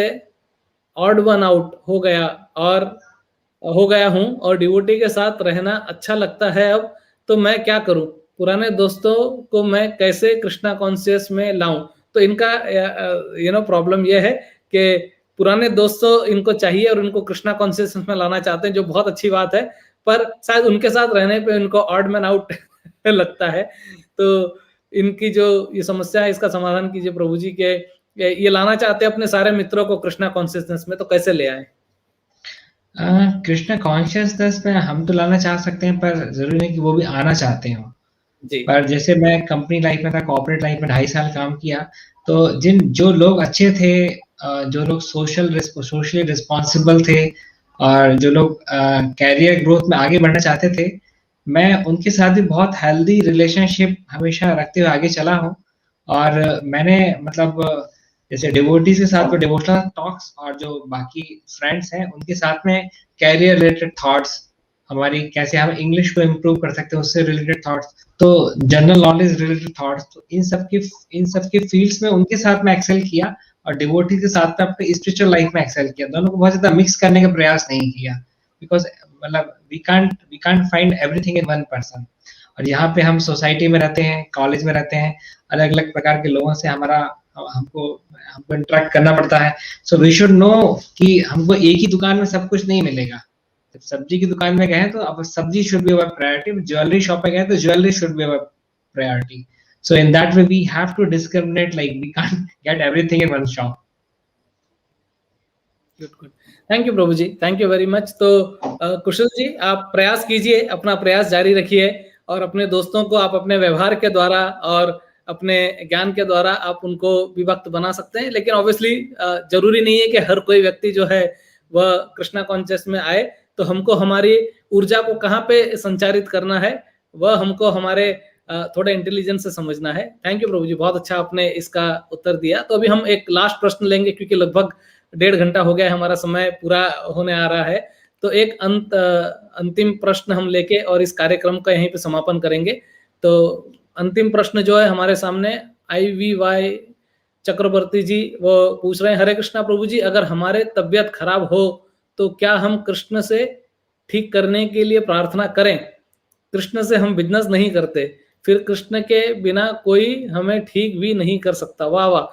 [SPEAKER 1] ऑड वन आउट हो गया हूं और डिवोटी के साथ रहना अच्छा लगता है अब, तो मैं क्या करूं? पुराने दोस्तों को मैं कैसे कृष्णा कॉन्शियस में लाऊं? तो इनका प्रॉब्लम यह है कि पुराने दोस्तों इनको चाहिए और इनको कृष्णा कॉन्शियसनेस में लाना चाहते हैं, जो बहुत अच्छी बात है, पर शायद उनके साथ रहने पे इनको ऑड मैन आउट लगता है। तो इनकी जो ये समस्या है इसका समाधान कीजिए प्रभु जी के ये लाना चाहते हैं अपने सारे मित्रों को कृष्णा कॉन्शियसनेस में, तो कैसे ले आए?
[SPEAKER 2] कृष्णा कॉन्शियसनेस में हम तो लाना चाह सकते हैं, पर जरूरी नहीं कि वो भी आना चाहते हो। पर जैसे मैं कंपनी लाइफ में था, कॉर्पोरेट लाइफ में 2.5 साल काम किया, तो जो लोग अच्छे थे, जो लोग सोशली रिस्पॉन्सिबल थे, और जो लोग कैरियर ग्रोथ में आगे बढ़ना चाहते थे, मैं उनके साथ भी बहुत हेल्दी रिलेशनशिप हमेशा रखते हुए आगे चला हूँ। और मैंने मतलब जैसे डिवोटीज के साथ में डिवोशनल टॉक्स, और जो बाकी फ्रेंड्स हैं उनके साथ में कैरियर रिलेटेड थॉट्स, हमारी कैसे हम इंग्लिश को इम्प्रूव कर सकते हैं उससे रिलेटेड थॉट्स, तो जनरल नॉलेज रिलेटेड थॉट्स, तो इन सब के फील्ड्स में उनके साथ में एक्सेल किया, और डिवोटी के साथ में अपने स्पिरिचुअल लाइफ में एक्सेल किया। दोनों को बहुत ज्यादा मिक्स करने का प्रयास नहीं किया, बिकॉज मतलब we can't find everything in one person. और यहाँ पे हम सोसाइटी में रहते हैं, कॉलेज में रहते हैं, अलग अलग प्रकार के लोगों से हमारा हमको इंटरेक्ट करना पड़ता है। सो वी शुड नो कि हमको एक ही दुकान में सब कुछ नहीं मिलेगा। जब सब्जी की दुकान में गए तो अब सब्जी should be our priority, jewellery shop में गए तो jewellery should be our priority. So in that way we have to discriminate, like we can't get everything in one shop.
[SPEAKER 1] Good, thank you Prabhu ji, thank you very much. तो कुशल जी, आप प्रयास कीजिए, अपना प्रयास जारी रखिए और अपने दोस्तों को आप अपने व्यवहार के द्वारा और अपने ज्ञान के द्वारा आप उनको विभक्त बना सकते हैं। लेकिन ऑब्वियसली जरूरी नहीं है कि हर कोई व्यक्ति जो है वह कृष्णा कॉन्शियस में आए। तो हमको हमारी ऊर्जा को कहाँ पे संचारित करना है वह हमको हमारे थोड़े इंटेलिजेंस से समझना है। थैंक यू प्रभु जी, बहुत अच्छा आपने इसका उत्तर दिया। तो अभी हम एक लास्ट प्रश्न लेंगे क्योंकि लगभग 1.5 घंटा हो गया, हमारा समय पूरा होने आ रहा है। तो एक अंतिम प्रश्न हम लेके और इस कार्यक्रम का यहीं पे समापन करेंगे। तो अंतिम प्रश्न जो है हमारे सामने IVY चक्रवर्ती जी वो पूछ रहे हैं, हरे कृष्णा प्रभु जी, अगर हमारे तबीयत खराब हो तो क्या हम कृष्ण से ठीक करने के लिए प्रार्थना करें? कृष्ण से हम बिजनेस नहीं करते, फिर कृष्ण के बिना कोई हमें ठीक भी नहीं कर सकता। वाह वाह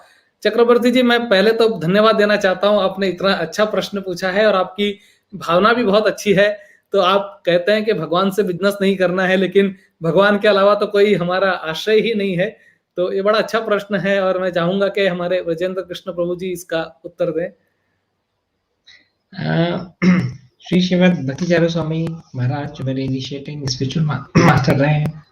[SPEAKER 1] चक्रवर्ती जी, मैं पहले तो धन्यवाद देना चाहता हूं, आपने इतना अच्छा प्रश्न पूछा है और आपकी भावना भी बहुत अच्छी है। तो आप कहते हैं कि भगवान से बिजनेस नहीं करना है, लेकिन भगवान के अलावा तो कोई हमारा आश्रय ही नहीं है। तो ये बड़ा अच्छा प्रश्न है और मैं चाहूंगा कि हमारे ब्रजेंद्र कृष्ण प्रभु जी इसका उत्तर दें।
[SPEAKER 2] श्री श्रीमद भक्तिचारू स्वामी महाराज जो मेरे इनिशिएटिंग स्पिरिचुअल मास्टर रहे हैं,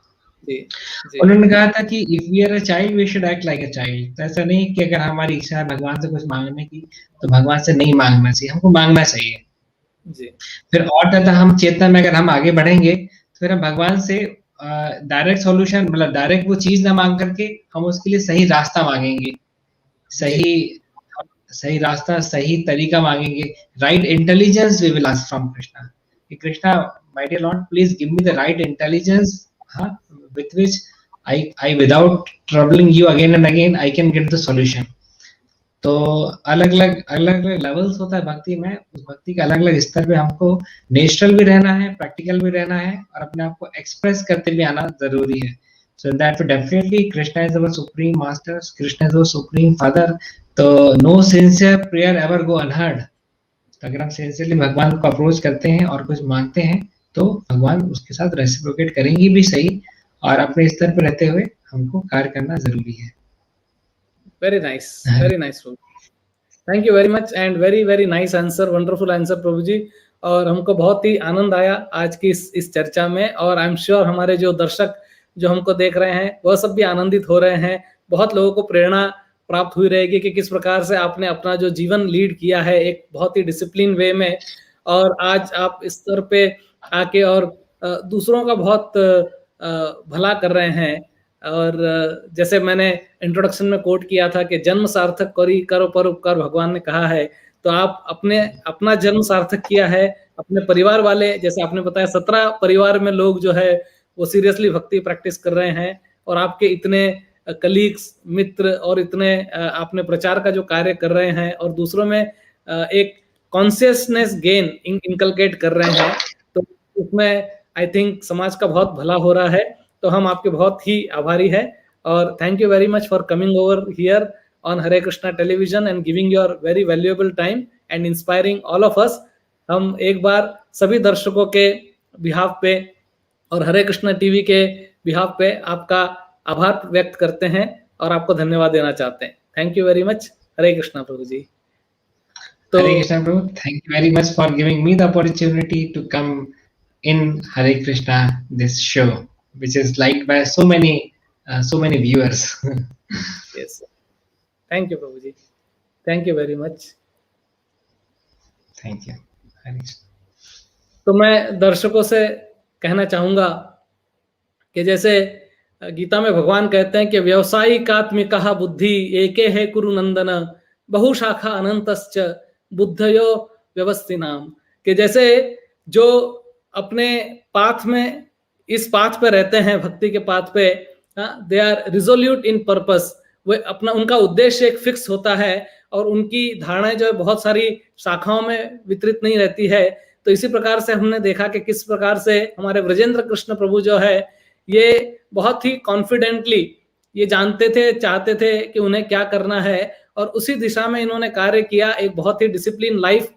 [SPEAKER 2] उन्होंने कहा था कि if we are a child we should act like a child. तो ऐसा नहीं कि अगर हमारी इच्छा है भगवान से कुछ मांगने की तो भगवान से नहीं मांगना चाहिए, हमको मांगना चाहिए जी। फिर और ज्यादा हम चेतना में अगर हम आगे बढ़ेंगे तो फिर हम भगवान से डायरेक्ट सॉल्यूशन, मतलब डायरेक्ट वो चीज ना मांग करके हम उसके लिए सही रास्ता मांगेंगे, सही रास्ता, सही तरीका मांगेंगे। Right intelligence we will ask from Krishna कि Krishna my dear lord please give me the right intelligence with which I without troubling you again and again I can get the solution। तो अलग अलग लेवल्स होता है भक्ति में, उस भक्ति के अलग अलग स्तर पे हमको नेचुरल भी रहना है, प्रैक्टिकल भी रहना है और अपने आप को एक्सप्रेस करते भी आना जरूरी है। So that definitely Krishna is our supreme master, Krishna is our supreme father. तो no sincere prayer ever go unheard. तो अगर हम सिंसियरली भगवान को अप्रोच करते हैं और कुछ मांगते हैं तो भगवान उसके साथ रेसिप्रोकेट करेंगे भी सही, और अपने स्तर पर रहते हुए हमको कार्य करना जरूरी है। Very nice prabhu,
[SPEAKER 1] thank you very much and very very nice answer, wonderful answer prabhu ji. और हमको बहुत ही आनंद आया आज की इस चर्चा में, और आई एम श्योर हमारे जो दर्शक जो हमको देख रहे हैं वह सब भी आनंदित हो रहे हैं। बहुत लोगों को प्रेरणा प्राप्त हुई रहेगी कि किस प्रकार से आपने अपना जो जीवन लीड किया है एक बहुत ही डिसिप्लिन वे में, और आज आप इस स्तर पे आके और दूसरों का बहुत भला कर रहे हैं। और जैसे मैंने इंट्रोडक्शन में कोट किया था कि जन्म सार्थक करी करो पर उपकार, भगवान ने कहा है। तो आप अपना जन्म सार्थक किया है, अपने परिवार वाले, जैसे आपने बताया 17 परिवार में लोग जो है वो सीरियसली भक्ति प्रैक्टिस कर रहे हैं, और आपके इतने कलीग्स, मित्र और इतने आपने प्रचार का जो कार्य कर रहे हैं और दूसरों में एक कॉन्शियसनेस गेन इनकलकेट कर रहे हैं, तो उसमें आई थिंक समाज का बहुत भला हो रहा है। तो हम आपके बहुत ही आभारी हैं, और thank you very much for coming over here on Hare Krishna television and giving your very valuable time and inspiring all of us. हम एक बार सभी दर्शकों के बिहाफ पे और हरे कृष्णा टीवी के बिहाफ पे आपका आभार व्यक्त करते हैं और आपको धन्यवाद देना चाहते हैं। Thank you very much. Hare Krishna prabhu ji.
[SPEAKER 2] तो Hare Krishna prabhu, thank you very much for giving me the opportunity to come in Hare Krishna, this show which is liked by so many viewers।
[SPEAKER 1] Yes, thank you Prabhu ji, thank you very much।
[SPEAKER 2] Thank you।
[SPEAKER 1] तो मैं दर्शकों से कहना चाहूंगा कि जैसे गीता में भगवान कहते हैं कि व्यवसायिकात्मिका बुद्धि एके है कुरु नंदन बहुशाखा अनंतश्च बुद्धयो व्यवस्थिनाम, कि जैसे जो अपने पाथ में, इस पाथ पे रहते हैं, भक्ति के पाथ पे, they are resolute in purpose, वो अपना उनका उद्देश्य एक फिक्स होता है और उनकी धारणाएं जो है बहुत सारी शाखाओं में वितरित नहीं रहती है। तो इसी प्रकार से हमने देखा कि किस प्रकार से हमारे ब्रजेंद्र कृष्ण प्रभु जो है ये बहुत ही कॉन्फिडेंटली ये जानते थे, चाहते थे कि उन्हें क्या करना है और उसी दिशा में इन्होंने कार्य किया। एक बहुत ही डिसिप्लिन लाइफ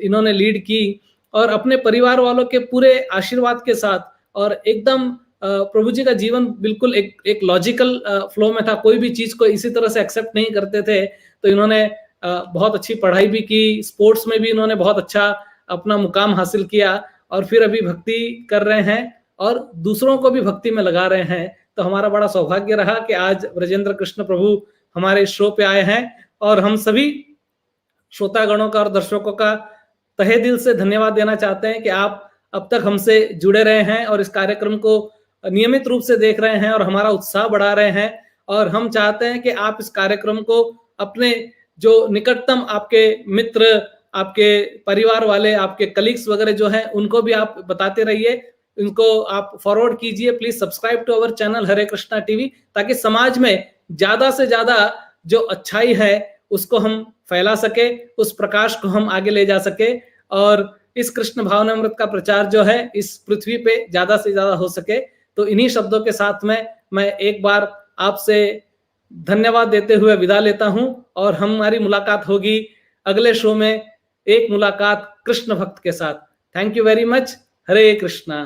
[SPEAKER 1] इन्होंने लीड की और अपने परिवार वालों के पूरे आशीर्वाद के साथ और एकदम प्रभु जी का जीवन बिल्कुल एक लॉजिकल फ्लो में था। कोई भी चीज को इसी तरह से एक्सेप्ट नहीं करते थे। तो इन्होंने बहुत अच्छी पढ़ाई भी की, स्पोर्ट्स में भी इन्होंने बहुत अच्छा अपना मुकाम हासिल किया और फिर अभी भक्ति कर रहे हैं और दूसरों को भी भक्ति में लगा रहे हैं। तो हमारा बड़ा सौभाग्य रहा कि आज ब्रजेंद्र कृष्ण प्रभु हमारे शो पे आए हैं और हम सभी श्रोतागणों का और दर्शकों का तहे दिल से धन्यवाद देना चाहते हैं कि आप अब तक हमसे जुड़े रहे हैं और इस कार्यक्रम को नियमित रूप से देख रहे हैं और हमारा उत्साह बढ़ा रहे हैं। और हम चाहते हैं कि आप इस कार्यक्रम को अपने जो निकटतम आपके मित्र, आपके परिवार वाले, आपके कलीग्स वगैरह जो हैं, उनको भी आप बताते रहिए, इनको आप फॉरवर्ड कीजिए। Please subscribe to our channel Hare Krishna TV, ताकि समाज में ज्यादा से ज्यादा जो अच्छाई है उसको हम फैला सके, उस प्रकाश को हम आगे ले जा सके और इस कृष्ण भावनामृत का प्रचार जो है इस पृथ्वी पे ज्यादा से ज्यादा हो सके। तो इन्हीं शब्दों के साथ में मैं एक बार आपसे धन्यवाद देते हुए विदा लेता हूं और हमारी मुलाकात होगी अगले शो में, एक मुलाकात कृष्ण भक्त के साथ। Thank you very much. Hare Krishna.